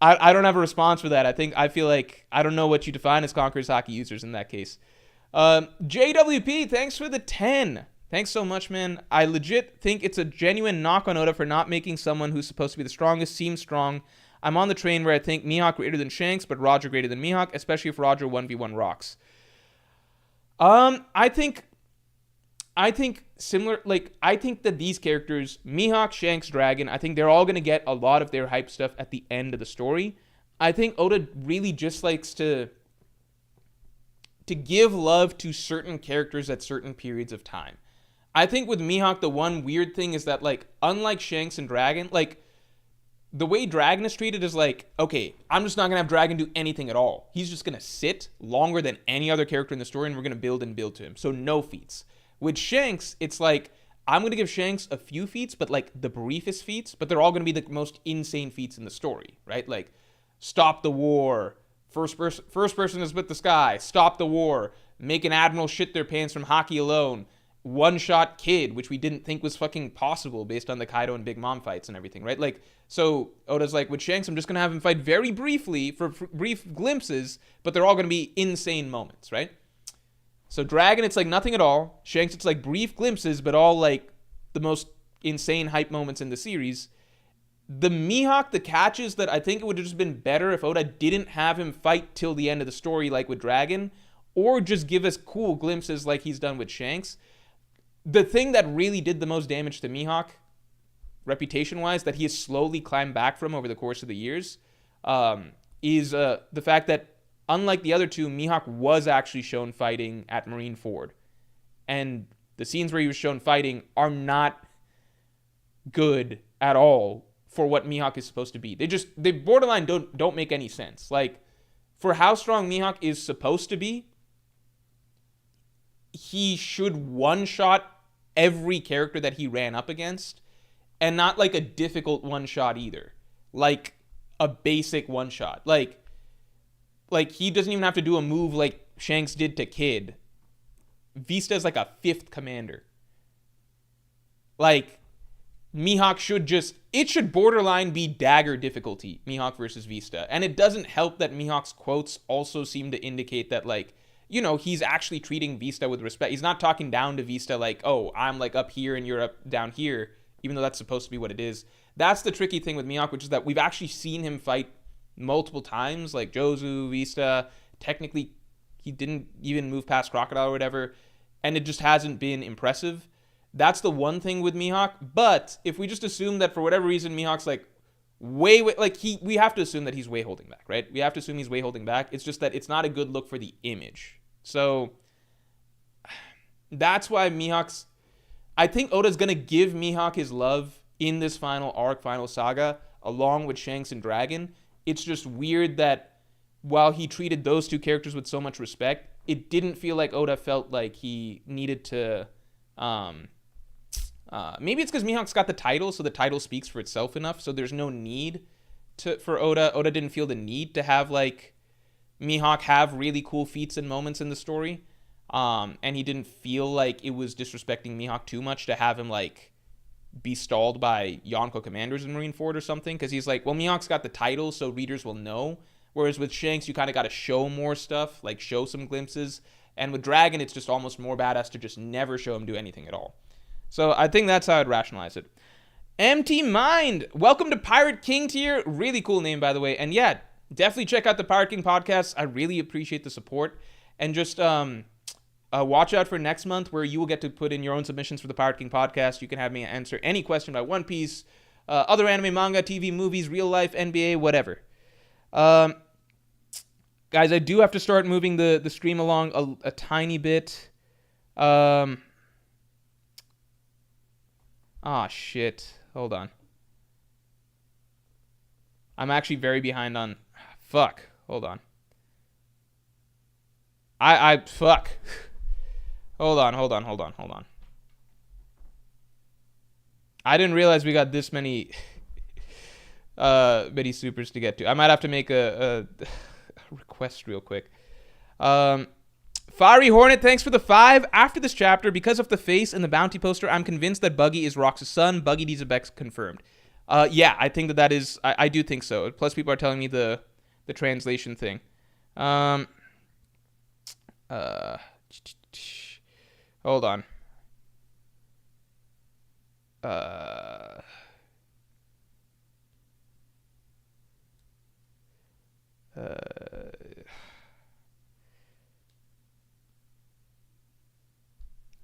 I don't have a response for that. I feel like I don't know what you define as Conqueror's Haki users in that case. JWP, thanks for the 10. Thanks so much, man. I legit think it's a genuine knock on Oda for not making someone who's supposed to be the strongest seem strong. I'm on the train where I think Mihawk greater than Shanks, but Roger greater than Mihawk, especially if Roger 1v1 Rocks. I think similar, like, I think that these characters, Mihawk, Shanks, Dragon, I think they're all going to get a lot of their hype stuff at the end of the story. I think Oda really just likes to give love to certain characters at certain periods of time. I think with Mihawk, the one weird thing is that, like, unlike Shanks and Dragon, like, the way Dragon is treated is like, okay, I'm just not going to have Dragon do anything at all. He's just going to sit longer than any other character in the story, and we're going to build to him. So no feats. With Shanks, it's like, I'm going to give Shanks a few feats, but like the briefest feats, but they're all going to be the most insane feats in the story, right? Like, stop the war, first person to split the sky, stop the war, make an admiral shit their pants from Haki alone, one-shot Kid, which we didn't think was fucking possible based on the Kaido and Big Mom fights and everything, right? Like, so Oda's like, with Shanks, I'm just going to have him fight very briefly for brief glimpses, but they're all going to be insane moments, right? So Dragon, it's like nothing at all. Shanks, it's like brief glimpses, but all like the most insane hype moments in the series. The Mihawk, the catches that I think it would have just been better if Oda didn't have him fight till the end of the story, like with Dragon, or just give us cool glimpses like he's done with Shanks. The thing that really did the most damage to Mihawk, reputation-wise, that he has slowly climbed back from over the course of the years, is the fact that, unlike the other two, Mihawk was actually shown fighting at Marineford. And the scenes where he was shown fighting are not good at all for what Mihawk is supposed to be. They borderline don't make any sense. Like, for how strong Mihawk is supposed to be, he should one-shot every character that he ran up against, and not like a difficult one-shot either. Like a basic one-shot. Like he doesn't even have to do a move like Shanks did to Kid. Vista's like a 5th commander. Like, Mihawk should borderline be dagger difficulty, Mihawk versus Vista. And it doesn't help that Mihawk's quotes also seem to indicate that, like, you know, he's actually treating Vista with respect. He's not talking down to Vista like, oh, I'm like up here and you're up down here, even though that's supposed to be what it is. That's the tricky thing with Mihawk, which is that we've actually seen him fight multiple times, like Jozu, Vista. Technically, he didn't even move past Crocodile or whatever, and it just hasn't been impressive. That's the one thing with Mihawk. But if we just assume that for whatever reason Mihawk's like way like we have to assume that he's way holding back, right? We have to assume he's way holding back. It's just that it's not a good look for the image. So that's why I think Oda's gonna give Mihawk his love in this final arc, final saga, along with Shanks and Dragon. It's just weird that while he treated those two characters with so much respect, it didn't feel like Oda felt like he needed to maybe it's because Mihawk's got the title, so the title speaks for itself enough, so there's no need for Oda. Oda didn't feel the need to have, like, Mihawk have really cool feats and moments in the story, and he didn't feel like it was disrespecting Mihawk too much to have him, like, be stalled by Yonko commanders in Marineford or something, because he's like, well, Mihawk's got the title, so readers will know, whereas with Shanks, you kind of got to show more stuff, like, show some glimpses, and with Dragon, it's just almost more badass to just never show him do anything at all. So I think that's how I'd rationalize it. MT Mind, welcome to Pirate King tier. Really cool name, by the way. And yeah, definitely check out the Pirate King podcast. I really appreciate the support. And just watch out for next month, where you will get to put in your own submissions for the Pirate King podcast. You can have me answer any question about One Piece, other anime, manga, TV, movies, real life, NBA, whatever. Guys, I do have to start moving the stream along a tiny bit. Shit. Hold on. I'm actually very behind on... Fuck. Hold on. Fuck. Hold on. I didn't realize we got this many... many supers to get to. I might have to make a request real quick. Fiery Hornet, thanks for the 5. After this chapter, because of the face and the bounty poster, I'm convinced that Buggy is Rox's son. Buggy Dizabek's confirmed. Yeah, I think that is... I do think so. Plus, people are telling me the translation thing. Hold on.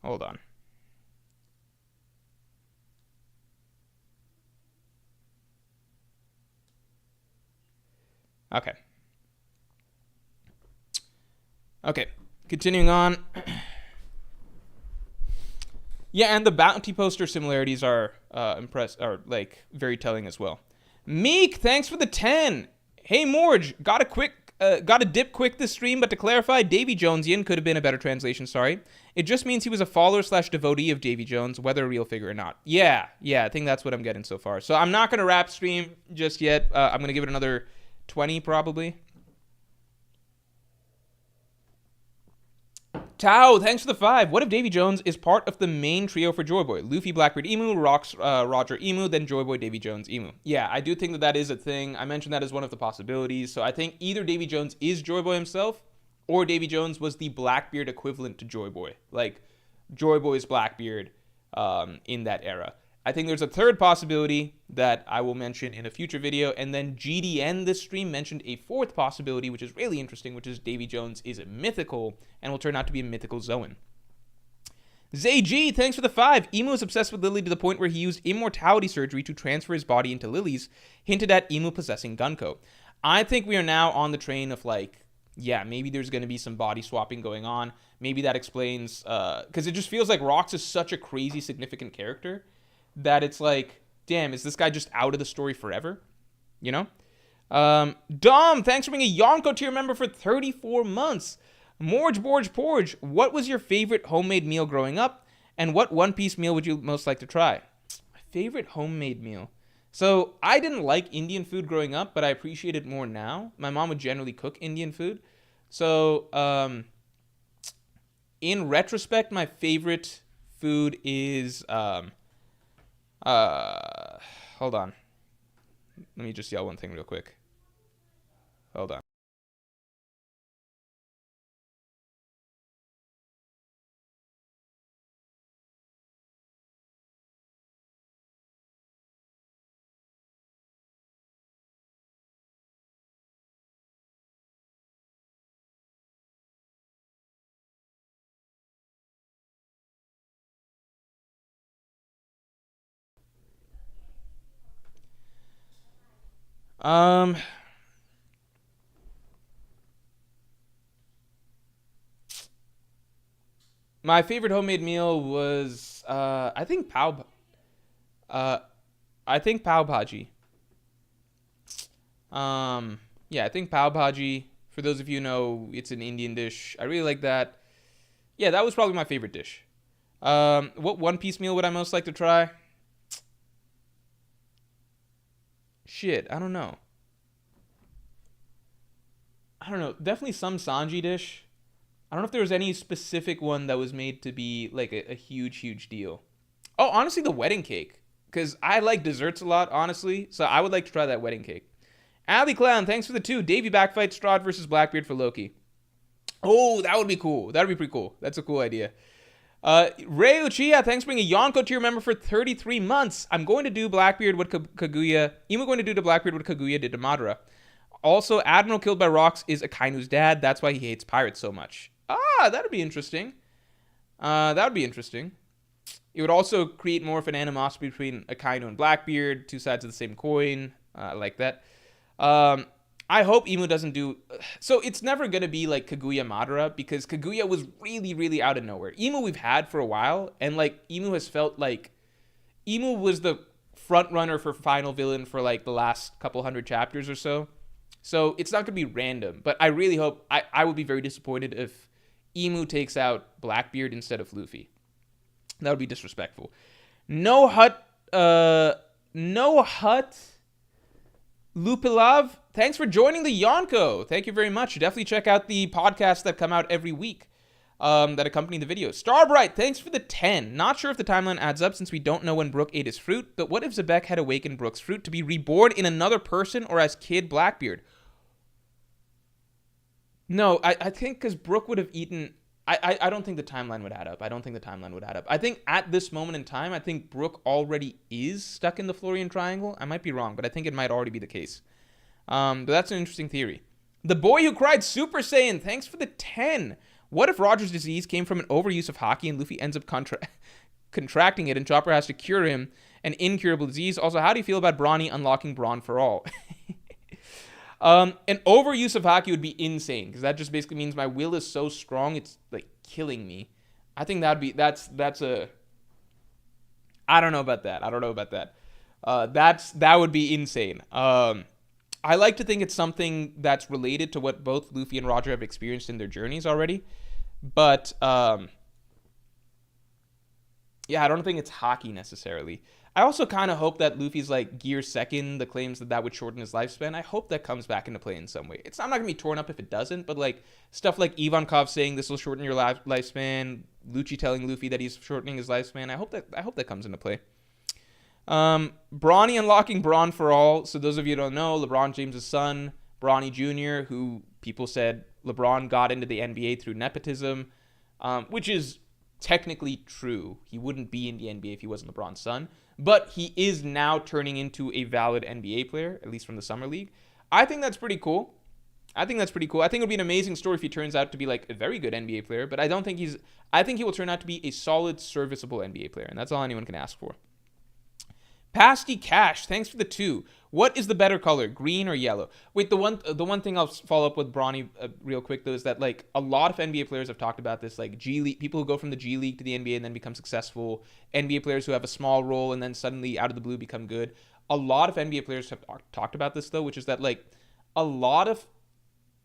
Hold on. Okay. Continuing on. Yeah, and the bounty poster similarities are very telling as well. Meek, thanks for the 10. Hey Morge, got to dip quick this stream, but to clarify, Davy Jonesian could have been a better translation, sorry. It just means he was a follower/devotee of Davy Jones, whether a real figure or not. Yeah, I think that's what I'm getting so far. So I'm not going to wrap stream just yet. I'm going to give it another 20 probably. Tao, thanks for the 5. What if Davy Jones is part of the main trio for Joy Boy? Luffy, Blackbeard, Emu, Rocks, Roger, Emu, then Joy Boy, Davy Jones, Emu. Yeah, I do think that is a thing. I mentioned that as one of the possibilities. So I think either Davy Jones is Joy Boy himself, or Davy Jones was the Blackbeard equivalent to Joy Boy. Like, Joy Boy's Blackbeard in that era. I think there's a third possibility that I will mention in a future video. And then GDN this stream mentioned a fourth possibility, which is really interesting, which is Davy Jones is mythical and will turn out to be a mythical Zoan. ZayG, thanks for the 5. Emu is obsessed with Lily to the point where he used immortality surgery to transfer his body into Lily's, hinted at Emu possessing Gunko. I think we are now on the train of like, yeah, maybe there's going to be some body swapping going on. Maybe that explains, because it just feels like Rox is such a crazy significant character that it's like, damn, is this guy just out of the story forever? You know? Dom, thanks for being a Yonko tier member for 34 months. Porge, what was your favorite homemade meal growing up? And what One Piece meal would you most like to try? My favorite homemade meal. So I didn't like Indian food growing up, but I appreciate it more now. My mom would generally cook Indian food. So in retrospect, my favorite food is... hold on. Let me just yell one thing real quick. Hold on. My favorite homemade meal was I think pav bhaji. Yeah, I think pav bhaji. For those of you who know, it's an Indian dish. I really like that. Yeah, that was probably my favorite dish. What One Piece meal would I most like to try? Shit, I don't know. Definitely some Sanji dish. I don't know if there was any specific one that was made to be like a huge deal. Oh, honestly, the wedding cake. Because I like desserts a lot, honestly. So I would like to try that wedding cake. Alley Clown, thanks for the 2. Davy Backfight, Strahd versus Blackbeard for Loki. Oh, that would be cool. That would be pretty cool. That's a cool idea. Ray Uchiha, thanks for being a Yonko tier member for 33 months. I'm going to do Blackbeard what Kaguya... Emu going to do to Blackbeard what Kaguya did to Madara. Also, Admiral killed by Rocks is Akainu's dad. That's why he hates pirates so much. Ah, that would be interesting. That would be interesting. It would also create more of an animosity between Akainu and Blackbeard, two sides of the same coin. I like that. I hope Emu doesn't do... So it's never going to be like Kaguya Madara, because Kaguya was really out of nowhere. Emu we've had for a while, and like Emu has felt like... Emu was the front runner for final villain for like the last couple hundred chapters or so. So it's not going to be random, but I really hope... I would be very disappointed if Emu takes out Blackbeard instead of Luffy. That would be disrespectful. No Hut Lupilav, thanks for joining the Yonko. Thank you very much. Definitely check out the podcasts that come out every week that accompany the video. Starbright, thanks for the 10. Not sure if the timeline adds up since we don't know when Brook ate his fruit, but what if Zebek had awakened Brook's fruit to be reborn in another person or as Kid Blackbeard? No, I think because Brook would have eaten... I don't think the timeline would add up. I think at this moment in time, I think Brook already is stuck in the Florian Triangle. I might be wrong, but I think it might already be the case. But that's an interesting theory. The Boy Who Cried Super Saiyan, thanks for the 10. What if Roger's disease came from an overuse of Haki and Luffy ends up contracting it and Chopper has to cure him, an incurable disease? Also, how do you feel about Brawny unlocking Brawn for All? An overuse of Haki would be insane, because that just basically means my will is so strong it's like killing me. I think that's a... I don't know about that. That would be insane. I like to think it's something that's related to what both Luffy and Roger have experienced in their journeys already. But, yeah, I don't think it's Haki necessarily. I also kind of hope that Luffy's, like, Gear Second, the claims that would shorten his lifespan, I hope that comes back into play in some way. I'm not going to be torn up if it doesn't, but, like, stuff like Ivankov saying this will shorten your lifespan, Lucci telling Luffy that he's shortening his lifespan, I hope that comes into play. Brawny unlocking Brawn for All. So those of you who don't know, LeBron James' son, Brawny Jr., who people said LeBron got into the NBA through nepotism, which is technically true. He wouldn't be in the NBA if he wasn't LeBron's son, but he is now turning into a valid NBA player, at least from the summer league. I think that's pretty cool. I think it would be an amazing story if he turns out to be like a very good NBA player, but I think he will turn out to be a solid, serviceable NBA player, and that's all anyone can ask for. Pasty Cash, thanks for the 2. What is the better color, green or yellow? Wait, the one thing I'll follow up with Bronny real quick though is that like a lot of NBA players have talked about this, like G League people who go from the G League to the NBA and then become successful, NBA players who have a small role and then suddenly out of the blue become good. A lot of NBA players have talked about this though, which is that like a lot of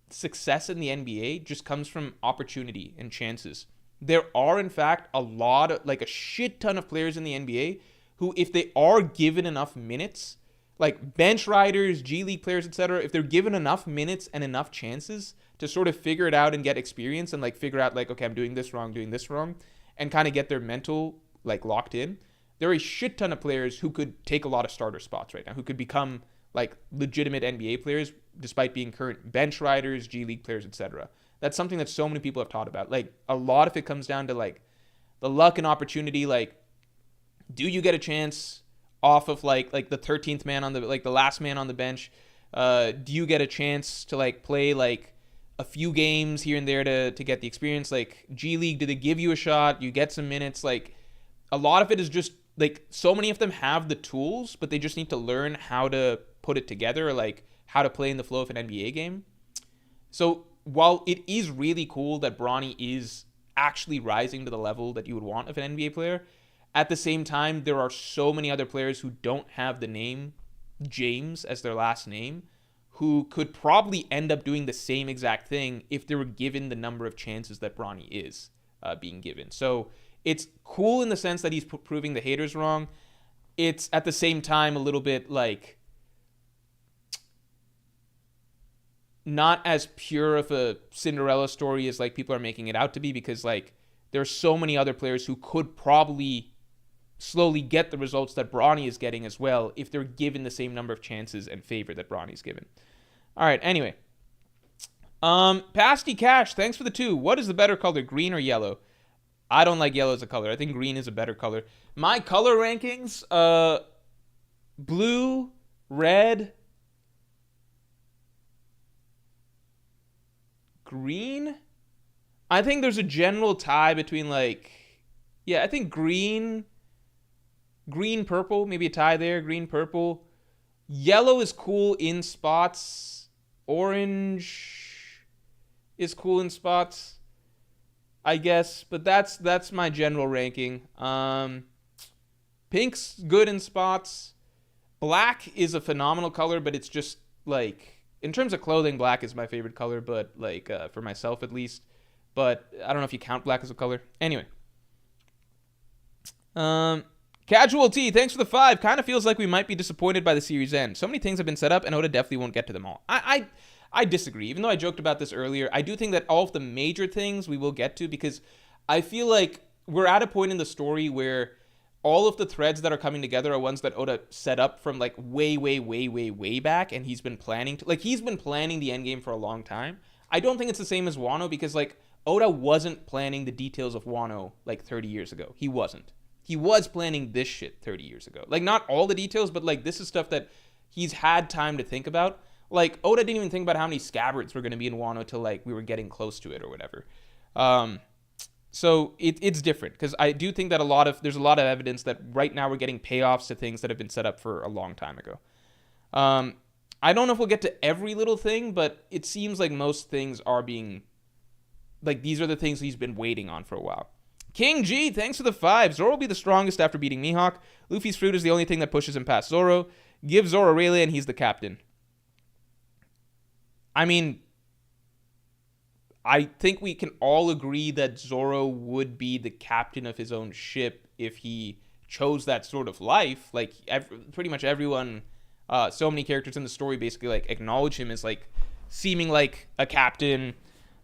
success in the NBA just comes from opportunity and chances. There are in fact a shit ton of players in the NBA who, if they are given enough minutes, like bench riders, G League players, etc., if they're given enough minutes and enough chances to sort of figure it out and get experience and like figure out like, okay, I'm doing this wrong, and kind of get their mental like locked in, there are a shit ton of players who could take a lot of starter spots right now, who could become like legitimate NBA players despite being current bench riders, G League players, etc. That's something that so many people have taught about. Like a lot of it comes down to like the luck and opportunity, like do you get a chance off of like the 13th man on the like the last man on the bench? Do you get a chance to like play like a few games here and there to get the experience? Like G League, do they give you a shot? You get some minutes. Like a lot of it is just like so many of them have the tools, but they just need to learn how to put it together, or like how to play in the flow of an NBA game. So while it is really cool that Bronny is actually rising to the level that you would want of an NBA player, at the same time, there are so many other players who don't have the name James as their last name who could probably end up doing the same exact thing if they were given the number of chances that Bronny is being given. So it's cool in the sense that he's proving the haters wrong. It's at the same time a little bit like not as pure of a Cinderella story as like people are making it out to be, because like there are so many other players who could probably slowly get the results that Bronny is getting as well if they're given the same number of chances and favor that Bronny's given. All right, anyway. Pasty Cash, thanks for the 2. What is the better color, green or yellow? I don't like yellow as a color. I think green is a better color. My color rankings, blue, red, green. I think there's a general tie between like, I think green, purple, maybe a tie there, green, purple. Yellow is cool in spots. Orange is cool in spots, I guess, but that's my general ranking. Pink's good in spots. Black is a phenomenal color, but it's just like, in terms of clothing, black is my favorite color, but like for myself at least. But I don't know if you count black as a color. Anyway. Casual T, thanks for the 5. Kind of feels like we might be disappointed by the series end. So many things have been set up, and Oda definitely won't get to them all. I disagree. Even though I joked about this earlier, I do think that all of the major things we will get to, because I feel like we're at a point in the story where all of the threads that are coming together are ones that Oda set up from like way back, and he's been planning the endgame for a long time. I don't think it's the same as Wano, because like Oda wasn't planning the details of Wano like 30 years ago. He wasn't. He was planning this shit 30 years ago. Like, not all the details, but like this is stuff that he's had time to think about. Like, Oda didn't even think about how many scabbards were going to be in Wano till like we were getting close to it or whatever. So it's different, because I do think that there's a lot of evidence that right now we're getting payoffs to things that have been set up for a long time ago. I don't know if we'll get to every little thing, but it seems like most things are being, like, these are the things he's been waiting on for a while. King G, thanks for the 5. Zoro will be the strongest after beating Mihawk. Luffy's fruit is the only thing that pushes him past Zoro. Give Zoro Aurelia and he's the captain. I mean, I think we can all agree that Zoro would be the captain of his own ship if he chose that sort of life. Like, pretty much everyone, so many characters in the story basically like acknowledge him as like seeming like a captain.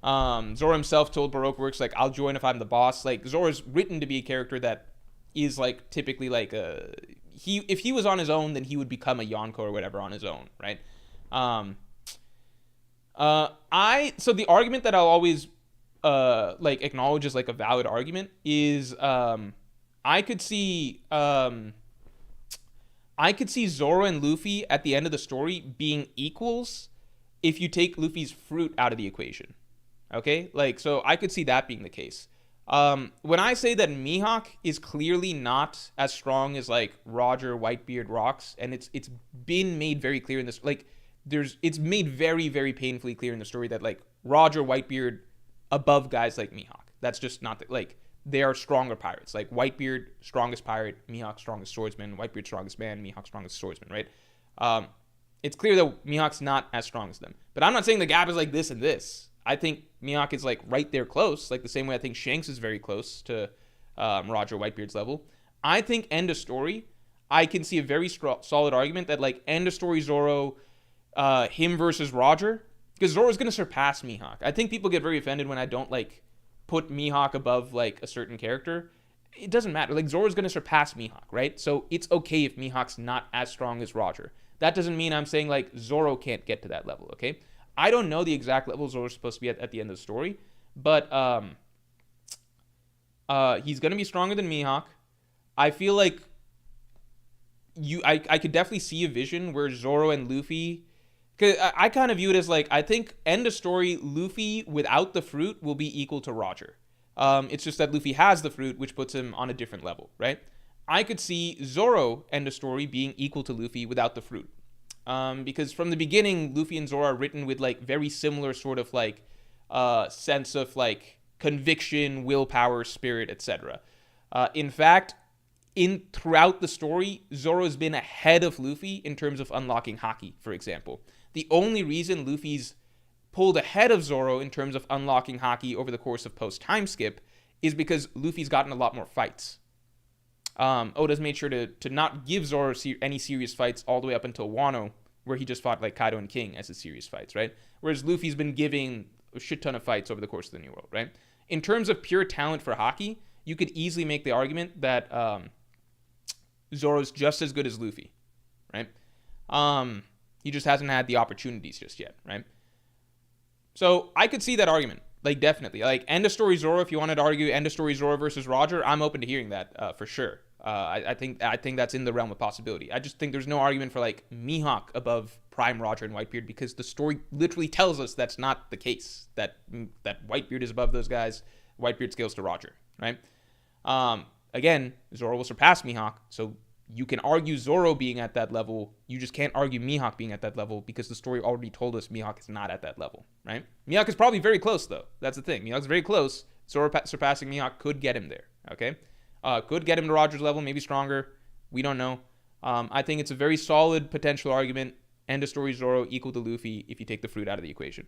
Zoro himself told Baroque Works, like, I'll join if I'm the boss. Like, Zoro's written to be a character that is like typically like if he was on his own, then he would become a Yonko or whatever on his own, right? So the argument that I'll always like acknowledges like a valid argument is I could see Zoro and Luffy at the end of the story being equals if you take Luffy's fruit out of the equation. Okay? Like, so I could see that being the case. When I say that Mihawk is clearly not as strong as like Roger, Whitebeard, Rocks, and it's been made very clear in this, like it's made very, very painfully clear in the story that like Roger, Whitebeard above guys like Mihawk. That's just not like they are stronger pirates. Like Whitebeard, strongest pirate, Mihawk, strongest swordsman, Whitebeard, strongest man, Mihawk, strongest swordsman, right? It's clear that Mihawk's not as strong as them. But I'm not saying the gap is like this and this. I think Mihawk is like right there close, like the same way I think Shanks is very close to Roger Whitebeard's level. I think end of story, I can see a very solid argument that like end of story Zoro, him versus Roger, because Zoro's going to surpass Mihawk. I think people get very offended when I don't like put Mihawk above like a certain character. It doesn't matter. Like Zoro's going to surpass Mihawk, right? So it's okay if Mihawk's not as strong as Roger. That doesn't mean I'm saying like Zoro can't get to that level, okay? I don't know the exact level Zoro's supposed to be at the end of the story, but he's going to be stronger than Mihawk. I feel like I could definitely see a vision where Zoro and Luffy, because I kind of view it as like, I think end of story, Luffy without the fruit will be equal to Roger. It's just that Luffy has the fruit, which puts him on a different level, right? I could see Zoro end of story being equal to Luffy without the fruit. Because from the beginning, Luffy and Zoro are written with like very similar sort of like sense of like conviction, willpower, spirit, etc. In fact, throughout the story, Zoro has been ahead of Luffy in terms of unlocking Haki, for example. The only reason Luffy's pulled ahead of Zoro in terms of unlocking Haki over the course of post-time skip is because Luffy's gotten a lot more fights. Oda's made sure to not give Zoro any serious fights all the way up until Wano, where he just fought like Kaido and King as his serious fights, right? Whereas Luffy's been giving a shit ton of fights over the course of the New World, right? In terms of pure talent for Haki, you could easily make the argument that Zoro's just as good as Luffy, right? He just hasn't had the opportunities just yet, right? So I could see that argument, like definitely. Like end of story Zoro, if you wanted to argue end of story Zoro versus Roger, I'm open to hearing that for sure. I think that's in the realm of possibility. I just think there's no argument for like Mihawk above Prime Roger and Whitebeard because the story literally tells us that's not the case. That Whitebeard is above those guys. Whitebeard scales to Roger, right? Again, Zoro will surpass Mihawk, so you can argue Zoro being at that level. You just can't argue Mihawk being at that level because the story already told us Mihawk is not at that level, right? Mihawk is probably very close though. That's the thing. Mihawk's very close. Zoro surpassing Mihawk could get him there, okay? Could get him to Roger's level, maybe stronger. We don't know. I think it's a very solid potential argument. End of story Zoro equal to Luffy if you take the fruit out of the equation.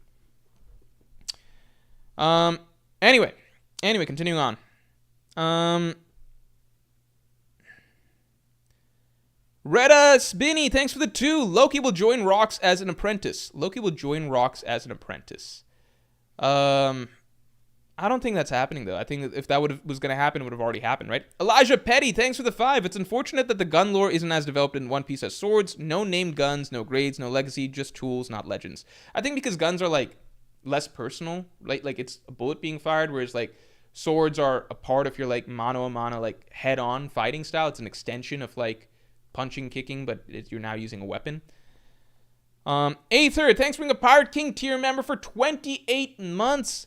Anyway, continuing on. Retta Spinny, thanks for the 2. Loki will join Rocks as an apprentice. I don't think that's happening, though. I think if that was going to happen, it would have already happened, right? Elijah Petty, thanks for the 5. It's unfortunate that the gun lore isn't as developed in One Piece as swords. No named guns, no grades, no legacy, just tools, not legends. I think because guns are, like, less personal, right? Like, it's a bullet being fired, whereas, like, swords are a part of your, like, mano-a-mano, like, head-on fighting style. It's an extension of, like, punching, kicking, but you're now using a weapon. Aether, thanks for being a Pirate King tier member for 28 months.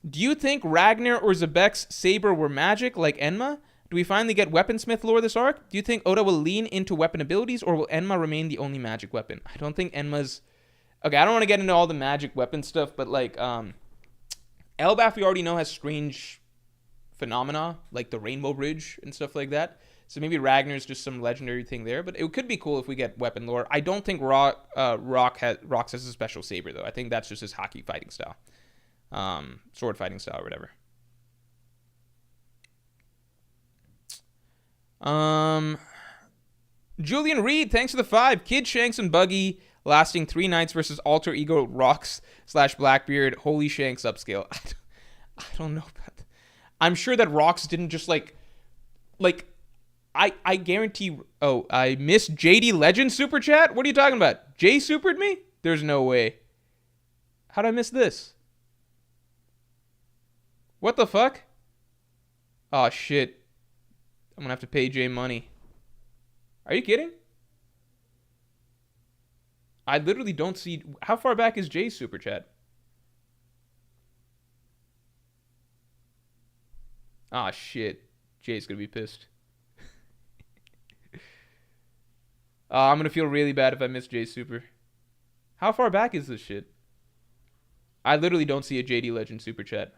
Do you think Ragnar or Zebek's saber were magic like Enma? Do we finally get weaponsmith lore this arc? Do you think Oda will lean into weapon abilities or will Enma remain the only magic weapon? I don't think Enma's... Okay, I don't want to get into all the magic weapon stuff, but like, Elbaf we already know has strange phenomena, like the Rainbow Bridge and stuff like that. So maybe Ragnar's just some legendary thing there, but it could be cool if we get weapon lore. I don't think Rox has a special saber, though. I think that's just his Haki fighting style. Sword fighting style or whatever. Julian Reed, thanks for the 5. Kid, Shanks, and Buggy lasting 3 nights versus alter ego Rocks/Blackbeard. Holy Shanks upscale. I don't know about that. I'm sure that Rocks didn't just like I guarantee. Oh, I missed JD Legend super chat. What are you talking about? Jay supered me? There's no way. How'd I miss this? What the fuck? Oh, shit. I'm gonna have to pay Jay money. Are you kidding? I literally don't see... How far back is Jay's super chat? Ah, shit. Jay's gonna be pissed. I'm gonna feel really bad if I miss Jay's super. How far back is this shit? I literally don't see a JD Legend super chat.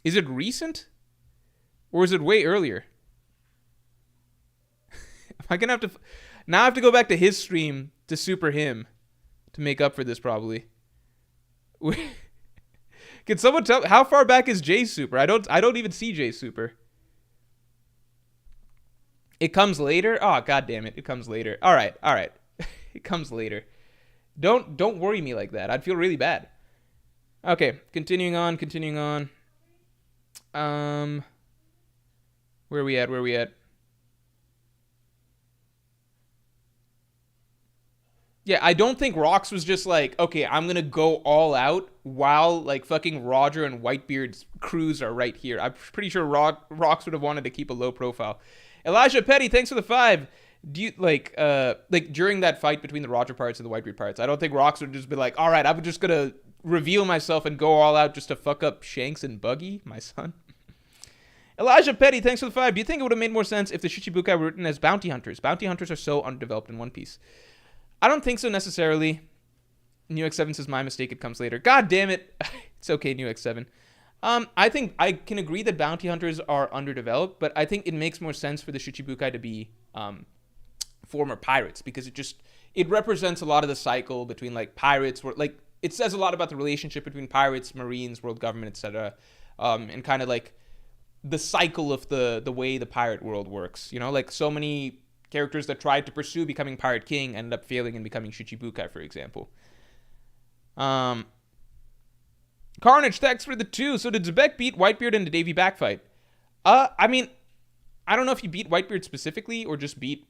Is it recent? Or is it way earlier? Am I gonna have to... Now I have to go back to his stream to super him to make up for this, probably. Can someone tell... How far back is Jay's super? I don't even see Jay's super. It comes later? Oh, god damn it. It comes later. All right. It comes later. Don't worry me like that. I'd feel really bad. Okay, continuing on. Where are we at? Yeah, I don't think Rox was just like, okay, I'm gonna go all out while like fucking Roger and Whitebeard's crews are right here. I'm pretty sure Rox would have wanted to keep a low profile. Elijah Petty, thanks for the 5. Do you like during that fight between the Roger parts and the Whitebeard parts? I don't think Rox would just be like, all right, I'm just gonna reveal myself and go all out just to fuck up Shanks and Buggy, my son. Elijah Petty, thanks for the 5. Do you think it would have made more sense if the Shichibukai were written as bounty hunters? Bounty hunters are so underdeveloped in One Piece. I don't think so necessarily. New X7 says, my mistake, it comes later. God damn it. It's okay, New X7. I think I can agree that bounty hunters are underdeveloped, but I think it makes more sense for the Shichibukai to be former pirates, because it represents a lot of the cycle between like pirates, where like it says a lot about the relationship between pirates, marines, world government, etc., and kind of like the cycle of the way the pirate world works. You know, like so many characters that tried to pursue becoming Pirate King ended up failing and becoming Shichibukai, for example. Carnage, thanks for the 2. So did Zebek beat Whitebeard in the Davy Backfight? I mean, I don't know if he beat Whitebeard specifically or just beat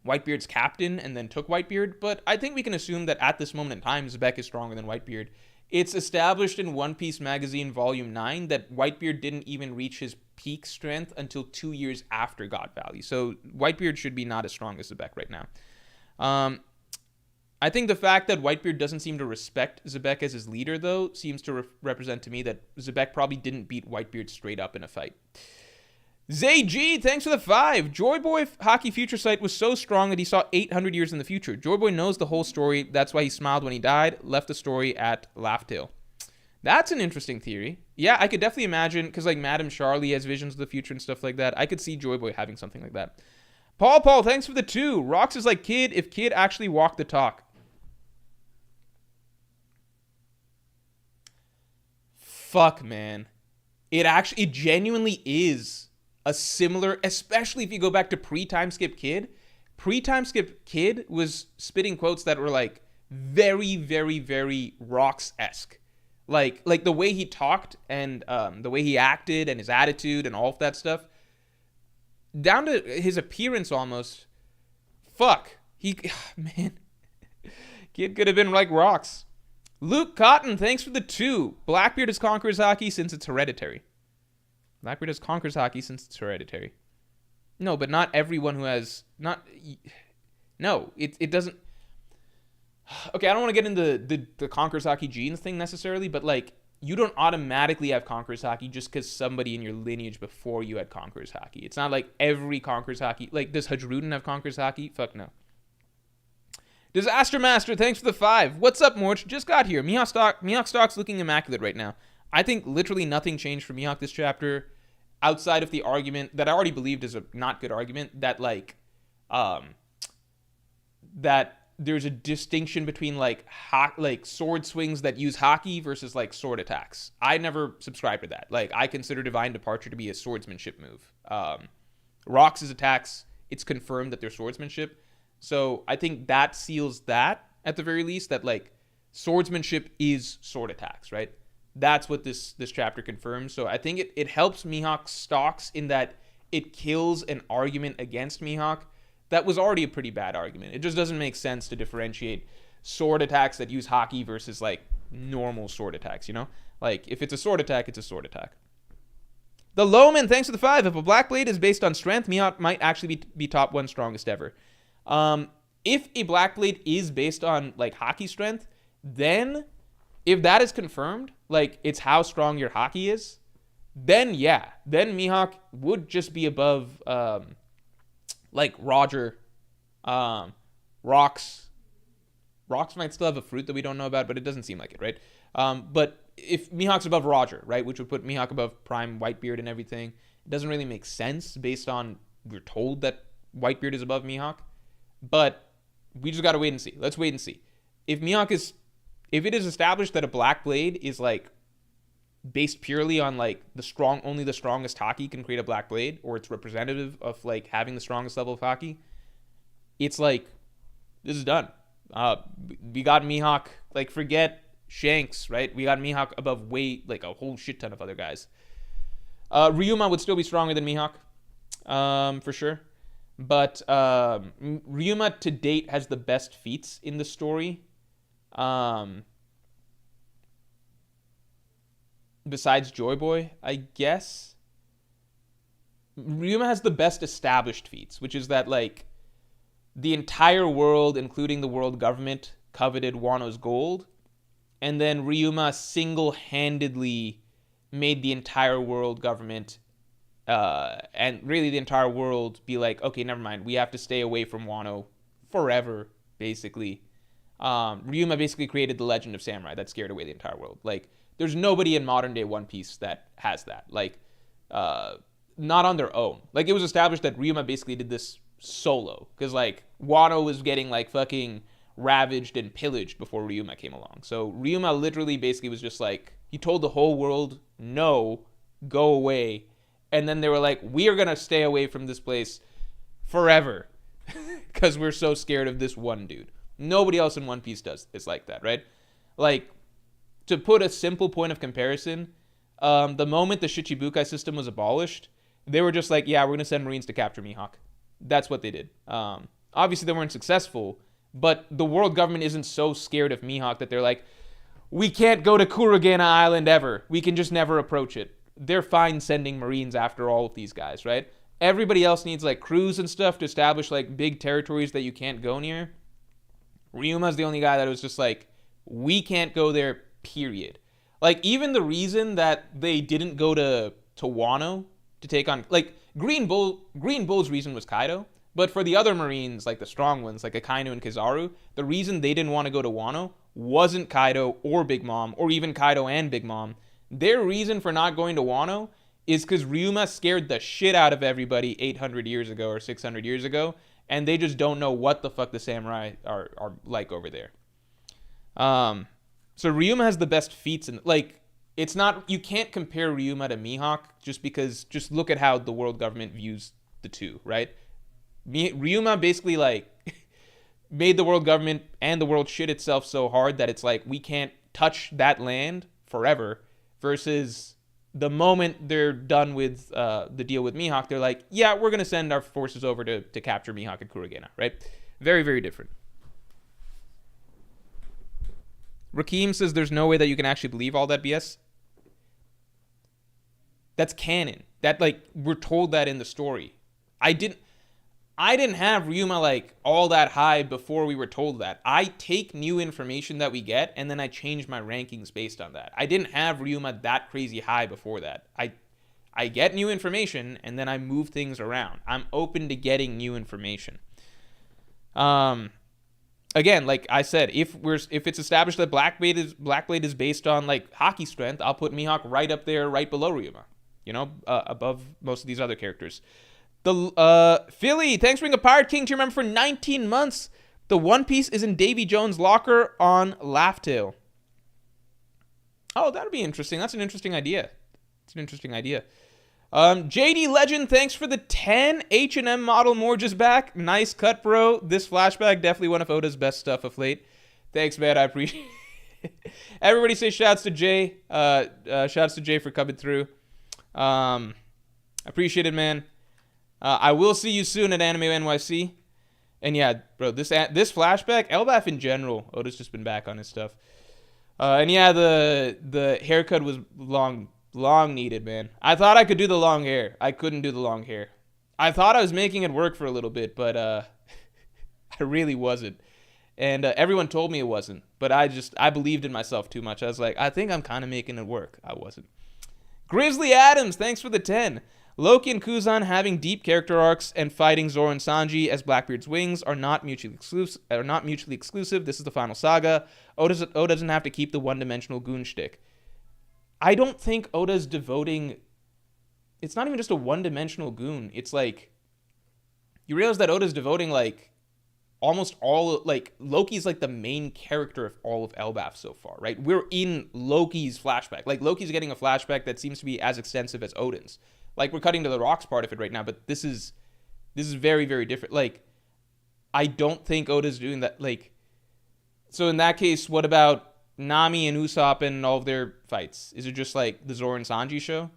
Whitebeard's captain and then took Whitebeard, but I think we can assume that at this moment in time, Zebek is stronger than Whitebeard. It's established in One Piece Magazine Volume 9 that Whitebeard didn't even reach his peak strength until 2 years after God Valley. So Whitebeard should be not as strong as Zebek right now. I think the fact that Whitebeard doesn't seem to respect Zebek as his leader, though, seems to represent to me that Zebek probably didn't beat Whitebeard straight up in a fight. Zay G, thanks for the 5. Joyboy Haki Future Sight was so strong that he saw 800 years in the future. Joyboy knows the whole story. That's why he smiled when he died. Left the story at Laugh Tale. That's an interesting theory. Yeah, I could definitely imagine, because like Madame Charlie has visions of the future and stuff like that. I could see Joyboy having something like that. Paul, thanks for the 2. Rox is like Kid if Kid actually walked the talk. Fuck, man. It genuinely is a similar, especially if you go back to pre-time skip Kid. Pre-time skip Kid was spitting quotes that were like very, very, very Rox-esque. Like the way he talked and the way he acted and his attitude and all of that stuff. Down to his appearance almost. Fuck. Man. Kid could have been like Rox. Luke Cotton, thanks for the 2. Blackbeard has Conqueror's Haki since it's hereditary. Blackbeard has Conqueror's Haki since it's hereditary. No, but not everyone who has... No, it doesn't... Okay, I don't want to get into the Conqueror's Haki genes thing necessarily, but like, you don't automatically have Conqueror's Haki just because somebody in your lineage before you had Conqueror's Haki. It's not like every Conqueror's Haki... Like, does Hajruden have Conqueror's Haki? Fuck no. Disaster Master, thanks for the 5. What's up, Morch? Just got here. Mihawk stock's looking immaculate right now. I think literally nothing changed for Mihawk this chapter outside of the argument that I already believed is a not good argument that like that there's a distinction between like sword swings that use Haki versus like sword attacks. I never subscribed to that. Like, I consider Divine Departure to be a swordsmanship move. Rox's attacks, it's confirmed that they're swordsmanship. So I think that seals that at the very least, that like swordsmanship is sword attacks, right? That's what this chapter confirms. So I think it helps Mihawk stocks in that it kills an argument against Mihawk that was already a pretty bad argument. It just doesn't make sense to differentiate sword attacks that use Haki versus like normal sword attacks, you know? Like if it's a sword attack, it's a sword attack. The Lowman, thanks for the 5. If a Blackblade is based on strength, Mihawk might actually be top 1 strongest ever. If a Blackblade is based on like Haki strength, then if that is confirmed, like it's how strong your Haki is, then yeah, then Mihawk would just be above like Roger, Rocks. Rocks might still have a fruit that we don't know about, but it doesn't seem like it, right? But if Mihawk's above Roger, right, which would put Mihawk above Prime Whitebeard and everything, it doesn't really make sense based on we're told that Whitebeard is above Mihawk. But we just gotta wait and see. Let's wait and see. If it is established that a Black Blade is like based purely on like only the strongest Haki can create a Black Blade, or it's representative of like having the strongest level of Haki, it's like this is done. We got Mihawk, like forget Shanks, right? We got Mihawk above like a whole shit ton of other guys. Ryuma would still be stronger than Mihawk, for sure. But Ryuma to date has the best feats in the story. Besides Joy Boy, I guess. Ryuma has the best established feats, which is that like the entire world, including the world government, coveted Wano's gold. And then Ryuma single-handedly made the entire world government and really the entire world be like, okay, never mind. We have to stay away from Wano forever, basically. Ryuma basically created the legend of samurai that scared away the entire world. Like, there's nobody in modern-day One Piece that has that. Like, not on their own. Like, it was established that Ryuma basically did this solo. Because, like, Wano was getting, like, fucking ravaged and pillaged before Ryuma came along. So Ryuma literally basically was just like, he told the whole world, no, go away. And then they were like, we are going to stay away from this place forever because we're so scared of this one dude. Nobody else in One Piece does is like that, right? Like, to put a simple point of comparison, the moment the Shichibukai system was abolished, they were just like, yeah, we're going to send Marines to capture Mihawk. That's what they did. Obviously, they weren't successful, but the world government isn't so scared of Mihawk that they're like, we can't go to Kurogana Island ever. We can just never approach it. They're fine sending Marines after all of these guys, right? Everybody else needs like crews and stuff to establish like big territories that you can't go near. Ryuma's the only guy that was just like, we can't go there, period. Like, even the reason that they didn't go to Wano to take on, like, Green Bull's reason was Kaido. But for the other Marines, like the strong ones, like Akainu and Kizaru, the reason they didn't want to go to Wano wasn't Kaido or Big Mom, or even Kaido and Big Mom. Their reason for not going to Wano is because Ryuma scared the shit out of everybody 800 years ago or 600 years ago, and they just don't know what the fuck the samurai are like over there. So Ryuma has the best feats, and like, it's not, you can't compare Ryuma to Mihawk just look at how the world government views the two, right? Ryuma basically like made the world government and the world shit itself so hard that it's like we can't touch that land forever, versus the moment they're done with the deal with Mihawk, they're like, yeah, we're going to send our forces over to capture Mihawk and Kurogana, right? Very, very different. Rakeem says there's no way that you can actually believe all that BS. That's canon. That, like, we're told that in the story. I didn't have Ryuma like all that high before we were told that. I take new information that we get and then I change my rankings based on that. I didn't have Ryuma that crazy high before that. I get new information and then I move things around. I'm open to getting new information. Again, like I said, if it's established that Blackblade is based on like Haki strength, I'll put Mihawk right up there, right below Ryuma. You know, above most of these other characters. The Philly, thanks for being a Pirate King to remember for 19 months. The One Piece is in Davy Jones' locker on Laughtail. Oh, that'd be interesting. That's an interesting idea. JD Legend, thanks for the 10. H&M model Morge is back. Nice cut, bro. This flashback, definitely one of Oda's best stuff of late. Thanks, man. I appreciate it. Everybody say shouts to Jay. Shouts to Jay for coming through. Appreciate it, man. I will see you soon at Anime NYC. And yeah, bro, this flashback, Elbaf in general, Oda's just been back on his stuff. And yeah, the haircut was long needed, man. I thought I could do the long hair. I couldn't do the long hair. I thought I was making it work for a little bit, but I really wasn't. And everyone told me it wasn't, but I believed in myself too much. I was like, I think I'm kind of making it work. I wasn't. Grizzly Adams, thanks for the 10. Loki and Kuzan having deep character arcs and fighting Zoro and Sanji as Blackbeard's wings are not mutually exclusive. This is the final saga. Oda doesn't have to keep the one-dimensional goon shtick. I don't think Oda's devoting... It's not even just a one-dimensional goon. It's like... You realize that Oda's devoting, like, almost all... Like, Loki's, like, the main character of all of Elbaf so far, right? We're in Loki's flashback. Like, Loki's getting a flashback that seems to be as extensive as Odin's. Like, we're cutting to the rocks part of it right now, but this is very, very different. Like, I don't think Oda's doing that. Like, so in that case, what about Nami and Usopp and all of their fights? Is it just, like, the Zoro and Sanji show?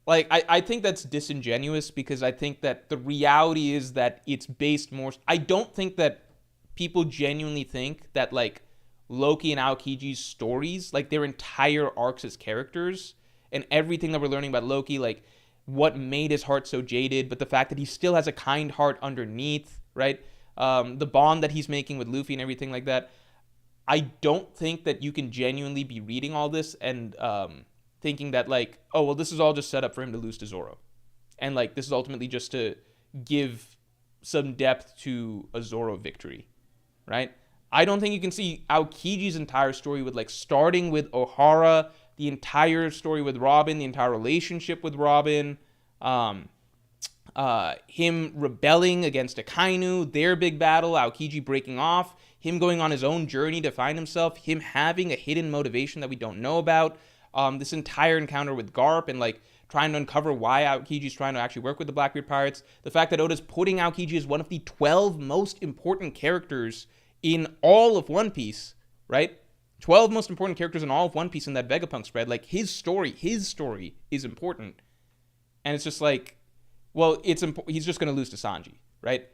Like, I think that's disingenuous because I think that the reality is that it's based more... I don't think that people genuinely think that, like, Loki and Aokiji's stories, like, their entire arcs as characters and everything that we're learning about Loki, like... what made his heart so jaded, but the fact that he still has a kind heart underneath, right? The bond that he's making with Luffy and everything like that. I don't think that you can genuinely be reading all this and thinking that, like, oh, well, this is all just set up for him to lose to Zoro. And, like, this is ultimately just to give some depth to a Zoro victory, right? I don't think you can see Aokiji's entire story with, like, starting with Ohara, the entire story with Robin, the entire relationship with Robin, him rebelling against Akainu, their big battle, Aokiji breaking off, him going on his own journey to find himself, him having a hidden motivation that we don't know about, this entire encounter with Garp and, like, trying to uncover why Aokiji's trying to actually work with the Blackbeard Pirates, the fact that Oda's putting Aokiji as one of the 12 most important characters in all of One Piece, right? 12 most important characters in all of One Piece in that Vegapunk spread. Like, his story is important. And it's just like, well, he's just going to lose to Sanji, right?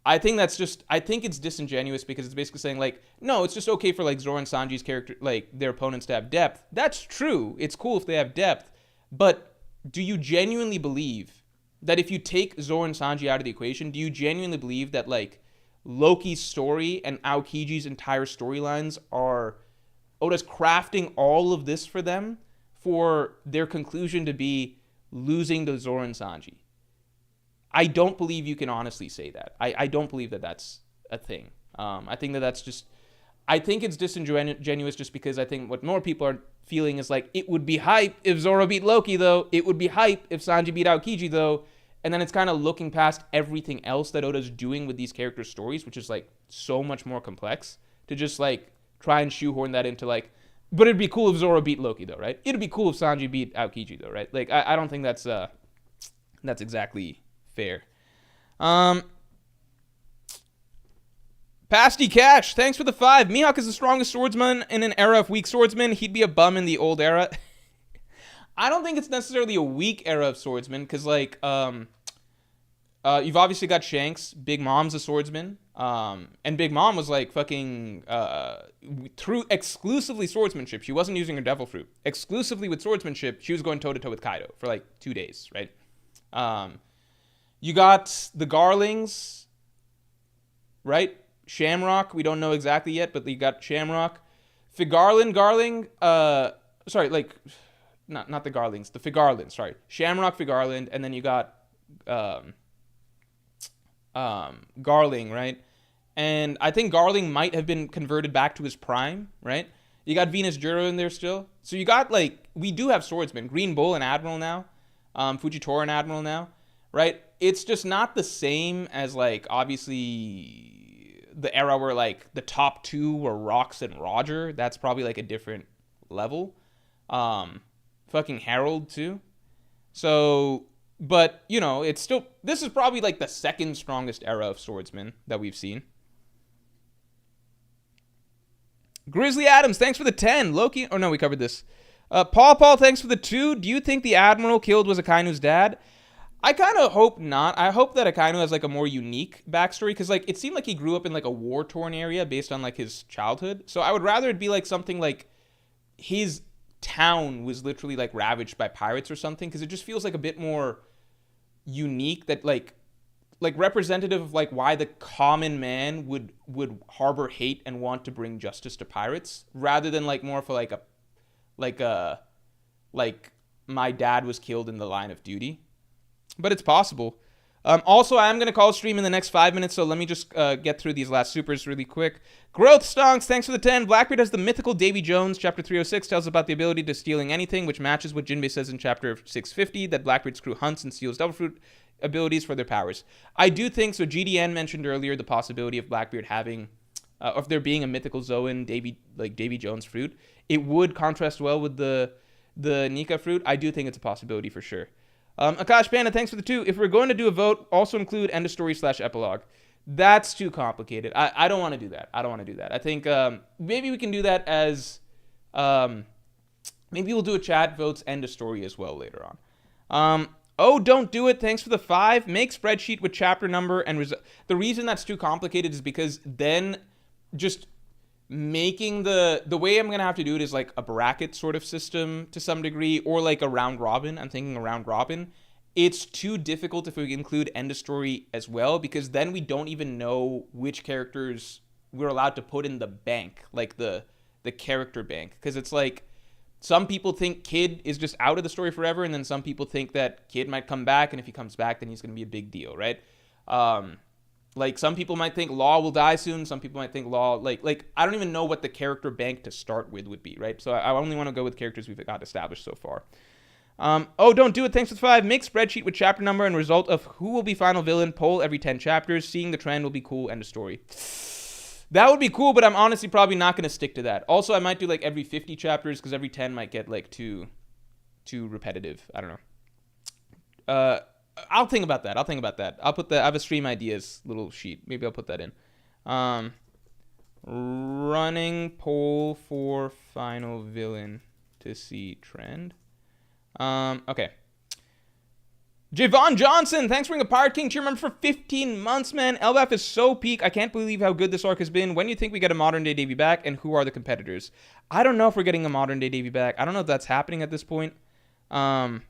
I think it's disingenuous because it's basically saying, like, no, it's just okay for, like, Zoro and Sanji's character, like, their opponents to have depth. That's true. It's cool if they have depth. But do you genuinely believe that if you take Zoro and Sanji out of the equation, do you genuinely believe that, like, Loki's story and Aokiji's entire storylines are... Oda's crafting all of this for them for their conclusion to be losing to Zoro and Sanji? I don't believe you can honestly say that. I don't believe that that's a thing. I think that's just... I think it's disingenuous just because I think what more people are feeling is like, it would be hype if Zoro beat Loki, though. It would be hype if Sanji beat Aokiji, though. And then it's kind of looking past everything else that Oda's doing with these characters' stories, which is, like, so much more complex, to just, like, try and shoehorn that into, like, but it'd be cool if Zoro beat Loki, though, right? It'd be cool if Sanji beat Aokiji, though, right? Like, I don't think that's exactly fair. Pasty Cash, thanks for the 5. Mihawk is the strongest swordsman in an era of weak swordsmen. He'd be a bum in the old era. I don't think it's necessarily a weak era of swordsmen, because, like, you've obviously got Shanks. Big Mom's a swordsman. And Big Mom was, like, fucking, through exclusively swordsmanship. She wasn't using her devil fruit. Exclusively with swordsmanship, she was going toe-to-toe with Kaido for, like, 2 days, right? You got the Garlings, right? Shamrock, we don't know exactly yet, but you got Shamrock. Garling, sorry, like... Not the Garlings, the Figarlands, sorry. Shamrock, Figarland, and then you got Garling, right? And I think Garling might have been converted back to his prime, right? You got Venus Juro in there still. So you got, like, we do have swordsmen. Green Bull and Admiral now. Fujitora and Admiral now, right? It's just not the same as, like, obviously the era where, like, the top two were Rox and Roger. That's probably, like, a different level. Fucking Harold, too. So, but, you know, it's still... This is probably, like, the second strongest era of swordsmen that we've seen. Grizzly Adams, thanks for the 10. Loki... Oh, no, we covered this. Paul, thanks for the 2. Do you think the Admiral killed was Akainu's dad? I kind of hope not. I hope that Akainu has like a more unique backstory because like it seemed like he grew up in like a war-torn area based on like his childhood. So I would rather it be like something like his town was literally like ravaged by pirates or something because it just feels like a bit more unique that like representative of like why the common man would harbor hate and want to bring justice to pirates rather than like more for like a like my dad was killed in the line of duty. But it's possible. Also, I am going to call stream in the next 5 minutes, so let me just get through these last supers really quick. Growth Stonks, thanks for the 10. Blackbeard has the mythical Davy Jones. Chapter 306 tells about the ability to stealing anything, which matches what Jinbei says in chapter 650, that Blackbeard's crew hunts and steals Devil Fruit abilities for their powers. I do think, so GDN mentioned earlier the possibility of Blackbeard having, of there being a mythical Zoan Davy Jones fruit. It would contrast well with the Nika fruit. I do think it's a possibility for sure. Akash Panda, thanks for the 2. If we're going to do a vote, also include end of story / epilogue. That's too complicated. I don't want to do that. I think maybe we can do that as maybe we'll do a chat votes end of story as well later on. Oh, don't do it. Thanks for the 5. Make spreadsheet with chapter number and the reason that's too complicated is because then just making the way I'm going to have to do it is like a bracket sort of system to some degree or like a round robin. I'm thinking a round robin. It's too difficult if we include end of story as well because then we don't even know which characters we're allowed to put in the bank, like the character bank. Because it's like some people think Kid is just out of the story forever and then some people think that Kid might come back and if he comes back then he's going to be a big deal, right? Like, some people might think Law will die soon. Some people might think Law, like I don't even know what the character bank to start with would be, right? So I only want to go with characters we've got established so far. Oh, don't do it. Thanks for the 5. Make spreadsheet with chapter number and result of who will be final villain. Poll every 10 chapters. Seeing the trend will be cool. End of story. That would be cool, but I'm honestly probably not going to stick to that. Also, I might do, like, every 50 chapters because every 10 might get, like, too repetitive. I don't know. I'll think about that. I'll put that. I have a stream ideas little sheet. Maybe I'll put that in. Running poll for final villain to see trend. Okay. Javon Johnson, thanks for being a Pirate King cheer member for 15 months, man. Elbaf is so peak. I can't believe how good this arc has been. When do you think we get a modern day Davy back, and who are the competitors? I don't know if we're getting a modern day Davy back. I don't know if that's happening at this point. I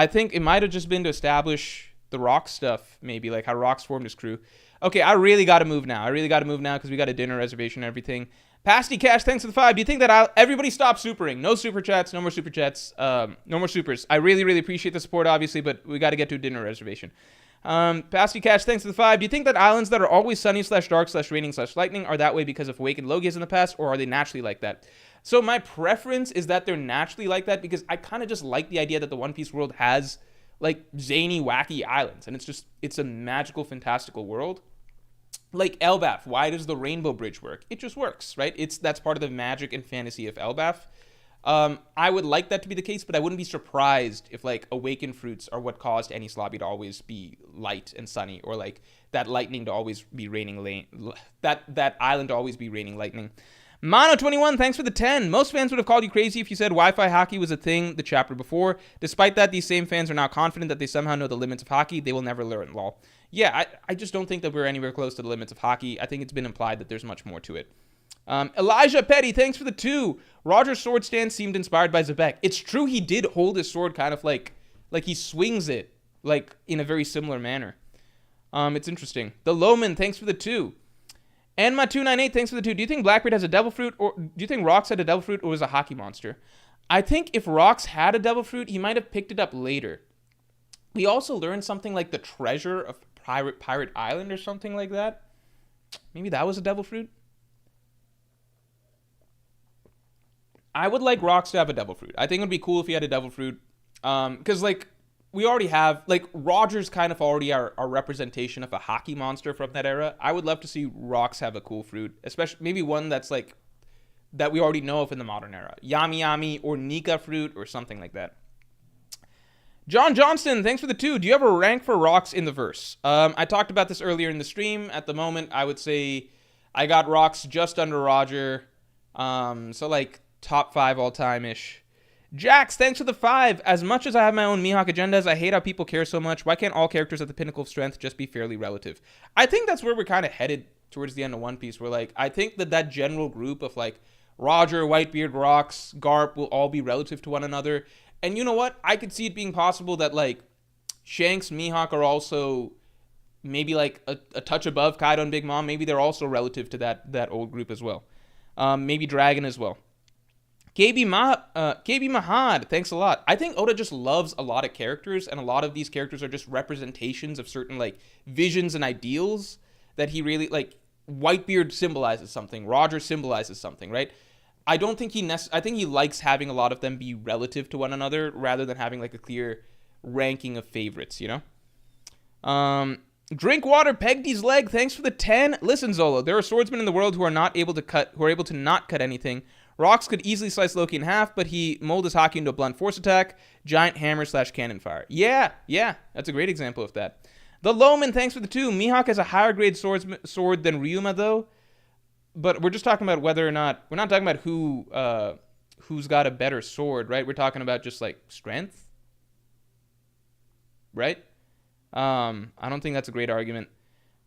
think it might have just been to establish the Rocks stuff, maybe, like how Rocks formed his crew. Okay, I really got to move now. Because we got a dinner reservation and everything. Pasty Cash, thanks for the 5. Do you think that everybody stop supering? No super chats, no more super chats, no more supers. I really, really appreciate the support, obviously, but we got to get to a dinner reservation. Pasty Cash, thanks for the 5. Do you think that islands that are always sunny / dark / raining / lightning are that way because of Awakened Logias in the past, or are they naturally like that? So my preference is that they're naturally like that because I kind of just like the idea that the One Piece world has like zany, wacky islands. And it's a magical, fantastical world. Like Elbaf, why does the Rainbow Bridge work? It just works, right? That's part of the magic and fantasy of Elbaf. I would like that to be the case, but I wouldn't be surprised if like awakened fruits are what caused Enies Lobby to always be light and sunny, or like that lightning to always be raining that island to always be raining lightning. Mono21, thanks for the 10. Most fans would have called you crazy if you said Wi-Fi hockey was a thing the chapter before. Despite that, these same fans are now confident that they somehow know the limits of hockey. They will never learn, lol. Yeah, I just don't think that we're anywhere close to the limits of hockey. I think it's been implied that there's much more to it. Elijah Petty, thanks for the 2. Roger's sword stance seemed inspired by Zebek. It's true he did hold his sword kind of like he swings it like in a very similar manner. It's interesting. The Lowman, thanks for the 2. And my 298, thanks for the 2. Do you think Blackbeard has a devil fruit, or do you think Rocks had a devil fruit, or was a hockey monster? I think if Rocks had a devil fruit, he might have picked it up later. We also learned something like the treasure of Pirate Island or something like that. Maybe that was a devil fruit. I would like Rocks to have a devil fruit. I think it would be cool if he had a devil fruit. Because, like, we already have, like, Roger's kind of already our representation of a hockey monster from that era. I would love to see Rocks have a cool fruit, especially maybe one that's, like, that we already know of in the modern era. Yami Yami or Nika fruit or something like that. John Johnston, thanks for the 2. Do you have a rank for Rocks in the verse? I talked about this earlier in the stream. At the moment, I would say I got Rocks just under Roger. So, like, top 5 all-time-ish. Jax, thanks for the 5. As much as I have my own Mihawk agendas, I hate how people care so much. Why can't all characters at the pinnacle of strength just be fairly relative? I think that's where we're kind of headed towards the end of One Piece, where, like, I think that general group of, like, Roger, Whitebeard, Rocks, Garp will all be relative to one another. And you know what? I could see it being possible that, like, Shanks, Mihawk are also maybe, like, a touch above Kaido and Big Mom. Maybe they're also relative to that old group as well. Maybe Dragon as well. KB Mahad, thanks a lot. I think Oda just loves a lot of characters, and a lot of these characters are just representations of certain, like, visions and ideals that he really, like, Whitebeard symbolizes something, Roger symbolizes something, right? I don't think I think he likes having a lot of them be relative to one another rather than having, like, a clear ranking of favorites, you know? Drink water, Peggy's leg, thanks for the 10. Listen, Zolo, there are swordsmen in the world who are not able to not cut anything. Rocks could easily slice Loki in half, but he molded his Haki into a blunt force attack, giant hammer / cannon fire. Yeah, that's a great example of that. The Lowman, thanks for the 2. Mihawk has a higher grade sword than Ryuma, though. But we're just talking about whether or not, we're not talking about who's got a better sword, right? We're talking about just, like, strength, right? I don't think that's a great argument.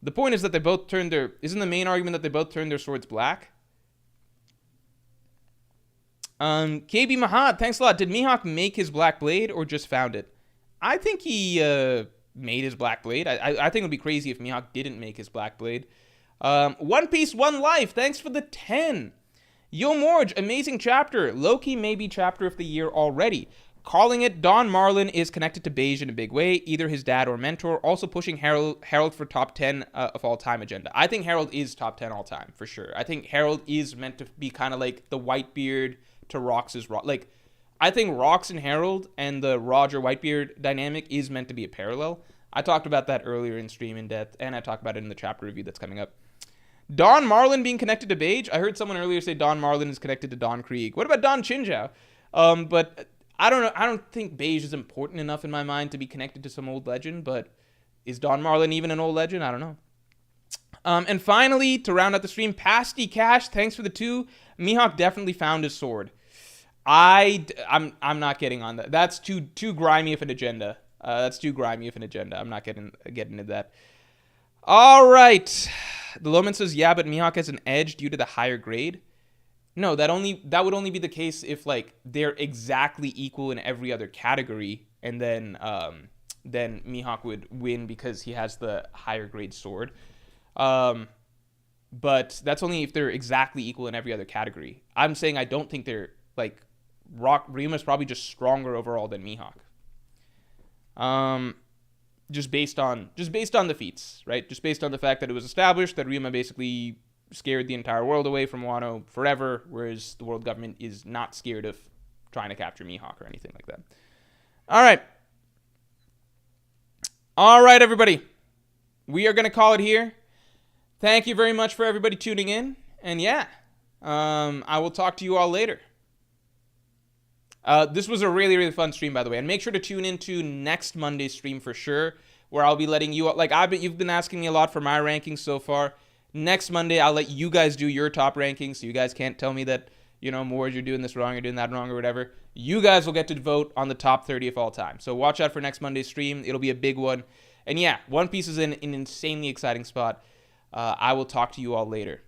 The point is that they both turned isn't the main argument that they both turned their swords black? KB Mahad, thanks a lot. Did Mihawk make his black blade or just found it? I think he made his black blade. I think it would be crazy if Mihawk didn't make his black blade. One Piece, One Life, thanks for the 10. Yo Morge, amazing chapter. Loki may be chapter of the year already. Calling it, Don Marlin is connected to Beige in a big way, either his dad or mentor, also pushing Harold for top 10 of all time agenda. I think Harold is top 10 all time, for sure. I think Harold is meant to be kind of like the Whitebeard to Rox's like, I think Rocks and Harold and the Roger Whitebeard dynamic is meant to be a parallel. I talked about that earlier in stream in depth, and I talked about it in the chapter review that's coming up. Don Marlin being connected to Beige. I heard someone earlier say Don Marlin is connected to Don Krieg. What about Don Chinjao? But I don't know. I don't think Beige is important enough in my mind to be connected to some old legend. But is Don Marlin even an old legend? I don't know. And finally, to round out the stream, Pasty Cash, thanks for the 2. Mihawk definitely found his sword. I'm not getting on that. That's too grimy of an agenda. That's too grimy of an agenda. I'm not getting into that. All right. The Lowman says, yeah, but Mihawk has an edge due to the higher grade. No, that would only be the case if, like, they're exactly equal in every other category, and then Mihawk would win because he has the higher grade sword. But that's only if they're exactly equal in every other category. I'm saying I don't think they're, like, Ryuma's probably just stronger overall than Mihawk. Just based on the feats, right? Just based on the fact that it was established that Ryuma basically scared the entire world away from Wano forever, whereas the world government is not scared of trying to capture Mihawk or anything like that. All right, everybody. We are going to call it here. Thank you very much for everybody tuning in. And yeah, I will talk to you all later. This was a really, really fun stream, by the way. And make sure to tune into next Monday's stream for sure, where I'll be letting you, like, you've been asking me a lot for my rankings so far. Next Monday, I'll let you guys do your top rankings, so you guys can't tell me that, you know, Moore, you're doing this wrong, you're doing that wrong, or whatever. You guys will get to vote on the top 30 of all time. So watch out for next Monday's stream. It'll be a big one. And yeah, One Piece is in an insanely exciting spot. I will talk to you all later.